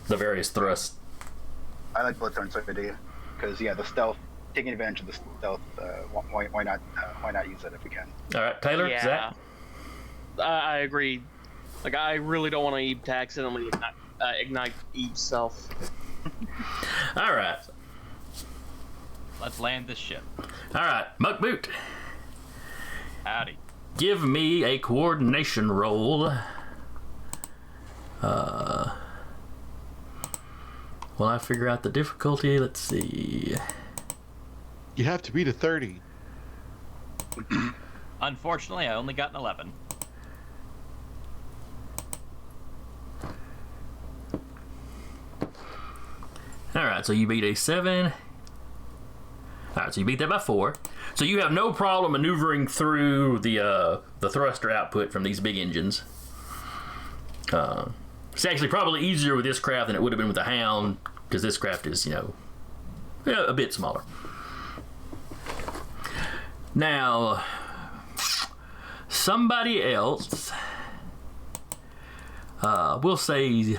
the various thrusts? I like Bloodthorn's idea. Because, the stealth, taking advantage of the stealth, why not use it if we can? Alright, Taylor, Yeah. Zach? I agree. Like, I really don't want Eve to accidentally ignite Eve's self. All right. Let's land this ship. All right, Muck Boot. Howdy. Give me a coordination roll. While I figure out the difficulty, let's see. You have to beat a 30. Unfortunately, I only got an 11. Alright, so you beat a 7. Alright, so you beat that by 4. So you have no problem maneuvering through the thruster output from these big engines. It's actually probably easier with this craft than it would have been with the Hound, because this craft is, a bit smaller. Now, somebody else, we'll say,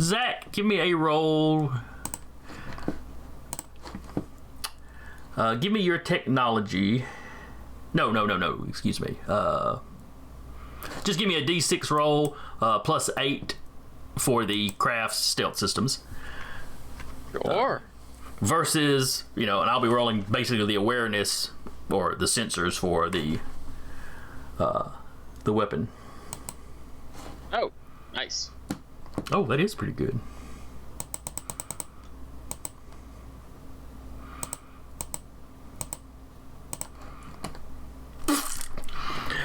Zach, give me a roll. Give me your technology. No, excuse me. Just give me a D6 roll, plus 8 for the craft's stealth systems. Sure. Versus, and I'll be rolling basically the awareness or the sensors for the weapon. Oh, nice. Oh, that is pretty good.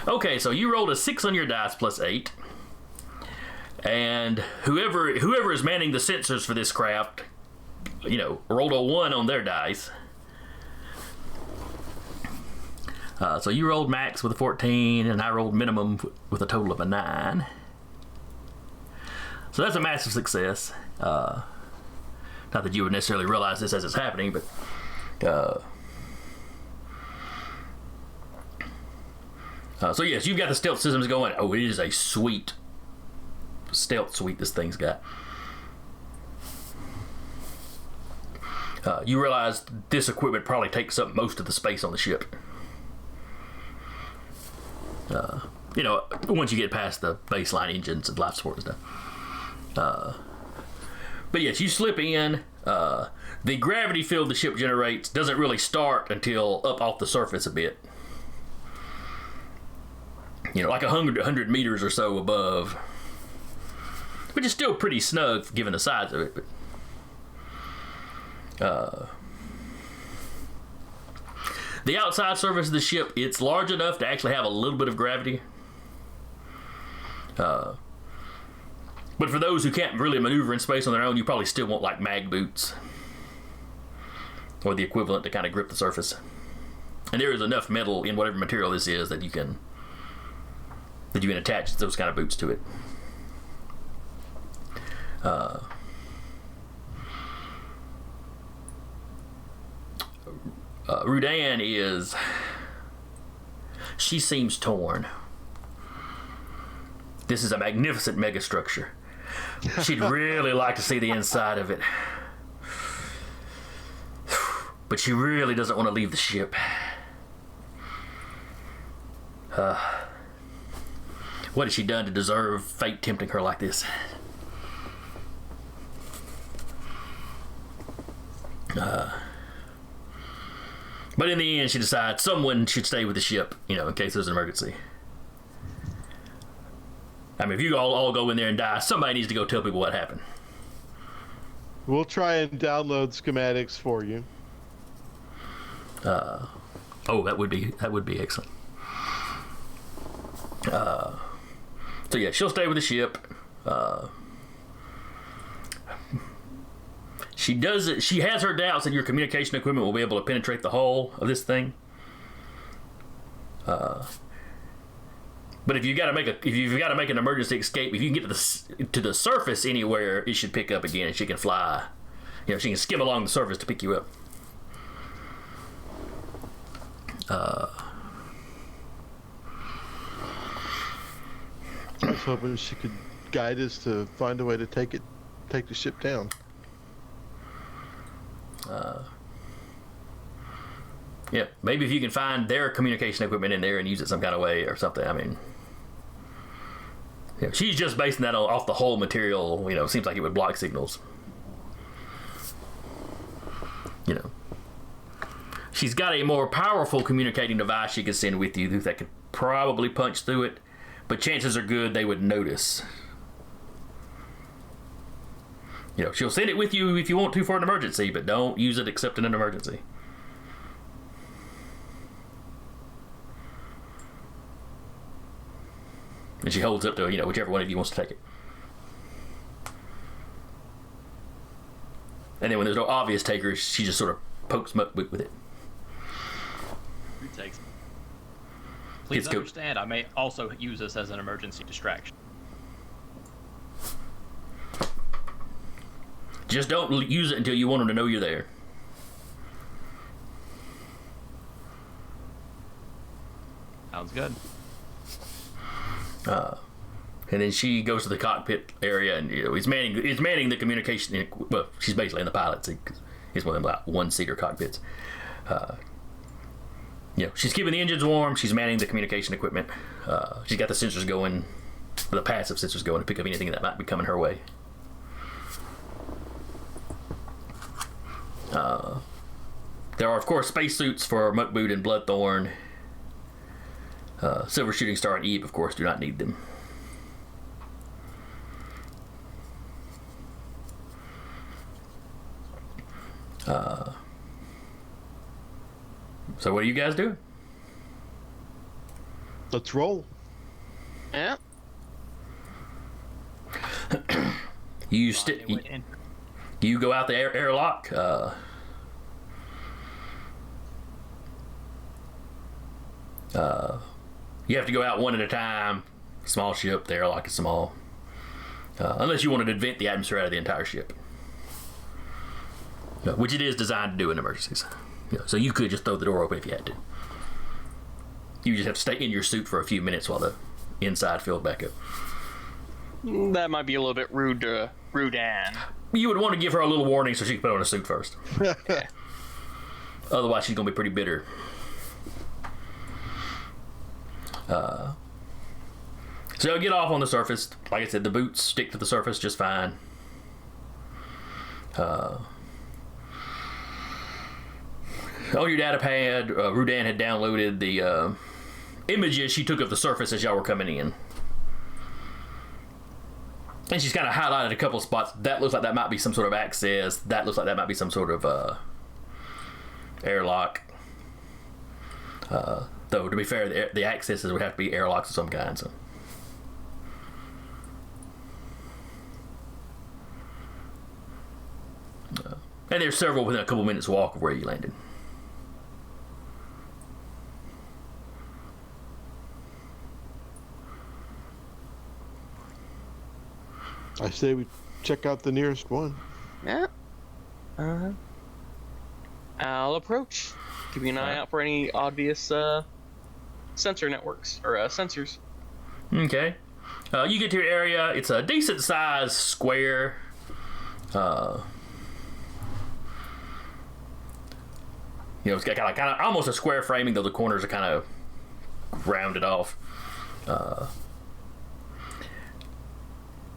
Okay, so you rolled a 6 on your dice plus 8. And whoever is manning the sensors for this craft, rolled a 1 on their dice. So you rolled max with a 14, and I rolled minimum with a total of a 9. So that's a massive success. Not that you would necessarily realize this as it's happening, but... so yes, you've got the stealth systems going. Oh, it is a sweet stealth suite this thing's got. You realize this equipment probably takes up most of the space on the ship. Once you get past the baseline engines and life support and stuff. But yes, you slip in. The gravity field the ship generates doesn't really start until up off the surface a bit. Like 100 meters or so above. Which is still pretty snug given the size of it. But, the outside surface of the ship, it's large enough to actually have a little bit of gravity. But for those who can't really maneuver in space on their own, you probably still want like mag boots. Or the equivalent to kind of grip the surface. And there is enough metal in whatever material this is that you can attach those kind of boots to it. Rudan she seems torn. This is a magnificent megastructure. She'd really like to see the inside of it. But she really doesn't want to leave the ship. What has she done to deserve fate tempting her like this? But in the end, she decides someone should stay with the ship, in case there's an emergency. I mean, if you all go in there and die, somebody needs to go tell people what happened. We'll try and download schematics for you. That would be excellent. So yeah, she'll stay with the ship. She has her doubts that your communication equipment will be able to penetrate the hull of this thing. But if you've got to make an emergency escape, if you can get to the surface anywhere, it should pick up again, and she can fly. She can skim along the surface to pick you up. I was hoping she could guide us to find a way to take the ship down. Yeah, maybe if you can find their communication equipment in there and use it some kind of way or something. I mean, yeah, she's just basing that off the whole material. You know, seems like it would block signals. You know, she's got a more powerful communicating device she could send with you that could probably punch through it, but chances are good they would notice. You know, she'll send it with you if you want to for an emergency, but don't use it except in an emergency. And she holds up to, you know, whichever one of you wants to take it. And then when there's no obvious takers, she just sort of pokes with it. Who takes it? Please understand, I may also use this as an emergency distraction. Just don't use it until you want them to know you're there. Sounds good. And then she goes to the cockpit area, and you know, he's manning the communication. Well, she's basically in the pilot seat. He's one of them like one-seater cockpits. You know, she's keeping the engines warm. She's manning the communication equipment. She's got the sensors going, the passive sensors going to pick up anything that might be coming her way. There are, of course, spacesuits for Muckboot and Bloodthorn. Silver Shooting Star and Eve, of course, do not need them. So what are you guys doing? Let's roll. Yeah. You go out the airlock. You have to go out one at a time. Small ship, the airlock is small. Unless you wanted to vent the atmosphere out of the entire ship. Which it is designed to do in emergencies. So you could just throw the door open if you had to. You just have to stay in your suit for a few minutes while the inside filled back up. That might be a little bit rude to Rudan. You would want to give her a little warning so she can put on a suit first. Otherwise, she's going to be pretty bitter. So you'll get off on the surface. Like I said, the boots stick to the surface just fine. On your data pad, Rudan had downloaded the images she took of the surface as y'all were coming in. And she's kind of highlighted a couple of spots. That looks like that might be some sort of access. That looks like that might be some sort of airlock. Though, to be fair, the accesses would have to be airlocks of some kind. So. And there's several within a couple minutes walk of where you landed. I say we check out the nearest one. Yeah. I'll approach. Keeping an eye out for any obvious sensor networks or sensors. Okay. You get to your area. It's a decent sized square. You know, it's got kind of almost a square framing, though the corners are kind of rounded off.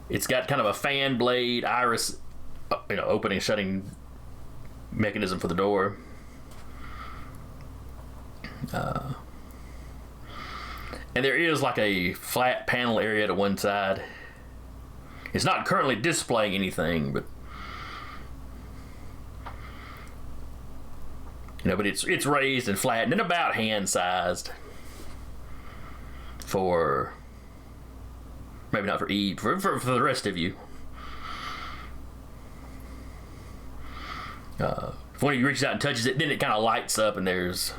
It's got kind of a fan blade iris, opening and shutting mechanism for the door. And there is like a flat panel area to one side. It's not currently displaying anything, but but it's raised and flattened and about hand sized for maybe not for Eve, for the rest of you. If one of you reaches out and touches it, then it kind of lights up, and there's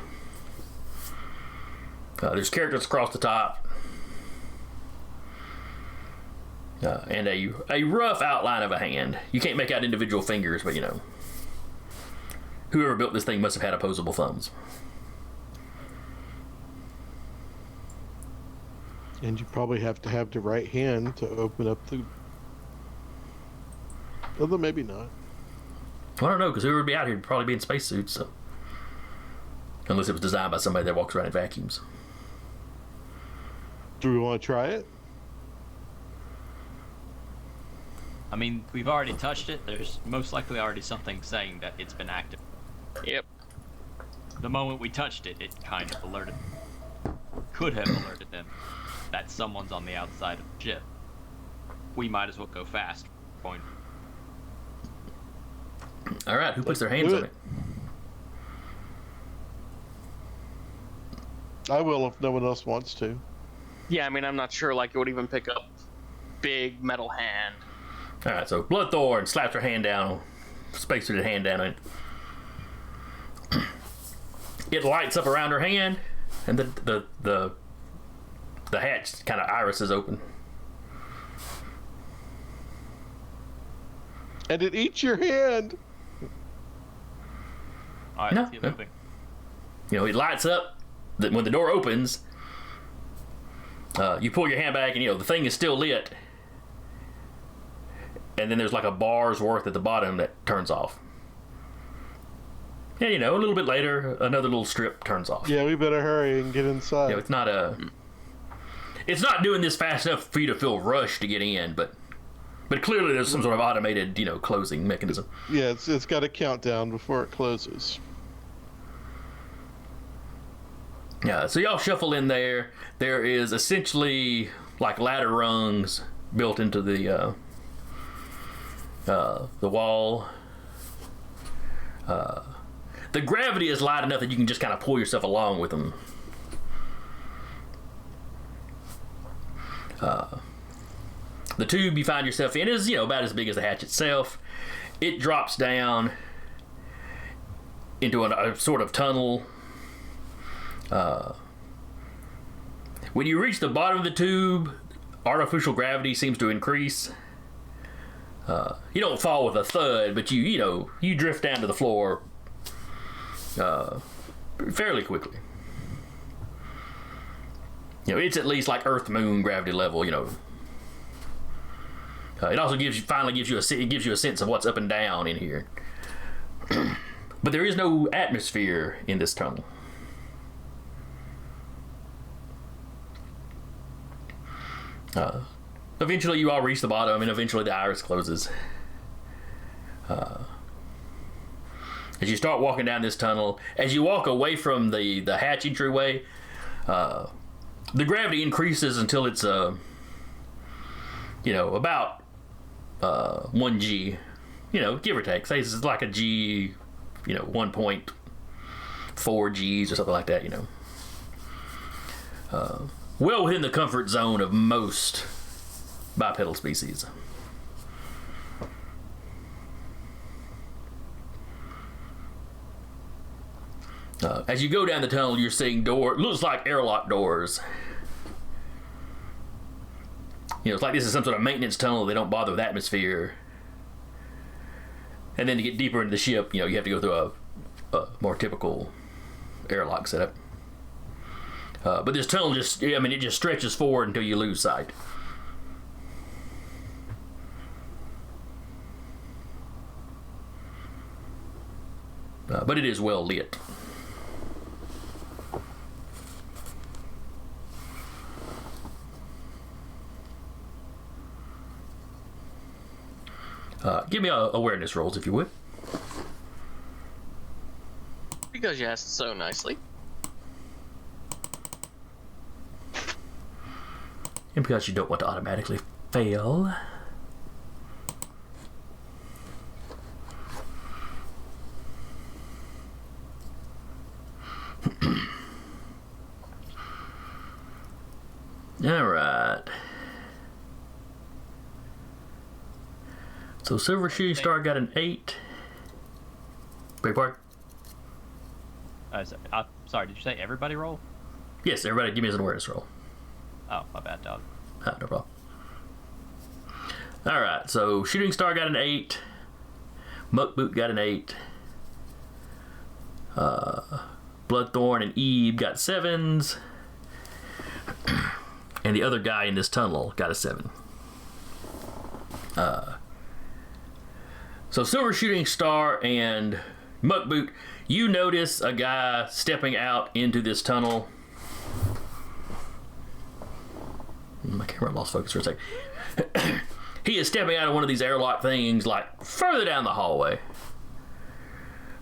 characters across the top, and a rough outline of a hand. You can't make out individual fingers, but whoever built this thing must have had opposable thumbs. And you probably have to have the right hand to open up the... Although maybe not. I don't know, because whoever would be out here would probably be in spacesuits, so... Unless it was designed by somebody that walks around in vacuums. Do we want to try it? I mean, we've already touched it. There's most likely already something saying that it's been active. Yep. The moment we touched it, it kind of alerted. Could have alerted them that someone's on the outside of the ship. We might as well go fast. Point. All right, who puts their hands on it? I will if no one else wants to. Yeah, I mean, I'm not sure, like, it would even pick up big metal hand. All right, so Bloodthorn slaps her hand down, space-suited hand down it. It lights up around her hand, and the hatch kind of irises open. And it eats your hand. All right, let's get moving. You know, it lights up. When the door opens, you pull your hand back, and the thing is still lit. And then there's like a bar's worth at the bottom that turns off. And a little bit later, another little strip turns off. Yeah, we better hurry and get inside. It's not doing this fast enough for you to feel rushed to get in, but clearly there's some sort of automated, closing mechanism. Yeah, it's got a countdown before it closes. Yeah, so y'all shuffle in there. There is essentially like ladder rungs built into the wall. The gravity is light enough that you can just kind of pull yourself along with them. The tube you find yourself in is, about as big as the hatch itself. It drops down into a sort of tunnel. When you reach the bottom of the tube, artificial gravity seems to increase. You don't fall with a thud, but you drift down to the floor fairly quickly. It's at least like Earth-Moon gravity level. It also gives you a sense of what's up and down in here. But there is no atmosphere in this tunnel. Eventually you all reach the bottom, and eventually the iris closes. As you start walking down this tunnel, as you walk away from the hatch entryway, the gravity increases until it's about 1G, give or take. Say it's like a G, 1.4 Gs or something like that, well within the comfort zone of most bipedal species. As you go down the tunnel, you're seeing looks like airlock doors. It's like this is some sort of maintenance tunnel. They don't bother with atmosphere. And then to get deeper into the ship, you have to go through a more typical airlock setup. But this tunnel it just stretches forward until you lose sight. But it is well lit. Give me awareness rolls, if you would. Because you asked so nicely. And because you don't want to automatically fail. All right. So Silver Shooting Star got an 8. Beg your pardon? Sorry, did you say everybody roll? Yes, everybody give me an awareness roll. Oh, my bad, dog. No problem. Alright, so Shooting Star got an 8. Muckboot got an 8. Bloodthorn and Eve got 7s. And the other guy in this tunnel got a 7. So Silver Shooting Star and Muckboot, You notice a guy stepping out into this tunnel. My camera lost focus for a second. He is stepping out of one of these airlock things, like further down the hallway.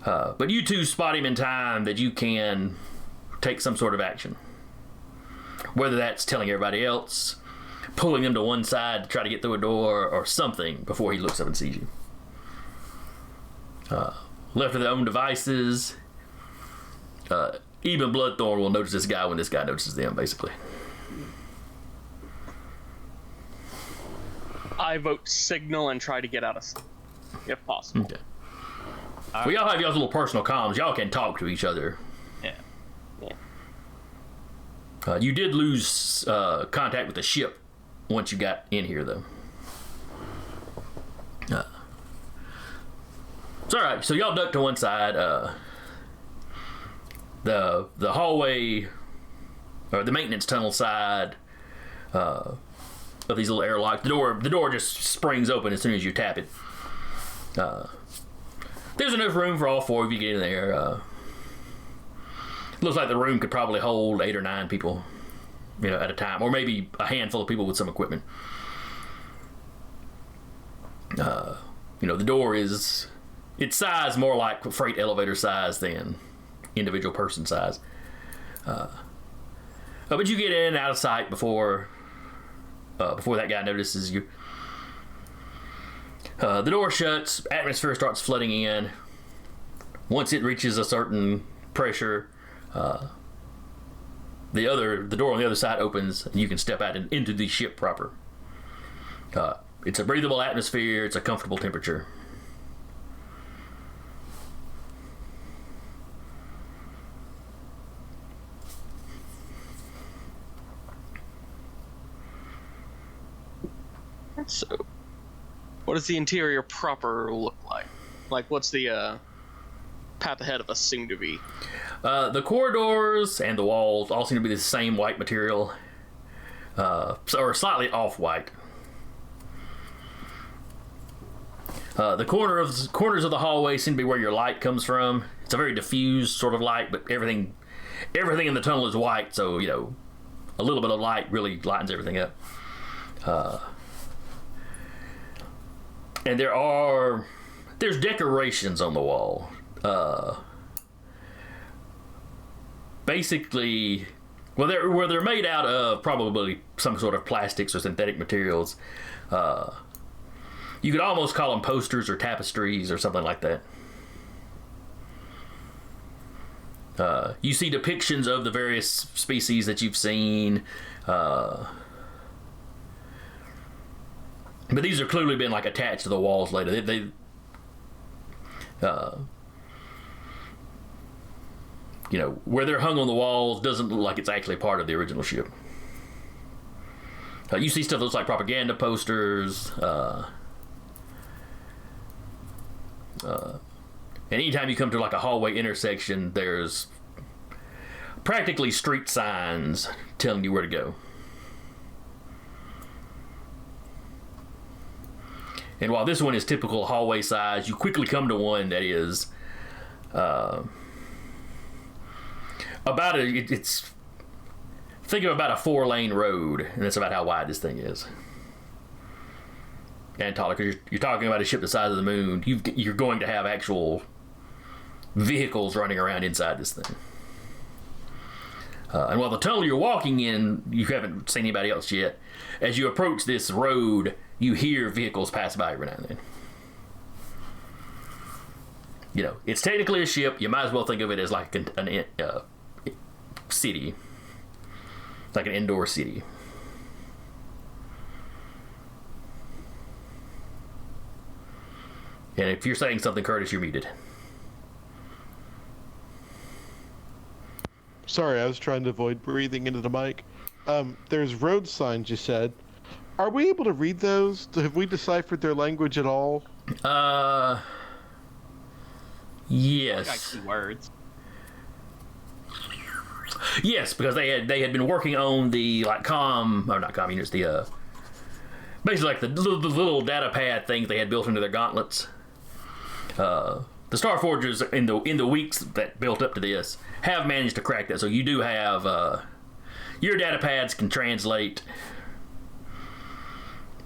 But you two spot him in time that you can take some sort of action. Whether that's telling everybody else, pulling them to one side to try to get through a door, or something before he looks up and sees you. Left to their own devices, even Bloodthorn will notice this guy when this guy notices them, basically. I vote signal and try to get out of sight, if possible. Okay. Well, y'all have y'all's little personal comms. Y'all can talk to each other. Yeah. You did lose contact with the ship once you got in here, though. It's all right. So y'all duck to one side. The hallway, or the maintenance tunnel side of these little airlocks. The door just springs open as soon as you tap it. There's enough room for all four of you to get in there. Looks like the room could probably hold 8 or 9 people, at a time, or maybe a handful of people with some equipment. The door is, its size more like freight elevator size than individual person size. But you get in and out of sight before that guy notices you. The door shuts, atmosphere starts flooding in. Once it reaches a certain pressure, the door on the other side opens, and you can step out into the ship proper. It's a breathable atmosphere. It's a comfortable temperature. So, what does the interior proper look like? Like, what's the path ahead of us seem to be? The corridors and the walls all seem to be the same white material, or slightly off-white. The corners of the hallway seem to be where your light comes from. It's a very diffused sort of light, but everything in the tunnel is white, so a little bit of light really lightens everything up. And there's decorations on the wall. Basically, they're made out of probably some sort of plastics or synthetic materials. You could almost call them posters or tapestries or something like that. You see depictions of the various species that you've seen. But these are clearly been attached to the walls later. Where they're hung on the walls doesn't look like it's actually part of the original ship. You see stuff that looks like propaganda posters. And anytime you come to a hallway intersection, there's practically street signs telling you where to go. And while this one is typical hallway size, you quickly come to one that is think of about a 4-lane road, and that's about how wide this thing is. And taller, because you're talking about a ship the size of the moon. You're going to have actual vehicles running around inside this thing. And while the tunnel you're walking in, you haven't seen anybody else yet. As you approach this road, you hear vehicles pass by every now and then. It's technically a ship. You might as well think of it as like an city, like an indoor city. And if you're saying something, Curtis, you're muted. Sorry, I was trying to avoid breathing into the mic. There's road signs, you said. Are we able to read those? Have we deciphered their language at all? I Yes. got key words. Yes, because they had been working on the not comm units, the basically the little data pad things they had built into their gauntlets. the Starforgers in the weeks that built up to this have managed to crack that. So you do have your data pads can translate.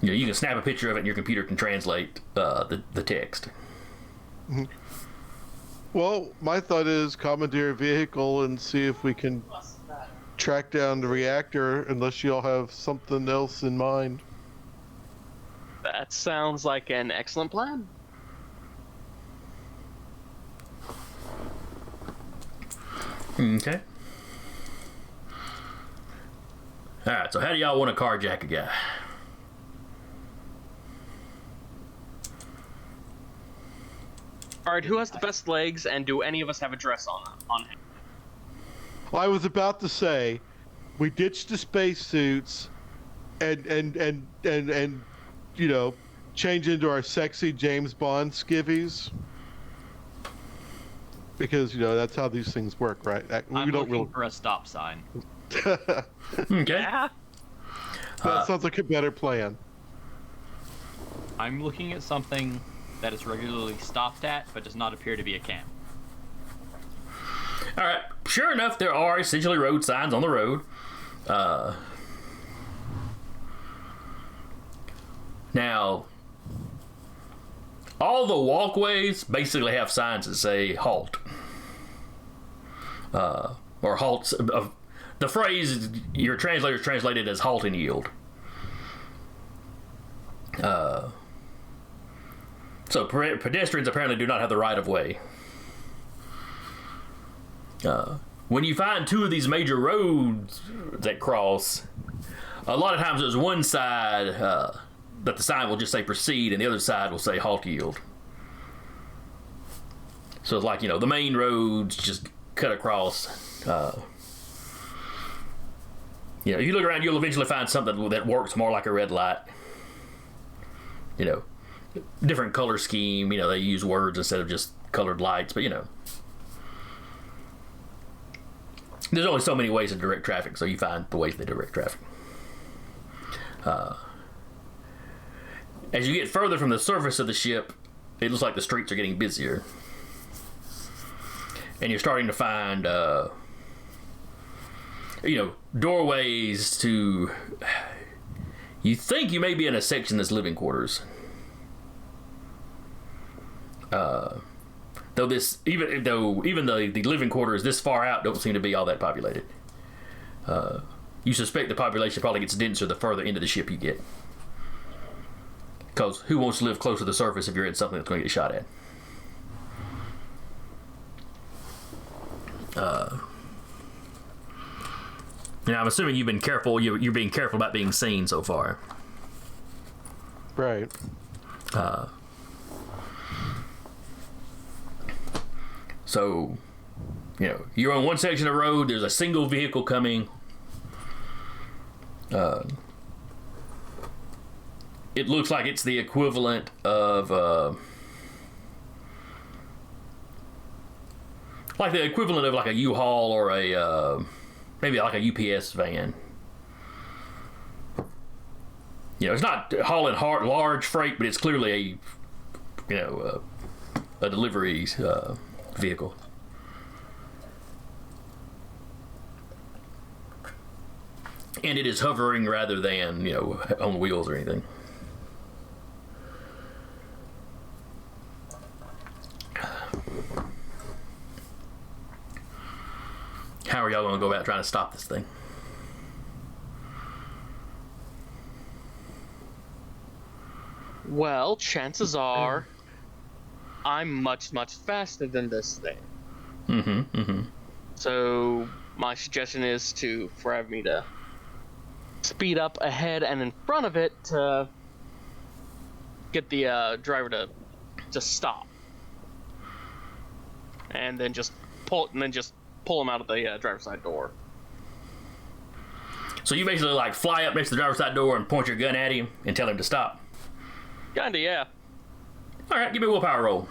You know, you can snap a picture of it, and your computer can translate the text. Mm-hmm. Well, my thought is commandeer a vehicle and see if we can track down the reactor, unless you all have something else in mind. That sounds like an excellent plan. Okay. Alright, so how do y'all want to carjack a guy? Alright, who has the best legs, and do any of us have a dress on him? Well, I was about to say, we ditched the spacesuits and you know, change into our sexy James Bond skivvies. Because, you know, that's how these things work, right? I'm looking for a stop sign. Okay. Yeah. That sounds like a better plan. I'm looking at something that is regularly stopped at, but does not appear to be a camp. All right. Sure enough, there are essentially road signs on the road. Now, all the walkways basically have signs that say "halt" or "halts." The phrase your translators translated as "halt and yield." So pedestrians apparently do not have the right of way. When you find two of these major roads that cross, a lot of times there's one side that the sign will just say proceed, and the other side will say halt yield. So it's like, you know, the main roads just cut across. You know, if you look around, you'll eventually find something that works more like a red light. You know, different color scheme. You know, they use words instead of just colored lights, but you know, there's only so many ways to direct traffic, so you find the ways they direct traffic. As you get further from the surface of the ship, it looks like the streets are getting busier. And you're starting to find, you know, doorways to... You think you may be in a section that's living quarters. Though even the living quarters this far out don't seem to be all that populated. You suspect the population probably gets denser the further into the ship you get. Because who wants to live close to the surface if you're in something that's going to get shot at? Now, I'm assuming you've been careful. You're being careful about being seen so far. Right. So, you know, you're on one section of road. There's a single vehicle coming. It looks like it's the equivalent of like a U-Haul or a maybe like a UPS van. You know, it's not hauling large freight, but it's clearly a delivery vehicle. And it is hovering rather than, you know, on wheels or anything. How are y'all going to go about trying to stop this thing? Well, chances are I'm much, much faster than this thing. Mm-hmm, mm-hmm. So my suggestion is for me to speed up ahead and in front of it to get the driver to just stop. And then just pull him out of the driver's side door. So you basically like fly up next to the driver's side door and point your gun at him and tell him to stop? Kinda, yeah. Alright, give me a willpower roll.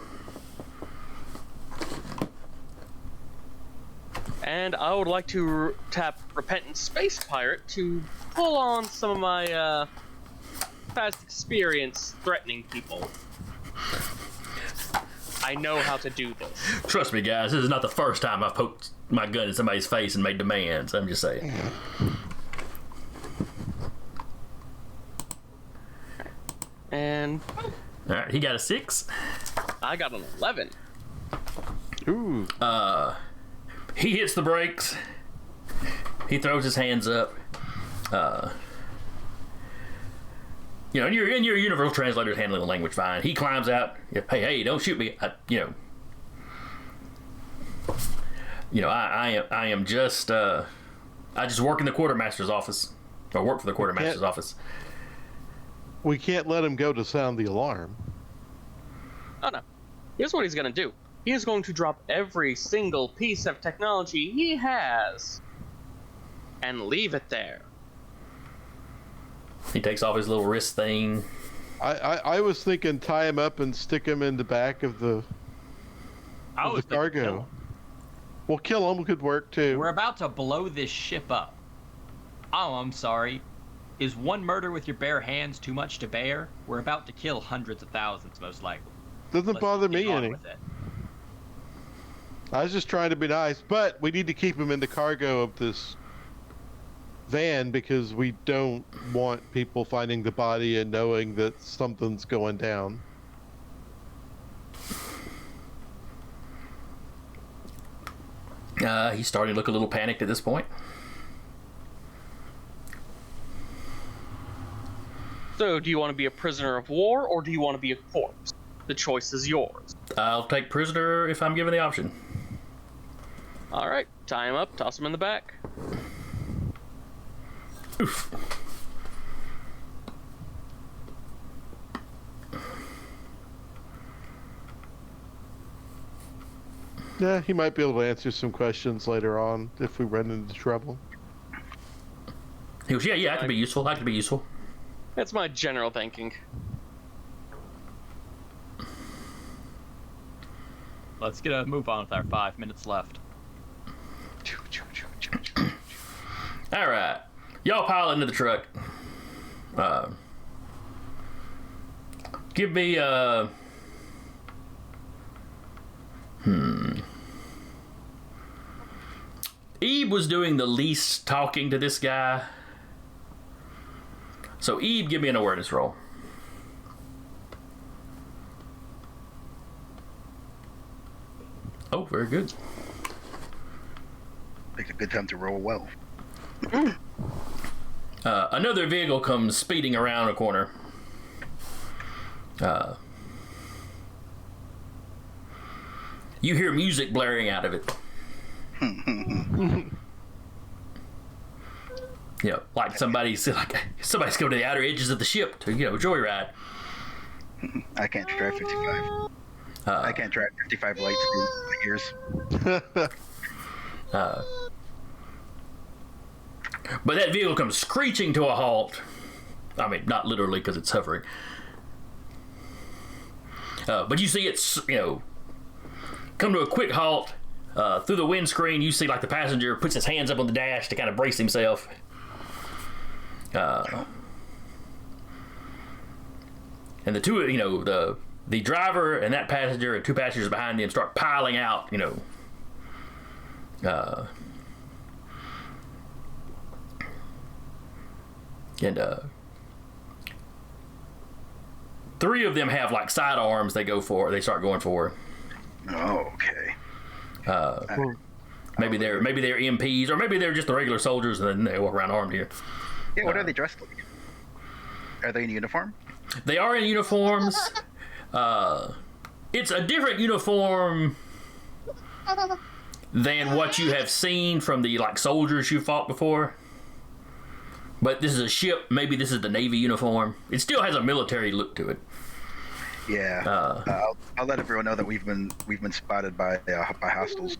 And I would like to tap Repentant Space Pirate to pull on some of my past experience threatening people. I know how to do this. Trust me, guys, this is not the first time I've poked my gun in somebody's face and made demands. I'm just saying. And All right, he got a 6. I got an 11. Ooh. He hits the brakes. He throws his hands up. You know, and your universal translator's handling the language fine. He climbs out. Hey, don't shoot me. I am just. I just work in the quartermaster's office, or work for the quartermaster's office. We can't let him go to sound the alarm. Oh no. Here's what he's gonna do. He is going to drop every single piece of technology he has and leave it there. He takes off his little wrist thing. I was thinking tie him up and stick him in the back of the cargo. Well, kill him could work too. We're about to blow this ship up. Oh, I'm sorry. Is one murder with your bare hands too much to bear? We're about to kill hundreds of thousands, most likely. Doesn't bother me any. With it. I was just trying to be nice, but we need to keep him in the cargo of this van because we don't want people finding the body and knowing that something's going down. He's starting to look a little panicked at this point. So, do you want to be a prisoner of war, or do you want to be a corpse? The choice is yours. I'll take prisoner if I'm given the option. Alright, tie him up, toss him in the back. Oof. Yeah, he might be able to answer some questions later on if we run into trouble. He goes, yeah, I can be useful. That's my general thinking. Let's get a move on with our 5 minutes left. All right. Y'all pile into the truck. Give me Ebe was doing the least talking to this guy. So Ebe, give me an awareness roll. Oh, very good. Makes a good time to roll well. Another vehicle comes speeding around a corner. You hear music blaring out of it. Like somebody's going to the outer edges of the ship to joyride. I can't drive 55. I can't drive 55 light speed years. But that vehicle comes screeching to a halt. I mean, not literally because it's hovering. But you see it's, come to a quick halt. Through the windscreen, you see like the passenger puts his hands up on the dash to kind of brace himself. And the two, the driver and that passenger and two passengers behind them start piling out, and three of them have like sidearms they start going for. Oh, okay. Maybe they're MPs, or maybe they're just the regular soldiers and then they walk around armed here. Yeah, what are they dressed like? Are they in uniform? They are in uniforms. It's a different uniform than what you have seen from the soldiers you fought before. But this is a ship. Maybe this is the Navy uniform. It still has a military look to it. Yeah. I'll let everyone know that we've been spotted by hostiles.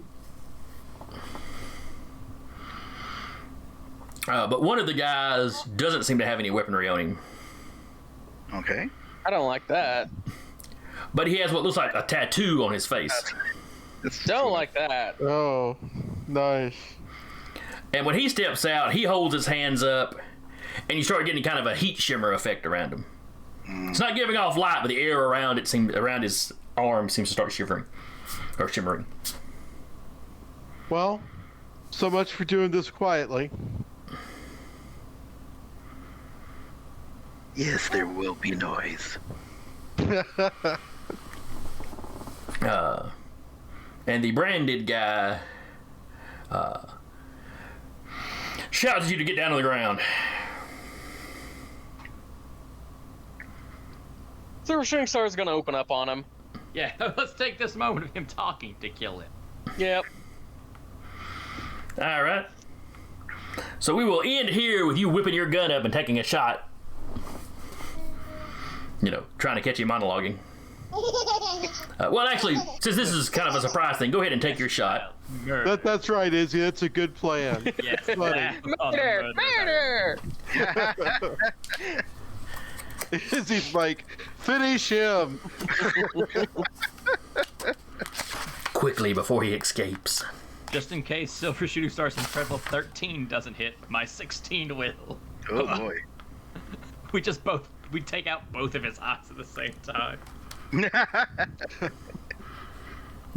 But one of the guys doesn't seem to have any weaponry on him. Okay. I don't like that. But he has what looks like a tattoo on his face. Don't like that. Oh, nice. And when he steps out, he holds his hands up, and you start getting kind of a heat shimmer effect around him. It's not giving off light, but the air around his arm seems to start shivering or shimmering. Well, so much for doing this quietly. Yes, there will be noise. And the branded guy shouts at you to get down to the ground. Silver Shooting Star is going to open up on him. Yeah, let's take this moment of him talking to kill it. Yep. All right. So we will end here with you whipping your gun up and taking a shot. You know, trying to catch you monologuing. Well, actually, since this is kind of a surprise thing, go ahead and take your shot. That's right, Izzy. That's a good plan. Yes. Funny. Murder! Izzy's like, finish him. Quickly before he escapes. Just in case Silver Shooting Star's incredible 13 doesn't hit, my 16 will. Oh boy. We take out both of his eyes at the same time.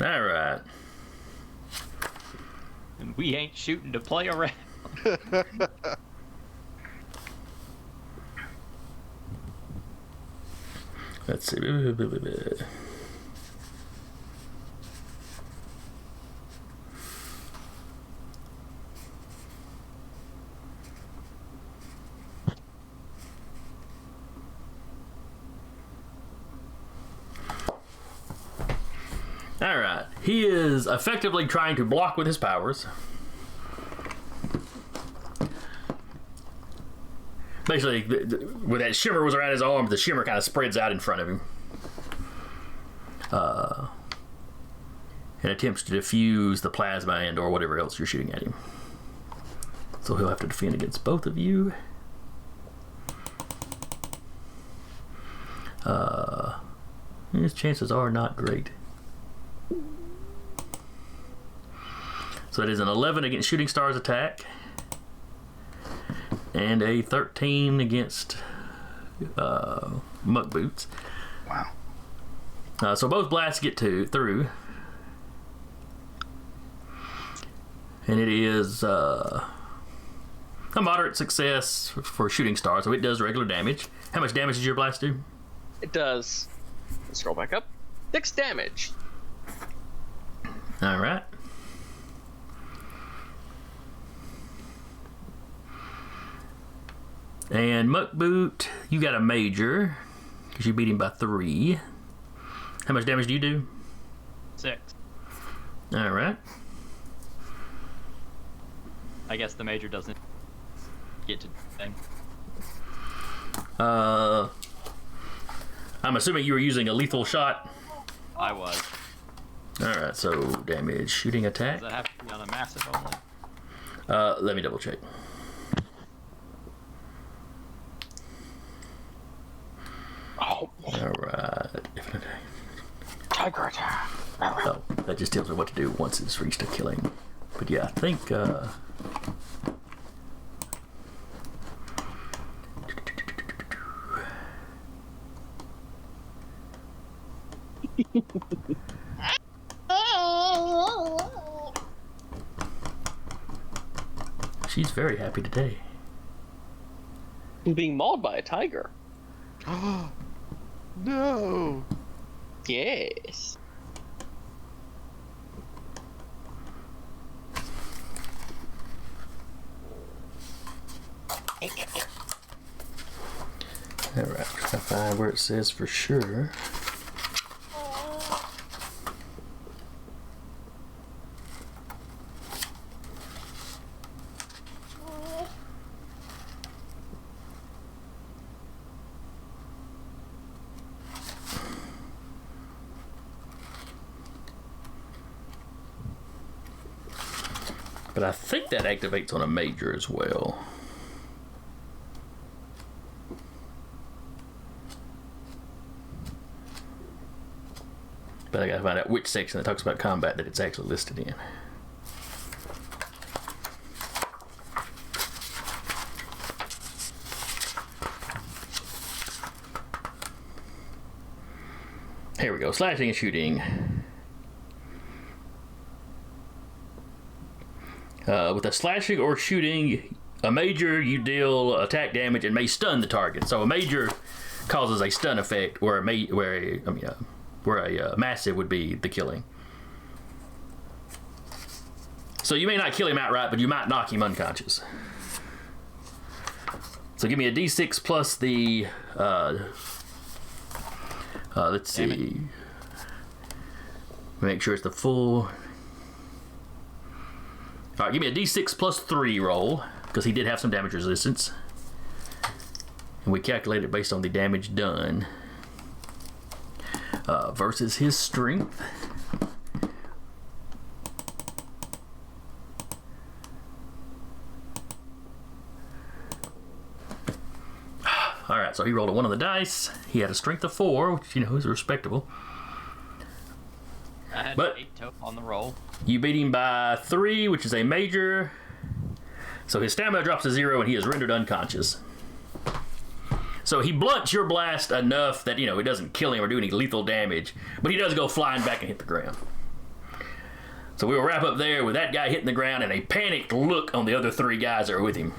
All right. And we ain't shooting to play around. Let's see. All right. He is effectively trying to block with his powers. Basically, with that shimmer was around his arm, the shimmer kind of spreads out in front of him. And attempts to diffuse the plasma and or whatever else you're shooting at him. So he'll have to defend against both of you. His chances are not great. So that is an 11 against Shooting Star's attack. And a 13 against Muck Boots. Wow. So both blasts get through. And it is a moderate success for Shooting Star, so it does regular damage. How much damage does your blast do? It does. Let's scroll back up. 6 damage. All right. And Muck Boot, you got a major because you beat him by 3. How much damage do you do? 6. All right. I guess the major doesn't get to thing. I'm assuming you were using a lethal shot. I was. All right, so damage, shooting attack. Does that have to be on a massive only? Let me double check. Oh, All right. tiger attack. Oh, that just tells me what to do once it's reached a killing. But yeah, I think. She's very happy today. Being mauled by a tiger. No. Yes. Alright, trying to find where it says for sure. But I think that activates on a major as well. But I gotta find out which section that talks about combat that it's actually listed in. Here we go. Slashing and shooting. With a slashing or shooting, a major, you deal attack damage and may stun the target. So a major causes a stun effect, where a massive would be the killing. So you may not kill him outright, but you might knock him unconscious. So give me a d6 plus the, let's see. Make sure it's the full. Alright, give me a d6 plus 3 roll, because he did have some damage resistance. And we calculate it based on the damage done. Versus his strength. Alright, so he rolled a 1 on the dice. He had a strength of 4, which, is respectable. I had But 8 total on the roll. You beat him by 3, which is a major. So his stamina drops to 0 and he is rendered unconscious. So he blunts your blast enough that, it doesn't kill him or do any lethal damage, but he does go flying back and hit the ground. So we will wrap up there with that guy hitting the ground and a panicked look on the other 3 guys that are with him.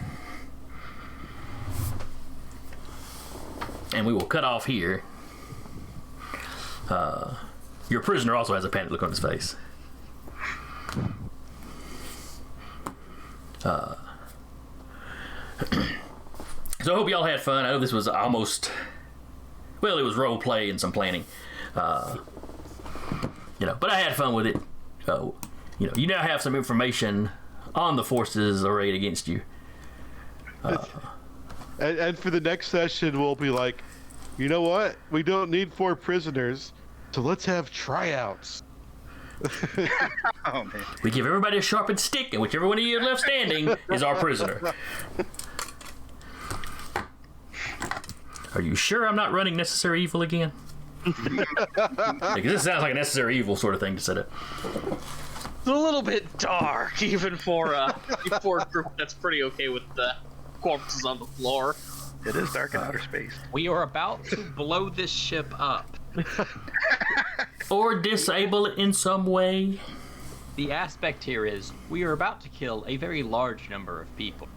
And we will cut off here. Your prisoner also has a panicked look on his face. So I hope y'all had fun. I know this was almost, it was role play and some planning, but I had fun with it. You now have some information on the forces arrayed against you. And for the next session, we'll be like, you know what? We don't need 4 prisoners, so let's have tryouts. Oh, man. We give everybody a sharpened stick, and whichever one of you is left standing is our prisoner. Are you sure I'm not running Necessary Evil again? Because this sounds like a Necessary Evil sort of thing to set up. It's a little bit dark, even for a group that's pretty okay with the corpses on the floor. It is dark in outer space. We are about to blow this ship up. Or disable it in some way. The aspect here is we are about to kill a very large number of people.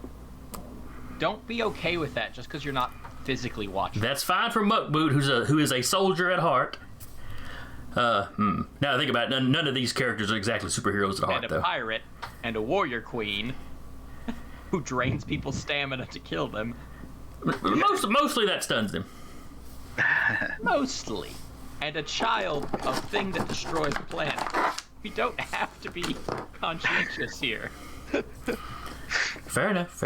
Don't be okay with that just because you're not physically watching. That's fine for Muckboot, who is a soldier at heart. Now I think about it, none of these characters are exactly superheroes at heart, And a pirate and a warrior queen who drains people's stamina to kill them. Mostly that stuns them. Mostly. And a child of thing that destroys the planet. We don't have to be conscientious here. Fair enough.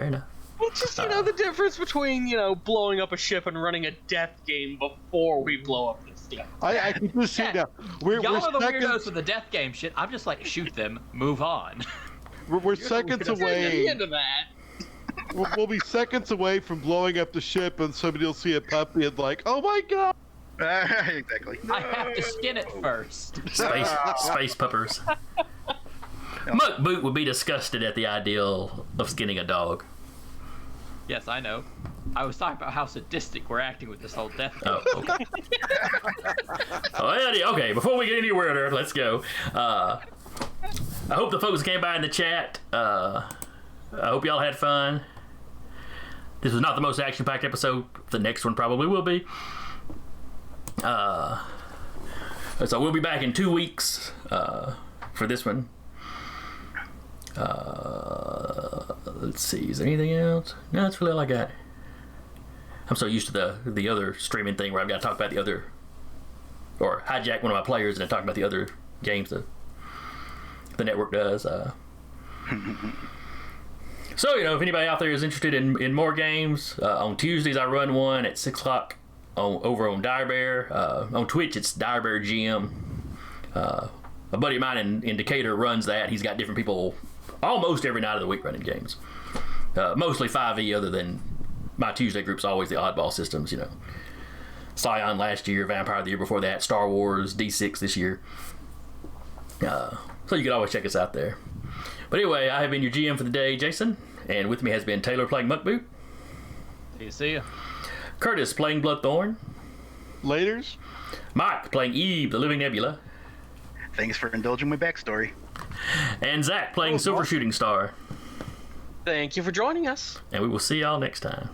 It's just, the difference between, blowing up a ship and running a death game before we blow up this thing. I can just see now. Y'all are the weirdos with the death game shit. I'm just like, shoot them, move on. We're seconds away. At the end of that. We'll be seconds away from blowing up the ship, and somebody will see a puppy and like, oh my god! Exactly. I have to skin it first. Space puppers. Muckboot would be disgusted at the idea of skinning a dog. Yes, I know. I was talking about how sadistic we're acting with this whole death thing. Oh, okay. Okay, before we get any weirder, let's go. I hope the folks came by in the chat. I hope y'all had fun. This was not the most action-packed episode. The next one probably will be. So we'll be back in 2 weeks for this one. Let's see. Is there anything else? No, that's really all I got. I'm so used to the other streaming thing where I've got to talk about the other, or hijack one of my players and then talk about the other games that the network does. So, if anybody out there is interested in more games, on Tuesdays I run one at 6 o'clock over on Dire Bear. On Twitch it's Dire Bear GM. A buddy of mine in Decatur runs that. He's got different people almost every night of the week running games. Mostly 5e, other than my Tuesday group's always the oddball systems, Scion last year, Vampire the year before that, Star Wars, D6 this year. So you can always check us out there. But anyway, I have been your GM for the day, Jason, and with me has been Taylor playing Muckboot. See ya. Curtis playing Bloodthorn. Laters. Mike playing Eve, the Living Nebula. Thanks for indulging my backstory. And Zach playing Silver Shooting Star. Thank you for joining us. And we will see y'all next time.